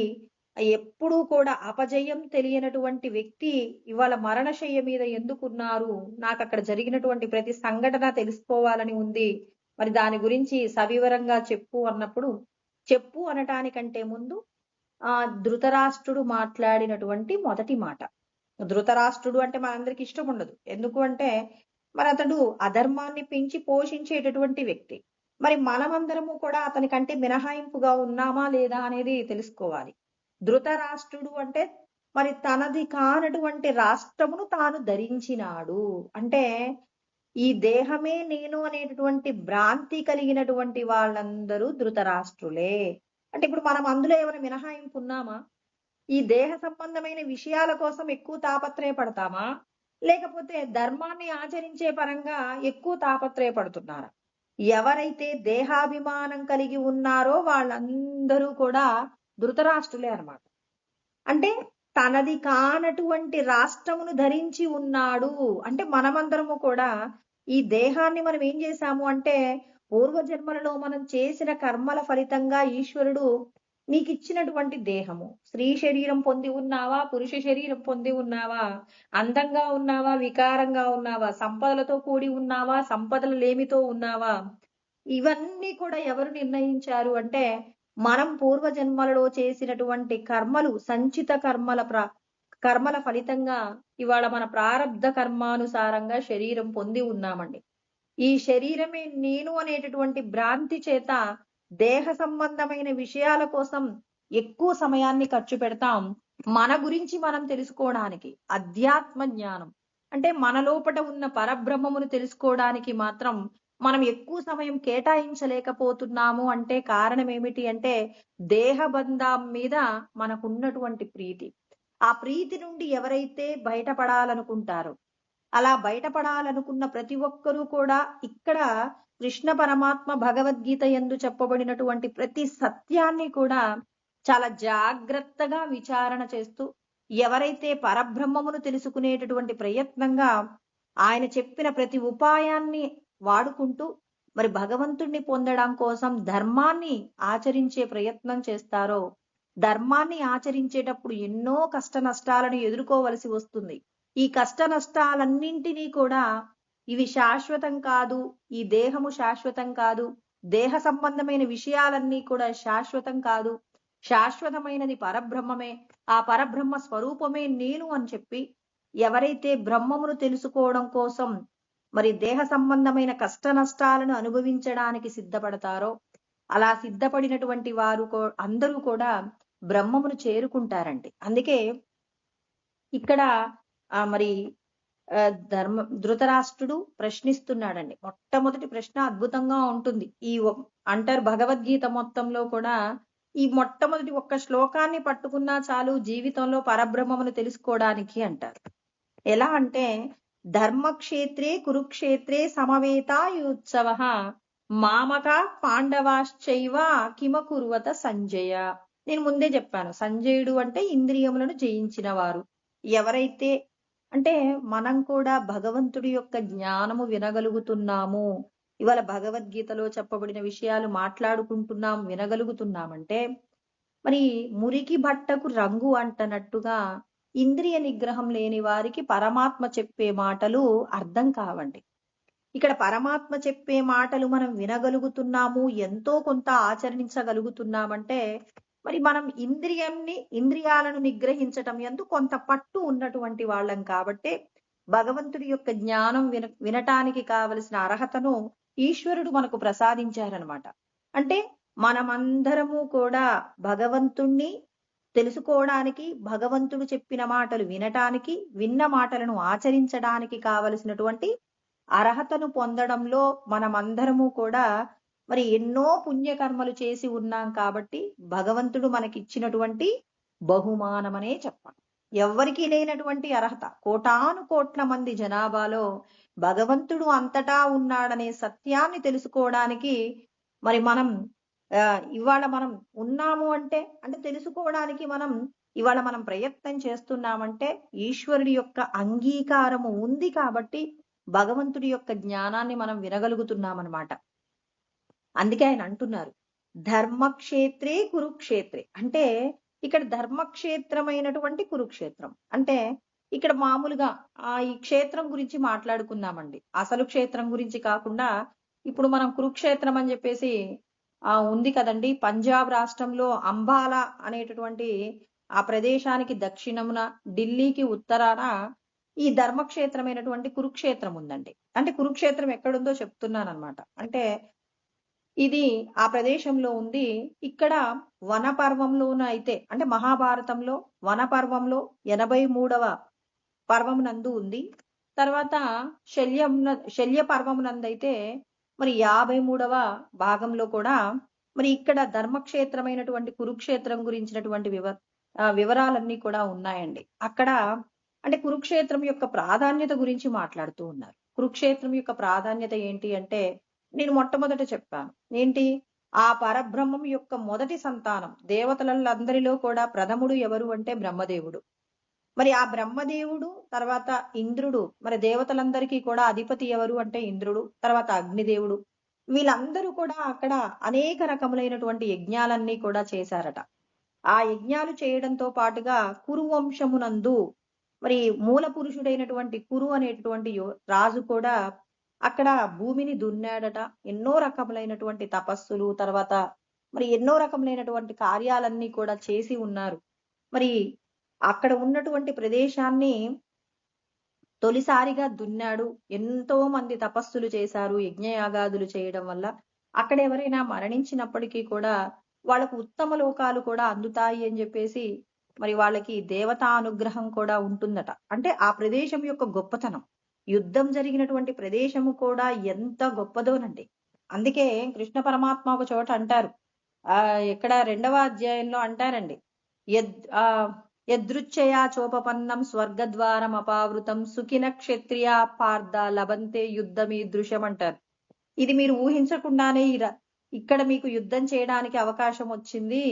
[SPEAKER 2] ఎప్పుడూ కూడా అపజయం తెలియనటువంటి వ్యక్తి ఇవాళ మరణశయ్య మీద ఎందుకున్నారు, నాకు అక్కడ జరిగినటువంటి ప్రతి సంఘటన తెలుసుకోవాలని ఉంది, మరి దాని గురించి సవివరంగా చెప్పు అన్నప్పుడు, చెప్పు అనటానికంటే ముందు ధృతరాష్ట్రుడు మాట్లాడినటువంటి మొదటి మాట. ధృతరాష్ట్రుడు అంటే మనందరికి ఇష్టం ఉండదు. ఎందుకు అంటే మరి అతడు అధర్మాన్ని పెంచి పోషించేటటువంటి వ్యక్తి. మరి మనమందరము కూడా అతని కంటే మినహాయింపుగా ఉన్నామా లేదా అనేది తెలుసుకోవాలి. ధృతరాష్ట్రుడు అంటే మరి తనది కానటువంటి రాష్ట్రమును తాను ధరించినాడు. అంటే ఈ దేహమే నేను అనేటటువంటి భ్రాంతి కలిగినటువంటి వాళ్ళందరూ ధృతరాష్ట్రులే. అంటే ఇప్పుడు మనం అందులో ఏమైనా మినహాయింపు ఉన్నామా? ఈ దేహ సంబంధమైన విషయాల కోసం ఎక్కువ తాపత్రయపడతామా, లేకపోతే ధర్మాన్ని ఆచరించే పరంగా ఎక్కువ తాపత్రయపడుతున్నారా? ఎవరైతే దేహాభిమానం కలిగి ఉన్నారో వాళ్ళందరూ కూడా ధృతరాష్ట్రులే అన్నమాట. అంటే తనది కానటువంటి రాష్ట్రమును ధరించి ఉన్నాడు. అంటే మనమందరము కూడా ఈ దేహాన్ని మనం ఏం చేశాము అంటే పూర్వజన్మలలో మనం చేసిన కర్మల ఫలితంగా ఈశ్వరుడు నీకు ఇచ్చినటువంటి దేహము, స్త్రీ శరీరం పొంది ఉన్నావా, పురుష శరీరం పొంది ఉన్నావా, అందంగా ఉన్నావా, వికారంగా ఉన్నావా, సంపదలతో కూడి ఉన్నావా, సంపదలు లేమితో ఉన్నావా, ఇవన్నీ కూడా ఎవరు నిర్ణయించారు అంటే మనం పూర్వజన్మలలో చేసినటువంటి కర్మలు, సంచిత కర్మల ఫలితంగా ఇవాళ మన ప్రారబ్ధ కర్మానుసారంగా శరీరం పొంది ఉన్నామండి. ఈ శరీరమే నేను అనేటటువంటి భ్రాంతి చేత దేహ సంబంధమైన విషయాల కోసం ఎక్కువ సమయాన్ని ఖర్చు పెడతాం. మన గురించి మనం తెలుసుకోవడానికి, అధ్యాత్మ జ్ఞానం అంటే మన లోపట ఉన్న పరబ్రహ్మమును తెలుసుకోవడానికి మాత్రం మనం ఎక్కువ సమయం కేటాయించలేకపోతున్నాము. అంటే కారణం ఏమిటి అంటే దేహబంధం మీద మనకున్నటువంటి ప్రీతి. ఆ ప్రీతి నుండి ఎవరైతే బయటపడాలనుకుంటారో, అలా బయటపడాలనుకున్న ప్రతి ఒక్కరూ కూడా ఇక్కడ కృష్ణ పరమాత్మ భగవద్గీత యందు చెప్పబడినటువంటి ప్రతి సత్యాన్ని కూడా చాలా జాగ్రత్తగా విచారణ చేస్తూ, ఎవరైతే పరబ్రహ్మమును తెలుసుకునేటటువంటి ప్రయత్నంగా ఆయన చెప్పిన ప్రతి ఉపాయాన్ని వాడుకుంటూ మరి భగవంతుణ్ణి పొందడం కోసం ధర్మాన్ని ఆచరించే ప్రయత్నం చేస్తారో, ధర్మాన్ని ఆచరించేటప్పుడు ఎన్నో కష్ట నష్టాలను ఎదుర్కోవలసి వస్తుంది. ఈ కష్ట నష్టాలన్నింటినీ కూడా ఇవి శాశ్వతం కాదు, ఈ దేహము శాశ్వతం కాదు, దేహ సంబంధమైన విషయాలన్నీ కూడా శాశ్వతం కాదు, శాశ్వతమైనది పరబ్రహ్మమే, ఆ పరబ్రహ్మ స్వరూపమే నేను అని చెప్పి ఎవరైతే బ్రహ్మమును తెలుసుకోవడం కోసం మరి దేహ సంబంధమైన కష్ట నష్టాలను అనుభవించడానికి సిద్ధపడతారో, అలా సిద్ధపడినటువంటి వారు అందరూ కూడా బ్రహ్మమును చేరుకుంటారండి. అందుకే ఇక్కడ మరి ధృతరాష్ట్రుడు ప్రశ్నిస్తున్నాడండి. మొట్టమొదటి ప్రశ్న అద్భుతంగా ఉంటుంది. అంటారు భగవద్గీత మొత్తంలో కూడా ఈ మొట్టమొదటి ఒక్క శ్లోకాన్ని పట్టుకున్నా చాలు జీవితంలో పరబ్రహ్మమును తెలుసుకోవడానికి అంటారు. ఎలా అంటే ధర్మక్షేత్రే కురుక్షేత్రే సమవేతాయుత్సవ మామక పాండవాశ్చైవ కిమకుర్వత సంజయ. నేను ముందే చెప్పాను, సంజయుడు అంటే ఇంద్రియములను జయించిన వారు. ఎవరైతే అంటే మనం కూడా భగవంతుడి యొక్క జ్ఞానము వినగలుగుతున్నాము, ఇవాళ భగవద్గీతలో చెప్పబడిన విషయాలు మాట్లాడుకుంటున్నాం, వినగలుగుతున్నామంటే మరి మురికి బట్టకు రంగు అంటనట్టుగా ఇంద్రియ నిగ్రహం లేని వారికి పరమాత్మ చెప్పే మాటలు అర్థం కావండి. ఇక్కడ పరమాత్మ చెప్పే మాటలు మనం వినగలుగుతున్నాము, ఎంతో కొంత ఆచరించగలుగుతున్నామంటే మరి మనం ఇంద్రియాలను నిగ్రహించటం యందు కొంత పట్టు ఉన్నటువంటి వాళ్ళం కాబట్టి భగవంతుడి యొక్క జ్ఞానం వినటానికి కావలసిన అర్హతను ఈశ్వరుడు మనకు ప్రసాదించారనమాట. అంటే మనమందరము కూడా భగవంతుణ్ణి తెలుసుకోవడానికి, భగవంతుడు చెప్పిన మాటలు వినటానికి, విన్న మాటలను ఆచరించడానికి కావలసినటువంటి అర్హతను పొందడంలో మనమందరము కూడా మరి ఎన్నో పుణ్యకర్మలు చేసి ఉన్నాం కాబట్టి భగవంతుడు మనకి ఇచ్చినటువంటి బహుమానమనే చెప్పాలి. ఎవ్వరికీ లేనటువంటి అర్హత. కోటాను కోట్ల మంది జనాభాలో భగవంతుడు అంతటా ఉన్నాడనే సత్యాన్ని తెలుసుకోవడానికి మరి మనం ఇవాళ మనం ఉన్నాము అంటే తెలుసుకోవడానికి ఇవాళ మనం ప్రయత్నం చేస్తున్నామంటే ఈశ్వరుడి యొక్క అంగీకారము ఉంది కాబట్టి భగవంతుడి యొక్క జ్ఞానాన్ని మనం వినగలుగుతున్నామన్నమాట. అందుకే ఆయన అంటున్నారు ధర్మక్షేత్రే కురుక్షేత్రే. అంటే ఇక్కడ ధర్మక్షేత్రమైనటువంటి కురుక్షేత్రం అంటే ఇక్కడ మామూలుగా ఈ క్షేత్రం గురించి మాట్లాడుకున్నామండి. అసలు క్షేత్రం గురించి కాకుండా ఇప్పుడు మనం కురుక్షేత్రం అని చెప్పేసి ఉంది కదండి. పంజాబ్ రాష్ట్రంలో అంబాలా అనేటటువంటి ఆ ప్రదేశానికి దక్షిణమున, ఢిల్లీకి ఉత్తరాన ఈ ధర్మక్షేత్రమైనటువంటి కురుక్షేత్రం ఉందండి. అంటే కురుక్షేత్రం ఎక్కడుందో చెప్తున్నాను అనమాట. అంటే ఇది ఆ ప్రదేశంలో ఉంది. ఇక్కడ వన పర్వంలోన అయితే అంటే మహాభారతంలో వన పర్వంలో 83వ పర్వమునందు ఉంది. తర్వాత శల్య పర్వమునందైతే మరి 53వ భాగంలో కూడా మరి ఇక్కడ ధర్మక్షేత్రమైనటువంటి కురుక్షేత్రం గురించినటువంటి వివరాలన్నీ కూడా ఉన్నాయండి. అక్కడ అంటే కురుక్షేత్రం యొక్క ప్రాధాన్యత గురించి మాట్లాడుతూ ఉన్నారు. కురుక్షేత్రం యొక్క ప్రాధాన్యత ఏంటి అంటే నేను మొట్టమొదట చెప్పాను. ఏంటి? ఆ పరబ్రహ్మం యొక్క మొదటి సంతానం. దేవతలందరిలో కూడా ప్రథముడు ఎవరు అంటే బ్రహ్మదేవుడు. మరి ఆ బ్రహ్మదేవుడు తర్వాత ఇంద్రుడు. మరి దేవతలందరికీ కూడా అధిపతి ఎవరు అంటే ఇంద్రుడు, తర్వాత అగ్నిదేవుడు. వీళ్ళందరూ కూడా అక్కడ అనేక రకములైనటువంటి యజ్ఞాలన్నీ కూడా చేశారట. ఆ యజ్ఞాలు చేయడంతో పాటుగా కురు వంశమునందు మరి మూల పురుషుడైనటువంటి కురు అనేటటువంటి రాజు కూడా అక్కడ భూమిని దున్నాడట. ఎన్నో రకములైనటువంటి తపస్సులు తర్వాత మరి ఎన్నో రకములైనటువంటి కార్యాలన్నీ కూడా చేసి ఉన్నారు. మరి అక్కడ ఉన్నటువంటి ప్రదేశాన్ని తొలిసారిగా దున్నాడు. ఎంతో మంది తపస్సులు చేశారు యజ్ఞయాగాదులు చేయడం వల్ల. అక్కడ ఎవరైనా మరణించినప్పటికీ కూడా వాళ్ళకు ఉత్తమ లోకాలు కూడా అందుతాయి అని చెప్పేసి మరి వాళ్ళకి దేవతా అనుగ్రహం కూడా ఉంటుందట. అంటే ఆ ప్రదేశం యొక్క గొప్పతనం, యుద్ధం జరిగినటువంటి ప్రదేశము కూడా ఎంత గొప్పదోనండి. అందుకే కృష్ణ పరమాత్మ ఒక చోట అంటారు, ఇక్కడ 2వ అధ్యాయంలో అంటారండి, యదృచ్ఛయా చోపపన్నం స్వర్గద్వారం అపావృతం సుఖిన క్షత్రియ పార్థ లభంతే యుద్ధమీదృశం అంటారు. ఇది మీరు ఊహించకుండానే ఇక్కడ మీకు యుద్ధం చేయడానికి అవకాశం వచ్చింది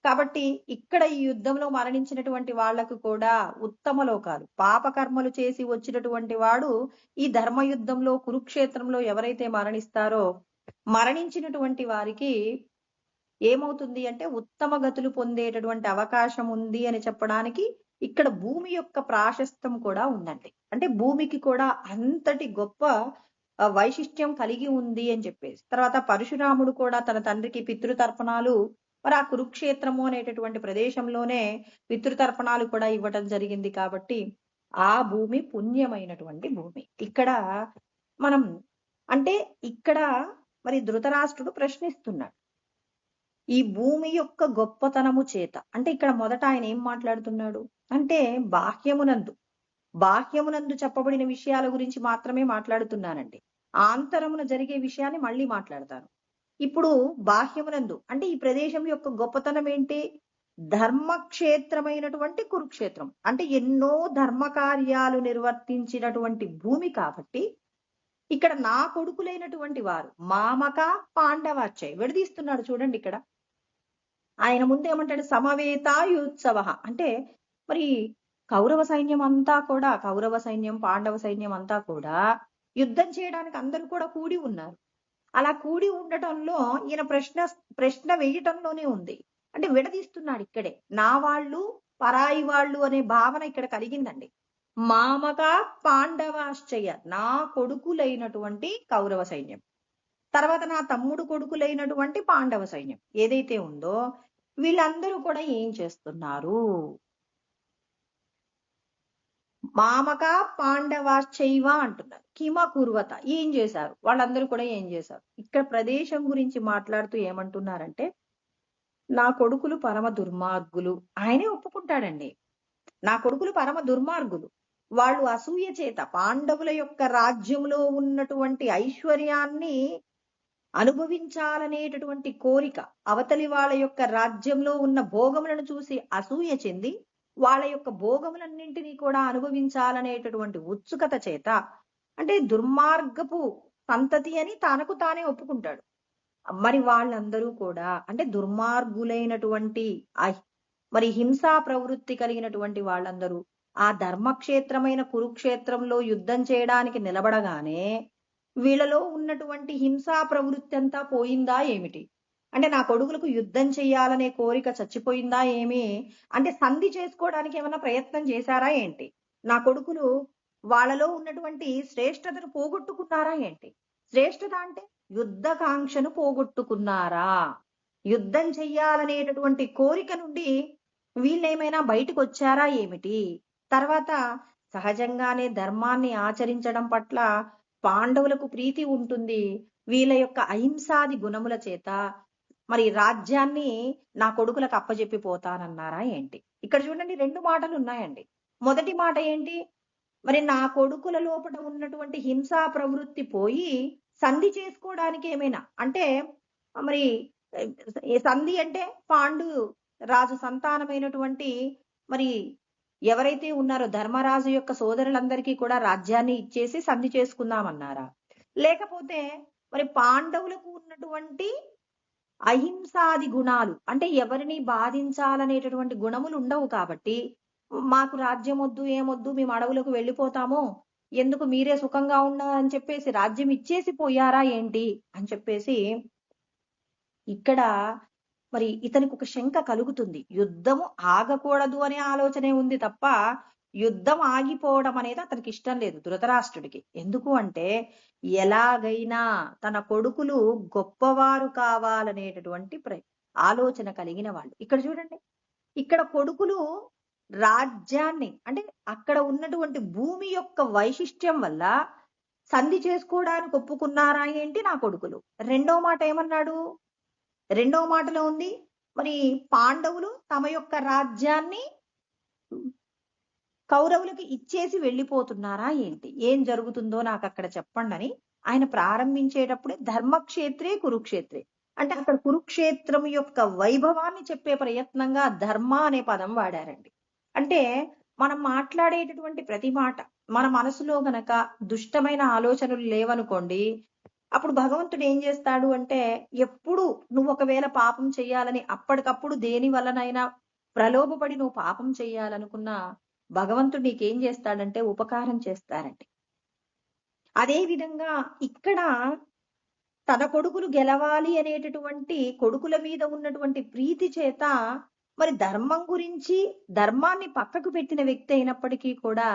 [SPEAKER 2] కాబట్టి ఇక్కడ ఈ యుద్ధంలో మరణించినటువంటి వాళ్లకు కూడా ఉత్తమ లోకాలు, పాపకర్మలు చేసి వచ్చినటువంటి వాడు ఈ ధర్మ యుద్ధంలో కురుక్షేత్రంలో ఎవరైతే మరణిస్తారో మరణించినటువంటి వారికి ఏమవుతుంది అంటే ఉత్తమ గతులు పొందేటటువంటి అవకాశం ఉంది అని చెప్పడానికి ఇక్కడ భూమి యొక్క ప్రాశస్త్యం కూడా ఉందండి. అంటే భూమికి కూడా అంతటి గొప్ప వైశిష్ట్యం కలిగి ఉంది అని చెప్పేసి. తర్వాత పరశురాముడు కూడా తన తండ్రికి పితృతర్పణాలు మరి ఆ కురుక్షేత్రము అనేటటువంటి ప్రదేశంలోనే పితృతర్పణాలు కూడా ఇవ్వటం జరిగింది కాబట్టి ఆ భూమి పుణ్యమైనటువంటి భూమి. ఇక్కడ మనం అంటే ఇక్కడ మరి ధృతరాష్ట్రుడు ప్రశ్నిస్తున్నాడు ఈ భూమి యొక్క గొప్పతనము చేత. అంటే ఇక్కడ మొదట ఆయన ఏం మాట్లాడుతున్నాడు అంటే బాహ్యమునందు చెప్పబడిన విషయాల గురించి మాత్రమే మాట్లాడుతున్నానండి. ఆంతరమున జరిగే విషయాన్ని మళ్ళీ మాట్లాడతాను. ఇప్పుడు బాహ్యమునందు అంటే ఈ ప్రదేశం యొక్క గొప్పతనం ఏంటి? ధర్మక్షేత్రమైనటువంటి కురుక్షేత్రం అంటే ఎన్నో ధర్మ కార్యాలు నిర్వర్తించినటువంటి భూమి కాబట్టి ఇక్కడ నా కొడుకులైనటువంటి వారు మామక పాండవాచయ్ విడదీస్తున్నాడు. చూడండి ఇక్కడ ఆయన ముందు ఏమంటాడు, సమవేతాయుత్సవ అంటే మరి కౌరవ సైన్యం అంతా కూడా, కౌరవ సైన్యం పాండవ సైన్యం అంతా కూడా యుద్ధం చేయడానికి అందరూ కూడా కూడి ఉన్నారు. అలా కూడి ఉండటంలో ఈయన ప్రశ్న వేయటంలోనే ఉంది. అంటే విడదీస్తున్నాడు ఇక్కడే. నా వాళ్ళు పరాయి వాళ్ళు అనే భావన ఇక్కడ కలిగిందండి. మామక పాండవాశ్చయ నా కొడుకులైనటువంటి కౌరవ సైన్యం, తర్వాత నా తమ్ముడు కొడుకులైనటువంటి పాండవ సైన్యం ఏదైతే ఉందో వీళ్ళందరూ కూడా ఏం చేస్తున్నారు? మామక పాండవాశ్చైవ అంటున్నారు. కిమ కుర్వత ఏం చేశారు? వాళ్ళందరూ కూడా ఏం చేశారు? ఇక్కడ ప్రదేశం గురించి మాట్లాడుతూ ఏమంటున్నారంటే నా కొడుకులు పరమ దుర్మార్గులు. ఆయనే ఒప్పుకుంటాడండి, నా కొడుకులు పరమ దుర్మార్గులు. వాళ్ళు అసూయ చేత పాండవుల యొక్క రాజ్యంలో ఉన్నటువంటి ఐశ్వర్యాన్ని అనుభవించాలనేటటువంటి కోరిక, అవతలి వాళ్ళ యొక్క రాజ్యంలో ఉన్న భోగములను చూసి అసూయ చెంది వాళ్ళ యొక్క భోగములన్నింటినీ కూడా అనుభవించాలనేటటువంటి ఉత్సుకత చేత, అంటే దుర్మార్గపు సంతతి అని తనకు తానే ఒప్పుకుంటాడు. మరి వాళ్ళందరూ కూడా అంటే దుర్మార్గులైనటువంటి మరి హింసా ప్రవృత్తి కలిగినటువంటి వాళ్ళందరూ ఆ ధర్మక్షేత్రమైన కురుక్షేత్రంలో యుద్ధం చేయడానికి నిలబడగానే వీళ్ళలో ఉన్నటువంటి హింసా ప్రవృత్తి అంతా పోయిందా ఏమిటి? అంటే నా కొడుకులకు యుద్ధం చెయ్యాలనే కోరిక చచ్చిపోయిందా ఏమి? అంటే సంధి చేసుకోవడానికి ఏమైనా ప్రయత్నం చేశారా ఏంటి? నా కొడుకులు వాళ్ళలో ఉన్నటువంటి శ్రేష్టతను పోగొట్టుకున్నారా ఏంటి? శ్రేష్టత అంటే యుద్ధకాంక్షను పోగొట్టుకున్నారా? యుద్ధం చెయ్యాలనేటటువంటి కోరిక నుండి వీళ్ళేమైనా బయటకు వచ్చారా ఏమిటి? తర్వాత సహజంగానే ధర్మాన్ని ఆచరించడం పట్ల పాండవులకు ప్రీతి ఉంటుంది. వీళ్ళ యొక్క అహింసాది గుణముల చేత మరి రాజ్యాన్ని నా కొడుకులకు అప్పజెప్పి పోతానన్నారా ఏంటి? ఇక్కడ చూడండి, 2 మాటలు ఉన్నాయండి. మొదటి మాట ఏంటి? మరి నా కొడుకుల లోపల ఉన్నటువంటి హింసా ప్రవృత్తి పోయి సంధి చేసుకోవడానికి ఏమైనా అంటే మరి సంధి అంటే పాండు రాజు సంతానమైనటువంటి మరి ఎవరైతే ఉన్నారో ధర్మరాజు యొక్క సోదరులందరికీ కూడా రాజ్యాన్ని ఇచ్చేసి సంధి చేసుకుందామన్నారా? లేకపోతే మరి పాండవులకు ఉన్నటువంటి అహింసాది గుణాలు అంటే ఎవరిని బాధించాలనేటటువంటి గుణములు ఉండవు కాబట్టి మాకు రాజ్యం వద్దు, ఏమొద్దు, మేము అడవులకు వెళ్ళిపోతాము, ఎందుకు మీరే సుఖంగా ఉండాలని చెప్పేసి రాజ్యం ఇచ్చేసి పోయారా ఏంటి అని చెప్పేసి ఇక్కడ మరి ఇతనికి ఒక శంక కలుగుతుంది. యుద్ధము ఆగకూడదు అనే ఆలోచనే ఉంది తప్ప యుద్ధం ఆగిపోవడం అనేది అతనికి ఇష్టం లేదు ధృతరాష్ట్రుడికి. ఎందుకు అంటే ఎలాగైనా తన కొడుకులు గొప్పవారు కావాలనేటటువంటి ఆలోచన కలిగిన వాళ్ళు. ఇక్కడ చూడండి, ఇక్కడ కొడుకులు రాజ్యాన్ని అంటే అక్కడ ఉన్నటువంటి భూమి యొక్క వైశిష్ట్యం వల్ల సంధి చేసుకోవడానికి ఒప్పుకున్నారా ఏంటి నా కొడుకులు? రెండో మాట ఏమన్నాడు? రెండో మాటలో ఉంది, మరి పాండవులు తమ యొక్క రాజ్యాన్ని కౌరవులకు ఇచ్చేసి వెళ్ళిపోతున్నారా ఏంటి? ఏం జరుగుతుందో నాకు అక్కడ చెప్పండి అని ఆయన ప్రారంభించేటప్పుడే ధర్మక్షేత్రే కురుక్షేత్రే అంటే అక్కడ కురుక్షేత్రం యొక్క వైభవాన్ని చెప్పే ప్రయత్నంగా ధర్మ అనే పదం వాడారండి. అంటే మనం మాట్లాడేటటువంటి ప్రతి మాట మన మనసులో గనక దుష్టమైన ఆలోచనలు లేవనుకోండి, అప్పుడు భగవంతుడు ఏం చేస్తాడు అంటే ఎప్పుడు నువ్వు ఒకవేళ పాపం చెయ్యాలని అప్పటికప్పుడు దేని వల్లనైనా ప్రలోభపడి నువ్వు పాపం చెయ్యాలనుకున్నా భగవంతుడు నీకేం చేస్తాడంటే ఉపకారం చేస్తారండి. అదే విధంగా ఇక్కడ తన కొడుకులు గెలవాలి అనేటటువంటి కొడుకుల మీద ఉన్నటువంటి ప్రీతి చేత మరి ధర్మం గురించి ధర్మాన్ని పక్కకు పెట్టిన వ్యక్తి అయినప్పటికీ కూడా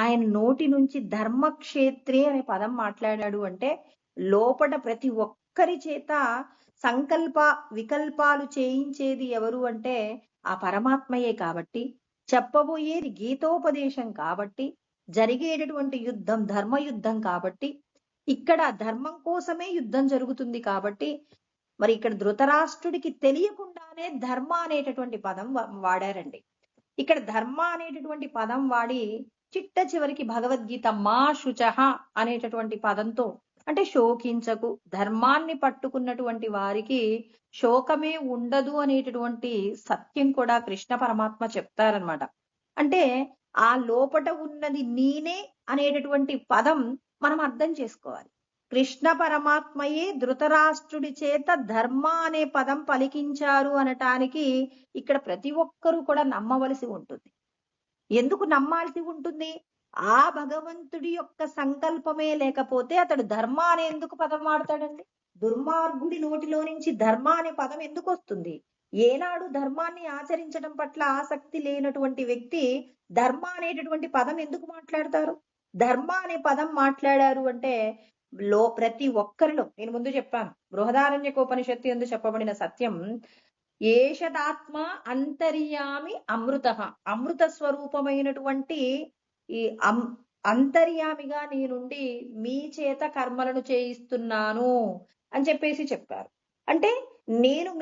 [SPEAKER 2] ఆయన నోటి నుంచి ధర్మక్షేత్రే అనే పదం మాట్లాడాడు. అంటే లోపల ప్రతి ఒక్కరి చేత సంకల్ప వికల్పాలు చేయించేది ఎవరు అంటే ఆ పరమాత్మయే కాబట్టి, చెప్పబోయేది గీతోపదేశం కాబట్టి, జరిగేటటువంటి యుద్ధం ధర్మయుద్ధం కాబట్టి, ఇక్కడ ధర్మం కోసమే యుద్ధం జరుగుతుంది కాబట్టి మరి ఇక్కడ ధృతరాష్ట్రుడికి తెలియకుండానే ధర్మ అనేటటువంటి పదం వాడారండి. ఇక్కడ ధర్మ అనేటటువంటి పదం వాడి చిట్ట చివరికి భగవద్గీత మా శుచః అనేటటువంటి పదంతో అంటే శోకించకు, ధర్మాన్ని పట్టుకున్నటువంటి వారికి శోకమే ఉండదు అనేటటువంటి సత్యం కూడా కృష్ణ పరమాత్మ చెప్తారనమాట. అంటే ఆ లోపట ఉన్నది నేనే అనేటటువంటి పదం మనం అర్థం చేసుకోవాలి. కృష్ణ పరమాత్మయే ధృతరాష్ట్రుడి చేత ధర్మ అనే పదం పలికించారు అనటానికి ఇక్కడ ప్రతి ఒక్కరూ కూడా నమ్మవలసి ఉంటుంది. ఎందుకు నమ్మాల్సి ఉంటుంది? ఆ భగవంతుడి యొక్క సంకల్పమే లేకపోతే అతడు ధర్మ అనే ఎందుకు పదం వాడతాడండి? దుర్మార్గుడి నోటిలో నుంచి ధర్మ అనే పదం ఎందుకు వస్తుంది? ఏనాడు ధర్మాన్ని ఆచరించడం పట్ల ఆసక్తి లేనటువంటి వ్యక్తి ధర్మ అనేటటువంటి పదం ఎందుకు మాట్లాడతారు? ధర్మ అనే పదం మాట్లాడారు అంటే ప్రతి ఒక్కరిలో, నేను ముందు చెప్పాను బృహదారణ్యకోపనిషత్తు యందు చెప్పబడిన సత్యం, ఏషదాత్మ అంతర్యామి అమృత, అమృత స్వరూపమైనటువంటి ఈ అంతర్యామిగా నేనుండి మీ చేత కర్మలను చేయిస్తున్నాను అని చెప్పేసి చెప్పారు. అంటే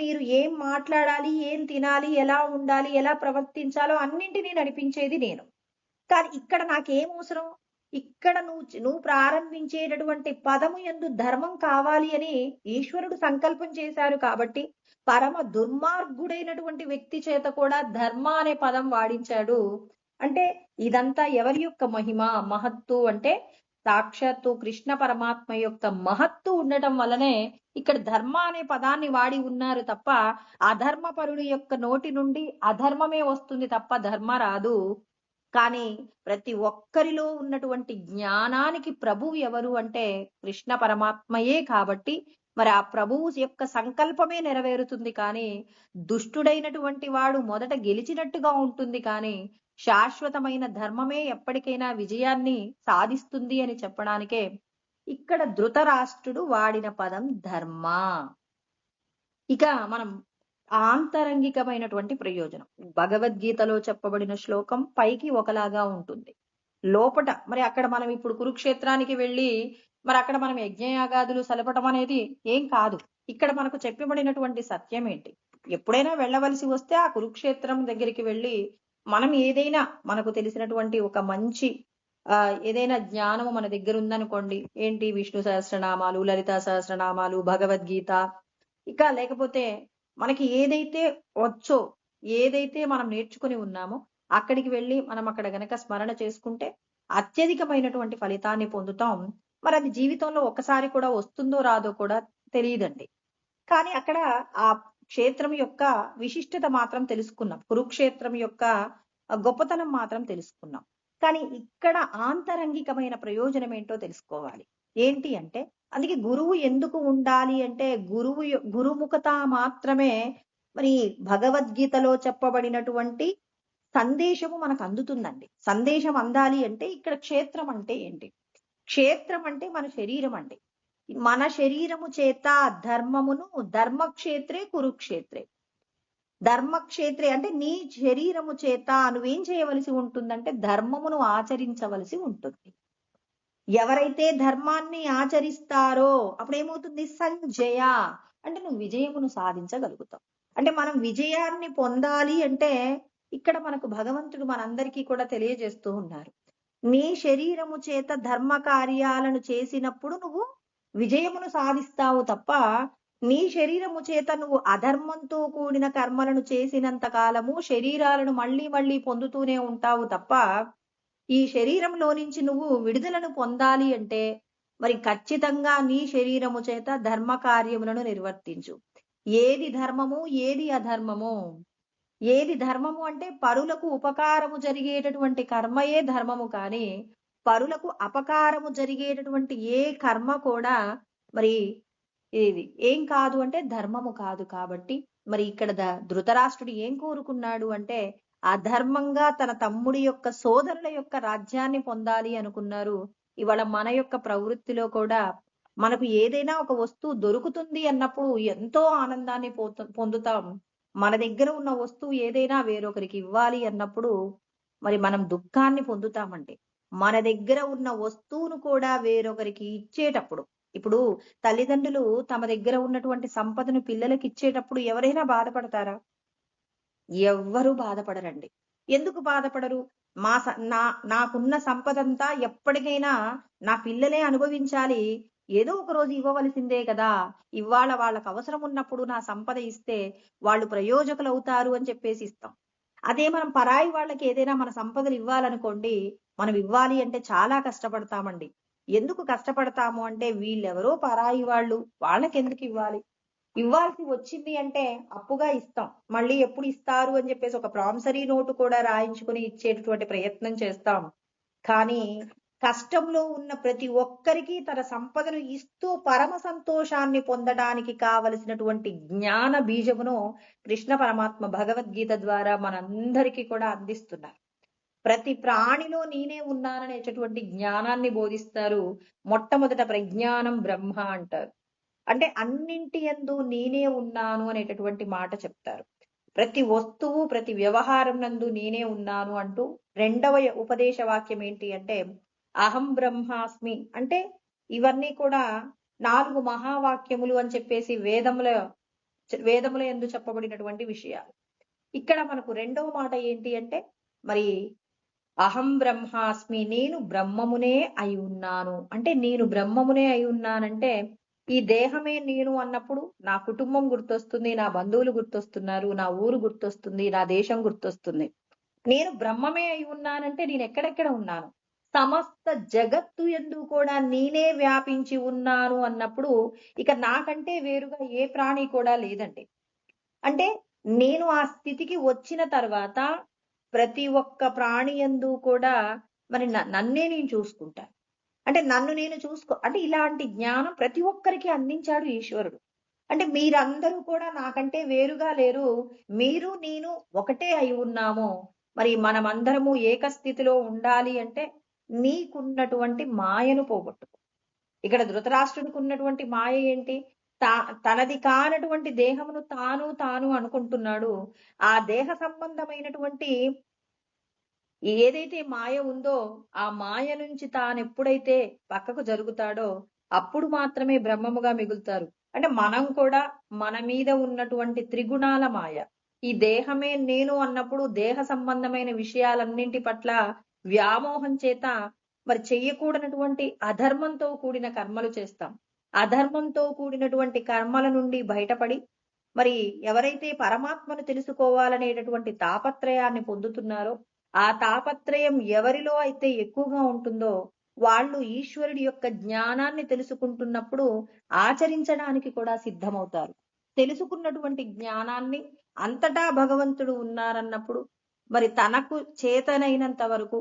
[SPEAKER 2] మీరు ఏం మాట్లాడాలి, ఏం తినాలి, ఎలా ఉండాలి, ఎలా ప్రవర్తించాలో అన్నింటినీ నడిపించేది నేను. కానీ ఇక్కడ నాకేం అవసరం? ఇక్కడ నువ్వు ప్రారంభించేటటువంటి పదము యందు ధర్మం కావాలి అని ఈశ్వరుడు సంకల్పం చేశారు కాబట్టి పరమ దుర్మార్గుడైనటువంటి వ్యక్తి చేత కూడా ధర్మ అనే పదం వాడించాడు. అంటే ఇదంతా ఎవరి యొక్క మహిమ, మహత్తు అంటే సాక్షాత్తు కృష్ణ పరమాత్మ యొక్క మహత్తు ఉండటం వల్లనే ఇక్కడ ధర్మ అనే పదాన్ని వాడి ఉన్నారు తప్ప అధర్మపరుడి యొక్క నోటి నుండి అధర్మమే వస్తుంది తప్ప ధర్మ రాదు. కానీ ప్రతి ఒక్కరిలో ఉన్నటువంటి జ్ఞానానికి ప్రభువు ఎవరు అంటే కృష్ణ పరమాత్మయే. కాబట్టి మరి ఆ ప్రభువు యొక్క సంకల్పమే నెరవేరుతుంది. కానీ దుష్టుడైనటువంటి వాడు మొదట గెలిచినట్టుగా ఉంటుంది. కానీ శాశ్వతమైన ధర్మమే ఎప్పటికైనా విజయాన్ని సాధిస్తుంది అని చెప్పడానికే ఇక్కడ ధృతరాష్ట్రుడు వాడిన పదం ధర్మ. ఇక మనం ఆంతరంగికమైనటువంటి ప్రయోజనం, భగవద్గీతలో చెప్పబడిన శ్లోకం పైకి ఒకలాగా ఉంటుంది, లోపట మరి అక్కడ మనం ఇప్పుడు కురుక్షేత్రానికి వెళ్ళి మరి అక్కడ మనం యజ్ఞయాగాదులు సలపటం అనేది ఏం కాదు. ఇక్కడ మనకు చెప్పబడినటువంటి సత్యం ఏంటి? ఎప్పుడైనా వెళ్ళవలసి వస్తే ఆ కురుక్షేత్రం దగ్గరికి వెళ్ళి మనం ఏదైనా మనకు తెలిసినటువంటి ఒక మంచి ఏదైనా జ్ఞానము మన దగ్గర ఉందనుకోండి, ఏంటి విష్ణు సహస్రనామాలు, లలితా సహస్రనామాలు, భగవద్గీత, ఇక లేకపోతే మనకి ఏదైతే వచ్చో, ఏదైతే మనం నేర్చుకుని ఉన్నామో అక్కడికి వెళ్ళి మనం అక్కడ గనక స్మరణ చేసుకుంటే అత్యధికమైనటువంటి ఫలితాన్ని పొందుతాం. మరి అది జీవితంలో ఒక్కసారి కూడా వస్తుందో రాదో కూడా తెలియదండి. కానీ అక్కడ ఆ క్షేత్రం యొక్క విశిష్టత మాత్రం తెలుసుకున్నాం, కురుక్షేత్రం యొక్క గొప్పతనం మాత్రం తెలుసుకున్నాం. కానీ ఇక్కడ ఆంతరంగికమైన ప్రయోజనం ఏంటో తెలుసుకోవాలి. ఏంటి అంటే అందుకే గురువు ఎందుకు ఉండాలి అంటే గురుముఖత మాత్రమే మరి భగవద్గీతలో చెప్పబడినటువంటి సందేశము మనకు అందుతుందండి. సందేశం అందాలి అంటే ఇక్కడ క్షేత్రం అంటే ఏంటి? క్షేత్రం అంటే మన శరీరం అండి. మన శరీరము చేత ధర్మమును ధర్మక్షేత్రే కురుక్షేత్రే, ధర్మక్షేత్రే అంటే నీ శరీరము చేత నువ్వేం చేయవలసి ఉంటుందంటే ధర్మమును ఆచరించవలసి ఉంటుంది. ఎవరైతే ధర్మాన్ని ఆచరిస్తారో అప్పుడు ఏమవుతుంది? సంజయ అంటే నువ్వు విజయమును సాధించగలుగుతావు. అంటే మనం విజయాన్ని పొందాలి అంటే ఇక్కడ మనకు భగవంతుడు మనందరికీ కూడా తెలియజేస్తూ ఉన్నారు, నీ శరీరము చేత ధర్మ కార్యాలను చేసినప్పుడు నువ్వు విజయమును సాధిస్తావు తప్ప నీ శరీరము చేత నువ్వు అధర్మంతో కూడిన కర్మలను చేసినంత కాలము శరీరాలను మళ్ళీ మళ్ళీ పొందుతూనే ఉంటావు తప్ప ఈ శరీరంలో నుంచి నువ్వు విడుదలను పొందాలి అంటే మరి ఖచ్చితంగా నీ శరీరము చేత ధర్మ కార్యములను నిర్వర్తించు. ఏది ధర్మము, ఏది అధర్మము? ఏది ధర్మము అంటే పరులకు ఉపకారము జరిగేటటువంటి కర్మయే ధర్మము. కానీ పరులకు అపకారము జరిగేటటువంటి ఏ కర్మ కూడా మరి ఏది ఏం కాదు అంటే ధర్మము కాదు. కాబట్టి మరి ఇక్కడ ధృతరాష్ట్రుడు ఏం కోరుకున్నాడు అంటే అధర్మంగా తన తమ్ముడి యొక్క సోదరుల యొక్క రాజ్యాన్ని పొందాలి అనుకున్నారు. ఇవాళ మన యొక్క ప్రవృత్తిలో కూడా మనకు ఏదైనా ఒక వస్తువు దొరుకుతుంది అన్నప్పుడు ఎంతో ఆనందాన్ని పొందుతాం. మన దగ్గర ఉన్న వస్తువు ఏదైనా వేరొకరికి ఇవ్వాలి అన్నప్పుడు మరి మనం దుఃఖాన్ని పొందుతామండి. మన దగ్గర ఉన్న వస్తువును కూడా వేరొకరికి ఇచ్చేటప్పుడు, ఇప్పుడు తల్లిదండ్రులు తమ దగ్గర ఉన్నటువంటి సంపదను పిల్లలకి ఇచ్చేటప్పుడు ఎవరైనా బాధపడతారా? ఎవ్వరూ బాధపడరండి. ఎందుకు బాధపడరు? నాకున్న సంపదంతా ఎప్పటికైనా నా పిల్లలే అనుభవించాలి, ఏదో ఒక రోజు ఇవ్వవలసిందే కదా, ఇవాళ వాళ్ళకు అవసరం ఉన్నప్పుడు నా సంపద ఇస్తే వాళ్ళు ప్రయోజకులు అవుతారు అని చెప్పేసి ఇస్తాం. అదే మనం పరాయి వాళ్ళకి ఏదైనా మన సంపదలు ఇవ్వాలనుకోండి, మనం ఇవ్వాలి అంటే చాలా కష్టపడతామండి. ఎందుకు కష్టపడతాము అంటే వీళ్ళెవరో పరాయి వాళ్ళు, వాళ్ళకి ఎందుకు ఇవ్వాలి? ఇవ్వాల్సి వచ్చింది అంటే అప్పుగా ఇస్తాం, మళ్ళీ ఎప్పుడు ఇస్తారు అని చెప్పేసి ఒక ప్రామిసరీ నోటు కూడా రాయించుకుని ఇచ్చేటటువంటి ప్రయత్నం చేస్తాం. కానీ కష్టంలో ఉన్న ప్రతి ఒక్కరికి తన సంపదను ఇస్తూ పరమ సంతోషాన్ని పొందడానికి కావలసినటువంటి జ్ఞాన బీజమును కృష్ణ పరమాత్మ భగవద్గీత ద్వారా మనందరికీ కూడా అందిస్తున్నారు. ప్రతి ప్రాణిలో నేనే ఉన్నాననేటటువంటి జ్ఞానాన్ని బోధిస్తారు. మొట్టమొదట ప్రజ్ఞానం బ్రహ్మ అంటారు, అంటే అన్నింటి యందు నేనే ఉన్నాను అనేటటువంటి మాట చెప్తారు. ప్రతి వస్తువు ప్రతి వ్యవహారం నందు నేనే ఉన్నాను అంటూ రెండవ ఉపదేశ వాక్యం ఏంటి అంటే అహం బ్రహ్మాస్మి. అంటే ఇవన్నీ కూడా 4 మహావాక్యములు అని చెప్పేసి వేదముల యందు చెప్పబడినటువంటి విషయాలు. ఇక్కడ మనకు రెండవ మాట ఏంటి అంటే మరి అహం బ్రహ్మాస్మి, నేను బ్రహ్మమునే అయి ఉన్నాను. అంటే నేను బ్రహ్మమునే అయి ఉన్నానంటే ఈ దేహమే నేను అన్నప్పుడు నా కుటుంబం గుర్తొస్తుంది, నా బంధువులు గుర్తొస్తున్నారు, నా ఊరు గుర్తొస్తుంది, నా దేశం గుర్తొస్తుంది. నేను బ్రహ్మమే అయి ఉన్నానంటే నేను ఎక్కడెక్కడ ఉన్నాను, సమస్త జగత్తు యందు కూడా నేనే వ్యాపించి ఉన్నాను అన్నప్పుడు ఇక నాకంటే వేరుగా ఏ ప్రాణి కూడా లేదండి. అంటే నేను ఆ స్థితికి వచ్చిన తర్వాత ప్రతి ఒక్క ప్రాణి యందు కూడా మరి నన్నే నేను చూసుకుంటాను. అంటే నన్ను నేను అంటే ఇలాంటి జ్ఞానం ప్రతి ఒక్కరికి అందించాడు ఈశ్వరుడు. అంటే మీరందరూ కూడా నాకంటే వేరుగా లేరు, మీరు నేను ఒకటే అయి ఉన్నాము. మరి మనమందరము ఏకస్థితిలో ఉండాలి అంటే నీకున్నటువంటి మాయను పోగొట్టుకో. ఇక్కడ ధృతరాష్ట్రుడికి ఉన్నటువంటి మాయ ఏంటి? తనది కానటువంటి దేహమును తాను తాను అనుకుంటున్నాడు. ఆ దేహ సంబంధమైనటువంటి ఏదైతే మాయ ఉందో ఆ మాయ నుంచి తానెప్పుడైతే పక్కకు జరుగుతాడో అప్పుడు మాత్రమే బ్రహ్మముగా మిగులుతారు. అంటే మనం కూడా మన మీద ఉన్నటువంటి త్రిగుణాల మాయ, ఈ దేహమే నేను అన్నప్పుడు దేహ సంబంధమైన విషయాలన్నింటి పట్ల వ్యామోహం చేత మరి చెయ్యకూడనటువంటి అధర్మంతో కూడిన కర్మలు చేస్తాం. అధర్మంతో కూడినటువంటి కర్మల నుండి బయటపడి మరి ఎవరైతే పరమాత్మను తెలుసుకోవాలనేటటువంటి తాపత్రయాన్ని పొందుతున్నారో ఆ తాపత్రయం ఎవరిలో అయితే ఎక్కువగా ఉంటుందో వాళ్ళు ఈశ్వరుడి యొక్క జ్ఞానాన్ని తెలుసుకుంటున్నప్పుడు ఆచరించడానికి కూడా సిద్ధమవుతారు. తెలుసుకున్నటువంటి జ్ఞానాన్ని అంతటా భగవంతుడు ఉన్నారన్నప్పుడు మరి తనకు చేతనైనంత వరకు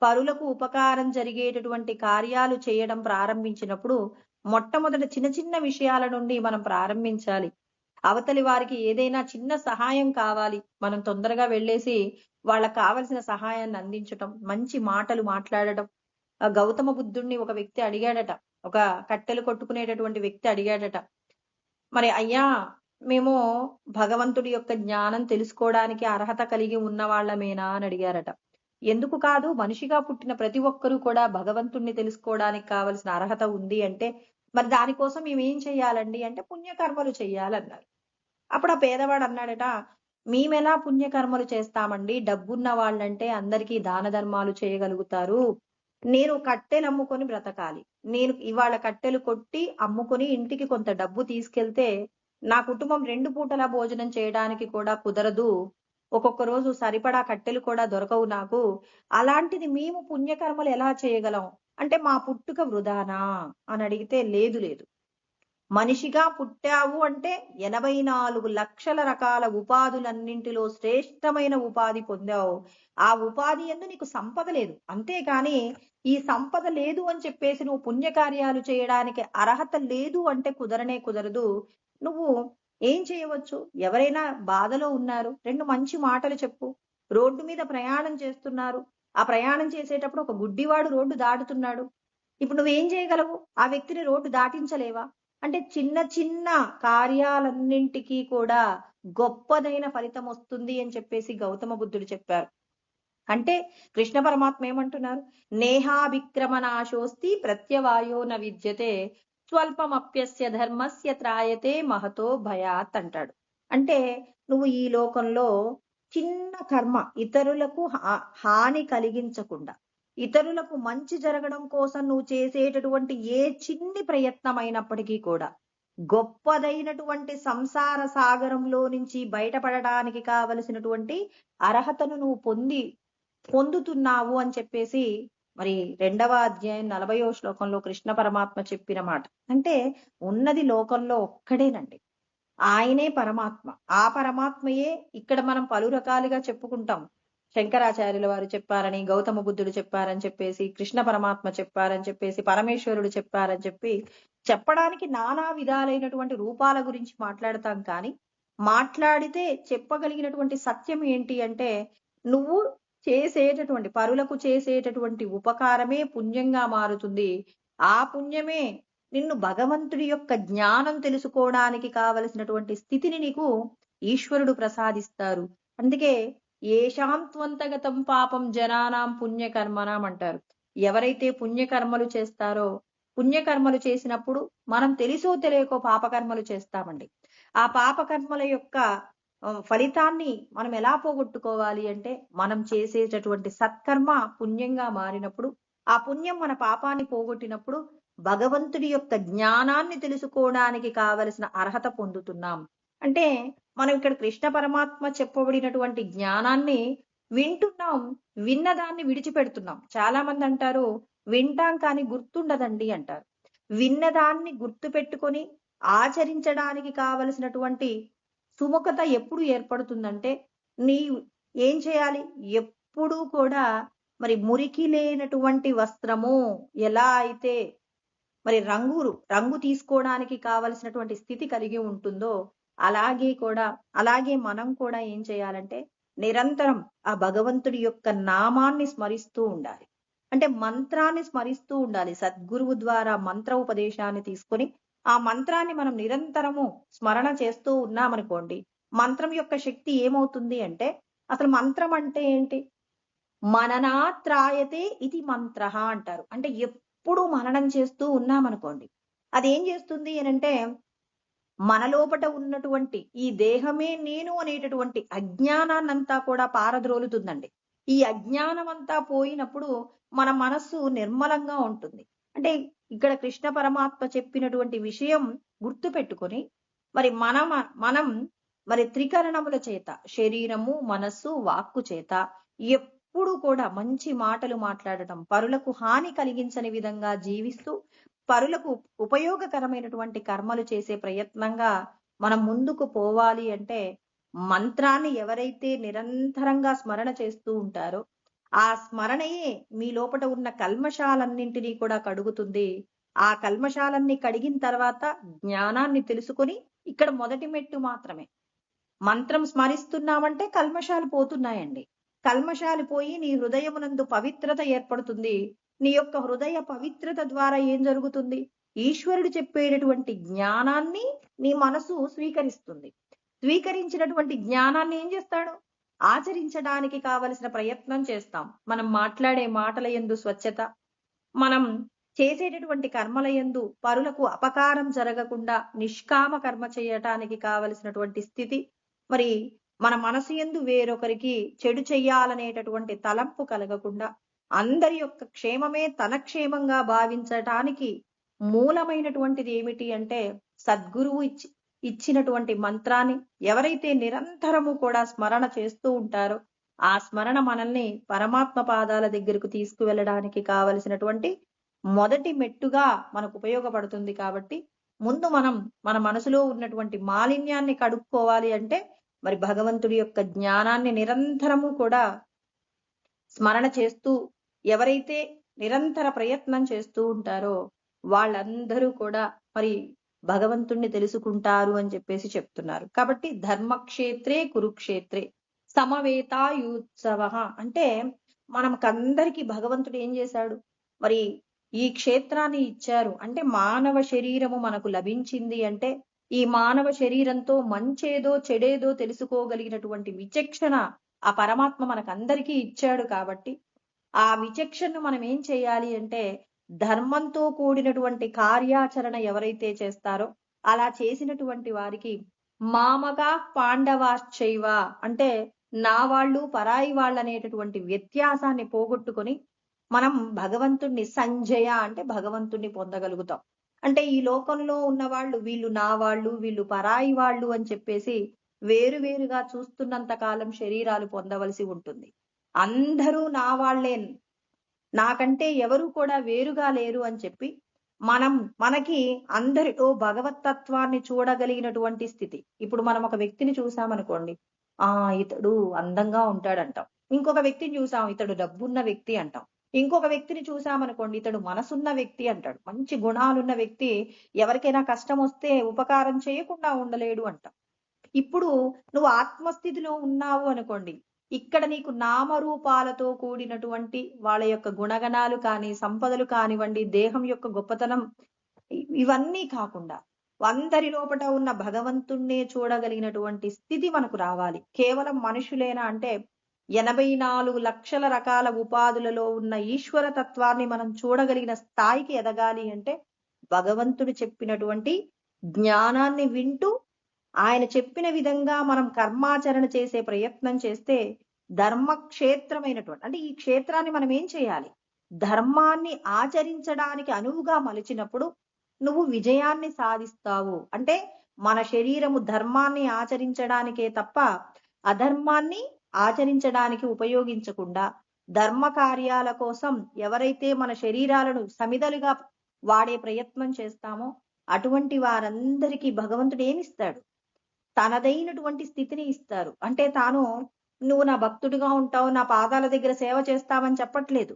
[SPEAKER 2] పరులకు ఉపకారం జరిగేటటువంటి కార్యాలు చేయడం ప్రారంభించినప్పుడు మొట్టమొదట చిన్న చిన్న విషయాల నుండి మనం ప్రారంభించాలి. అవతలి వారికి ఏదైనా చిన్న సహాయం కావాలి, మనం తొందరగా వెళ్ళేసి వాళ్ళకి కావలసిన సహాయాన్ని అందించటం, మంచి మాటలు మాట్లాడటం. గౌతమ బుద్ధుణ్ణి ఒక వ్యక్తి అడిగాడట, ఒక కట్టెలు కొట్టుకునేటటువంటి వ్యక్తి అడిగాడట, మరి అయ్యా మేము భగవంతుడి యొక్క జ్ఞానం తెలుసుకోవడానికి అర్హత కలిగి ఉన్న వాళ్ళమేనా అని అడిగారట. ఎందుకు కాదు, మనిషిగా పుట్టిన ప్రతి ఒక్కరూ కూడా భగవంతుణ్ణి తెలుసుకోవడానికి కావలసిన అర్హత ఉంది అంటే మరి దానికోసం మేము ఏం చెయ్యాలండి అంటే పుణ్యకర్మలు చెయ్యాలన్నారు. అప్పుడు ఆ పేదవాడు అన్నాడట, మేమెలా పుణ్యకర్మలు చేస్తామండి, డబ్బున్న వాళ్ళంటే అందరికీ దాన ధర్మాలు చేయగలుగుతారు, నేను కట్టెలు అమ్ముకొని బ్రతకాలి, నేను ఇవాళ కట్టెలు కొట్టి అమ్ముకొని ఇంటికి కొంత డబ్బు తీసుకెళ్తే నా కుటుంబం 2 పూటల భోజనం చేయడానికి కూడా కుదరదు, ఒక్కొక్క రోజు సరిపడా కట్టెలు కూడా దొరకవు నాకు, అలాంటిది మేము పుణ్యకర్మలు ఎలా చేయగలం అంటే మా పుట్టుక వృధానా అని అడిగితే లేదు లేదు, మనిషిగా పుట్టావు అంటే 84 లక్షల రకాల ఉపాధులన్నింటిలో శ్రేష్టమైన ఉపాధి పొందావు. ఆ ఉపాధి యందు నీకు సంపద లేదు, అంతేకాని ఈ సంపద లేదు అని చెప్పేసి నువ్వు పుణ్యకార్యాలు చేయడానికి అర్హత లేదు అంటే కుదరనే కుదరదు. నువ్వు ఏం చేయవచ్చు, ఎవరైనా బాధలో ఉన్నారు, 2 మంచి మాటలు చెప్పు. రోడ్డు మీద ప్రయాణం చేస్తున్నారు, ఆ ప్రయాణం చేసేటప్పుడు ఒక గుడ్డివాడు రోడ్డు దాటుతున్నాడు, ఇప్పుడు నువ్వేం చేయగలవు, ఆ వ్యక్తిని రోడ్డు దాటించలేవా? అంటే చిన్న చిన్న కార్యాలన్నింటికీ కూడా గొప్పదైన ఫలితం వస్తుంది అని చెప్పేసి గౌతమ బుద్ధుడు చెప్పారు. అంటే కృష్ణ పరమాత్మ ఏమంటున్నారు, నేహాభిక్రమ నాశోస్తి ప్రత్యవాయో న విద్యతే స్వల్పమప్యస్య ధర్మస్య త్రాయతే మహతో భయాత్ అంటాడు. అంటే నువ్వు ఈ లోకంలో చిన్న కర్మ, ఇతరులకు హాని కలిగించకుండా ఇతరులకు మంచి జరగడం కోసం నువ్వు చేసేటటువంటి ఏ చిన్ని ప్రయత్నమైనప్పటికీ కూడా గొప్పదైనటువంటి సంసార సాగరంలో నుంచి బయటపడడానికి కావలసినటువంటి అర్హతను నువ్వు పొందుతున్నావు అని చెప్పేసి మరి 2వ అధ్యాయం 40వ శ్లోకంలో కృష్ణ పరమాత్మ చెప్పిన మాట. అంటే ఉన్నది లోకంలో ఒక్కడేనండి, ఆయనే పరమాత్మ. ఆ పరమాత్మయే ఇక్కడ మనం పలు రకాలుగా చెప్పుకుంటాం. శంకరాచార్యుల వారు చెప్పారని, గౌతమ బుద్ధుడు చెప్పారని చెప్పేసి, కృష్ణ పరమాత్మ చెప్పారని చెప్పేసి, పరమేశ్వరుడు చెప్పారని చెప్పడానికి నానా విధాలైనటువంటి రూపాల గురించి మాట్లాడతాం. కానీ మాట్లాడితే చెప్పగలిగినటువంటి సత్యం ఏంటి అంటే నువ్వు చేసేటటువంటి పరులకు చేసేటటువంటి ఉపకారమే పుణ్యంగా మారుతుంది. ఆ పుణ్యమే నిన్ను భగవంతుడి యొక్క జ్ఞానం తెలుసుకోవడానికి కావలసినటువంటి స్థితిని నీకు ఈశ్వరుడు ప్రసాదిస్తారు. అందుకే ఏషాంత్వంతగతం పాపం జనానాం పుణ్యకర్మనాం అంటారు. ఎవరైతే పుణ్యకర్మలు చేస్తారో, పుణ్యకర్మలు చేసినప్పుడు మనం తెలుసో తెలియకో పాపకర్మలు చేస్తామండి. ఆ పాపకర్మల యొక్క ఫలితాన్ని మనం ఎలా పోగొట్టుకోవాలి అంటే మనం చేసేటటువంటి సత్కర్మ పుణ్యంగా మారినప్పుడు, ఆ పుణ్యం మన పాపాన్ని పోగొట్టినప్పుడు భగవంతుడి యొక్క జ్ఞానాన్ని తెలుసుకోవడానికి కావలసిన అర్హత పొందుతున్నాం. అంటే మనం ఇక్కడ కృష్ణ పరమాత్మ చెప్పబడినటువంటి జ్ఞానాన్ని వింటున్నాం, విన్నదాన్ని విడిచిపెడుతున్నాం. చాలా మంది అంటారు వింటాం కానీ గుర్తుండదండి అంటారు. విన్నదాన్ని గుర్తు పెట్టుకొని ఆచరించడానికి కావలసినటువంటి సుముఖత ఎప్పుడు ఏర్పడుతుందంటే, నీవు ఏం చేయాలి? ఎప్పుడూ కూడా మరి మురికి లేనటువంటి వస్త్రము ఎలా అయితే మరి రంగు తీసుకోవడానికి కావలసినటువంటి స్థితి కలిగి ఉంటుందో, అలాగే మనం కూడా ఏం చేయాలంటే నిరంతరం ఆ భగవంతుడి యొక్క నామాన్ని స్మరిస్తూ ఉండాలి. అంటే మంత్రాన్ని స్మరిస్తూ ఉండాలి. సద్గురువు ద్వారా మంత్ర ఉపదేశాన్ని తీసుకొని ఆ మంత్రాన్ని మనం నిరంతరము స్మరణ చేస్తూ ఉన్నామనుకోండి, మంత్రం యొక్క శక్తి ఏమవుతుంది అంటే, అసలు మంత్రం అంటే ఏంటి? మననాత్రాయతే ఇది మంత్ర అంటారు. అంటే ఎప్పుడు మననం చేస్తూ ఉన్నామనుకోండి, అదేం చేస్తుంది అనంటే మన లోపట ఉన్నటువంటి ఈ దేహమే నేను అనేటటువంటి అజ్ఞానాన్నంతా కూడా పారద్రోలుతుందండి. ఈ అజ్ఞానం అంతా పోయినప్పుడు మన మనస్సు నిర్మలంగా ఉంటుంది. అంటే ఇక్కడ కృష్ణ పరమాత్మ చెప్పినటువంటి విషయం గుర్తు పెట్టుకొని మరి మనం మరి త్రికరణముల చేత, శరీరము, మనస్సు, వాక్కు చేత ఎప్పుడు కూడా మంచి మాటలు మాట్లాడటం, పరులకు హాని కలిగించని విధంగా జీవిస్తూ పరులకు ఉపయోగకరమైనటువంటి కర్మలు చేసే ప్రయత్నంగా మనం ముందుకు పోవాలి అంటే, మంత్రాన్ని ఎవరైతే నిరంతరంగా స్మరణ చేస్తూ ఉంటారో ఆ స్మరణయే మీ లోపట ఉన్న కల్మషాలన్నింటినీ కూడా కడుగుతుంది. ఆ కల్మషాలన్నీ కడిగిన తర్వాత జ్ఞానాన్ని తెలుసుకొని, ఇక్కడ మొదటి మెట్టు మాత్రమే. మంత్రం స్మరిస్తున్నామంటే కల్మషాలు పోతున్నాయండి. కల్మషాలు పోయి నీ హృదయమునందు పవిత్రత ఏర్పడుతుంది. నీ యొక్క హృదయ పవిత్రత ద్వారా ఏం జరుగుతుంది? ఈశ్వరుడు చెప్పేటటువంటి జ్ఞానాన్ని నీ మనసు స్వీకరిస్తుంది. స్వీకరించినటువంటి జ్ఞానాన్ని ఏం చేస్తాడు? ఆచరించడానికి కావలసిన ప్రయత్నం చేస్తాం. మనం మాట్లాడే మాటల యందు స్వచ్ఛత, మనం చేసేటటువంటి కర్మల యందు పరులకు అపకారం జరగకుండా నిష్కామ కర్మ చేయటానికి కావలసినటువంటి స్థితి, మరి మన మనసు యందు వేరొకరికి చెడు చెయ్యాలనేటటువంటి తలంపు కలగకుండా అందరి యొక్క క్షేమమే తన క్షేమంగా భావించటానికి మూలమైనటువంటిది ఏమిటి అంటే, సద్గురువు ఇచ్చినటువంటి మంత్రాన్ని ఎవరైతే నిరంతరము కూడా స్మరణ చేస్తూ ఉంటారో ఆ స్మరణ మనల్ని పరమాత్మ పాదాల దగ్గరకు తీసుకువెళ్ళడానికి కావలసినటువంటి మొదటి మెట్టుగా మనకు ఉపయోగపడుతుంది. కాబట్టి ముందు మనం మన మనసులో ఉన్నటువంటి మాలిన్యాన్ని కడుక్కోవాలి అంటే మరి భగవంతుడి యొక్క జ్ఞానాన్ని నిరంతరము కూడా స్మరణ చేస్తూ ఎవరైతే నిరంతర ప్రయత్నం చేస్తూ ఉంటారో వాళ్ళందరూ కూడా మరి భగవంతుణ్ణి తెలుసుకుంటారు అని చెప్పేసి చెప్తున్నారు. కాబట్టి ధర్మక్షేత్రే కురుక్షేత్రే సమవేతాయుత్సవ అంటే మనకందరికి భగవంతుడు ఏం చేశాడు? మరి ఈ క్షేత్రాన్ని ఇచ్చారు అంటే మానవ శరీరము మనకు లభించింది అంటే ఈ మానవ శరీరంతో మంచేదో చెడేదో తెలుసుకోగలిగినటువంటి విచక్షణ ఆ పరమాత్మ మనకందరికీ ఇచ్చాడు. కాబట్టి ఆ విచక్షణను మనం ఏం చేయాలి అంటే ధర్మంతో కూడినటువంటి కార్యాచరణ ఎవరైతే చేస్తారో అలా చేసినటువంటి వారికి మామగా పాండవాశ్చైవ అంటే నా వాళ్ళు పరాయి వాళ్ళు అనేటటువంటి వ్యత్యాసాన్ని పోగొట్టుకొని మనం భగవంతుణ్ణి సంజయ అంటే భగవంతుణ్ణి పొందగలుగుతాం. అంటే ఈ లోకంలో ఉన్న వాళ్ళు వీళ్ళు నా వాళ్ళు వీళ్ళు పరాయి వాళ్ళు అని చెప్పేసి వేరువేరుగా చూస్తున్నంత కాలం శరీరాలు పొందవలసి ఉంటుంది. అందరూ నా వాళ్లే, నాకంటే ఎవరు కూడా వేరుగా లేరు అని చెప్పి మనకి అందరిలో భగవతత్వాన్ని చూడగలిగినటువంటి స్థితి. ఇప్పుడు మనం ఒక వ్యక్తిని చూసామనుకోండి, ఇతడు అందంగా ఉంటాడంటాం. ఇంకొక వ్యక్తిని చూసాం, ఇతడు డబ్బున్న వ్యక్తి అంటాం. ఇంకొక వ్యక్తిని చూసామనుకోండి, ఇతడు మనసున్న వ్యక్తి అంటాడు. మంచి గుణాలున్న వ్యక్తి ఎవరికైనా కష్టం వస్తే ఉపకారం చేయకుండా ఉండలేడు అంటాం. ఇప్పుడు నువ్వు ఆత్మస్థితిలో ఉన్నావు అనుకోండి, ఇక్కడ నీకు నామరూపాలతో కూడినటువంటి వాళ్ళ యొక్క గుణగణాలు కానీ సంపదలు కానివ్వండి, దేహం యొక్క గొప్పతనం ఇవన్నీ కాకుండా అందరి లోపట ఉన్న భగవంతుణ్ణే చూడగలిగినటువంటి స్థితి మనకు రావాలి. కేవలం మనుషులేనా అంటే 84 లక్షల రకాల ఉపాధులలో ఉన్న ఈశ్వర తత్వాన్ని మనం చూడగలిగిన స్థాయికి ఎదగాలి అంటే భగవంతుడు చెప్పినటువంటి జ్ఞానాన్ని వింటూ ఆయన చెప్పిన విధంగా మనం కర్మాచరణ చేసే ప్రయత్నం చేస్తే ధర్మక్షేత్రమైనటువంటి అంటే ఈ క్షేత్రాన్ని మనం ఏం చేయాలి, ధర్మాన్ని ఆచరించడానికి అనువుగా మలిచినప్పుడు నువ్వు విజయాన్ని సాధిస్తావు. అంటే మన శరీరము ధర్మాన్ని ఆచరించడానికే తప్ప అధర్మాన్ని ఆచరించడానికి ఉపయోగించకుండా ధర్మ కార్యాల కోసం ఎవరైతే మన శరీరాలను సమిదలుగా వాడే ప్రయత్నం చేస్తామో అటువంటి వారందరికీ భగవంతుడు ఏమిస్తాడు, తనదైనటువంటి స్థితిని ఇస్తారు. అంటే తాను నువ్వు నా భక్తుడిగా ఉంటావు, నా పాదాల దగ్గర సేవ చేస్తావని చెప్పట్లేదు.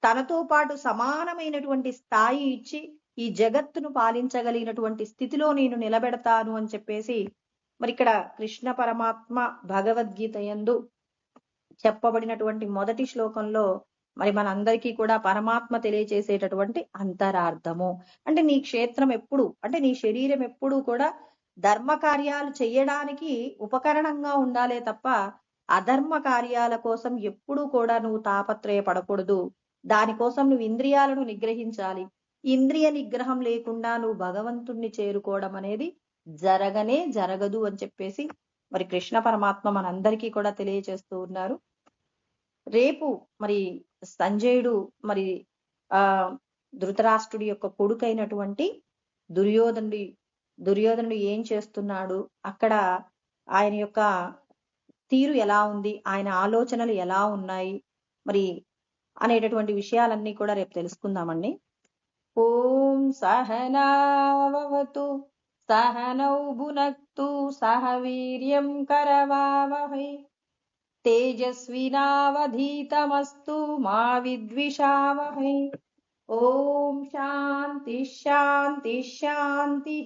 [SPEAKER 2] తనతో పాటు సమానమైనటువంటి స్థాయి ఇచ్చి ఈ జగత్తును పాలించగలిగినటువంటి స్థితిలో నేను నిలబెడతాను అని చెప్పేసి మరి ఇక్కడ కృష్ణ పరమాత్మ భగవద్గీత యందు చెప్పబడినటువంటి మొదటి శ్లోకంలో మరి మనందరికీ కూడా పరమాత్మ తెలియచేసేటటువంటి అంతరార్థము. అంటే నీ క్షేత్రం ఎప్పుడు అంటే నీ శరీరం ఎప్పుడు కూడా ధర్మ కార్యాలు చెయ్యడానికి ఉపకరణంగా ఉండాలే తప్ప అధర్మ కార్యాల కోసం ఎప్పుడూ కూడా నువ్వు తాపత్రయపడకూడదు. దానికోసం నువ్వు ఇంద్రియాలను నిగ్రహించాలి. ఇంద్రియ నిగ్రహం లేకుండా నువ్వు భగవంతుణ్ణి చేరుకోవడం అనేది జరగదు అని చెప్పేసి మరి కృష్ణ పరమాత్మ మనందరికీ కూడా తెలియచేస్తూ ఉన్నారు. రేపు మరి సంజయుడు మరి ధృతరాష్ట్రుడి యొక్క కొడుకైనటువంటి దుర్యోధనుడు ఏం చేస్తున్నాడు, అక్కడ ఆయన యొక్క తీరు ఎలా ఉంది, ఆయన ఆలోచనలు ఎలా ఉన్నాయి మరి అనేటటువంటి విషయాలన్నీ కూడా రేపు తెలుసుకుందామండి. ఓం సహనావతు సహనౌ భునక్తు సహ వీర్యం కరవావహై తేజస్వినావధీతమస్తు మా విద్విషావహై. ఓం శాంతి శాంతి శాంతి.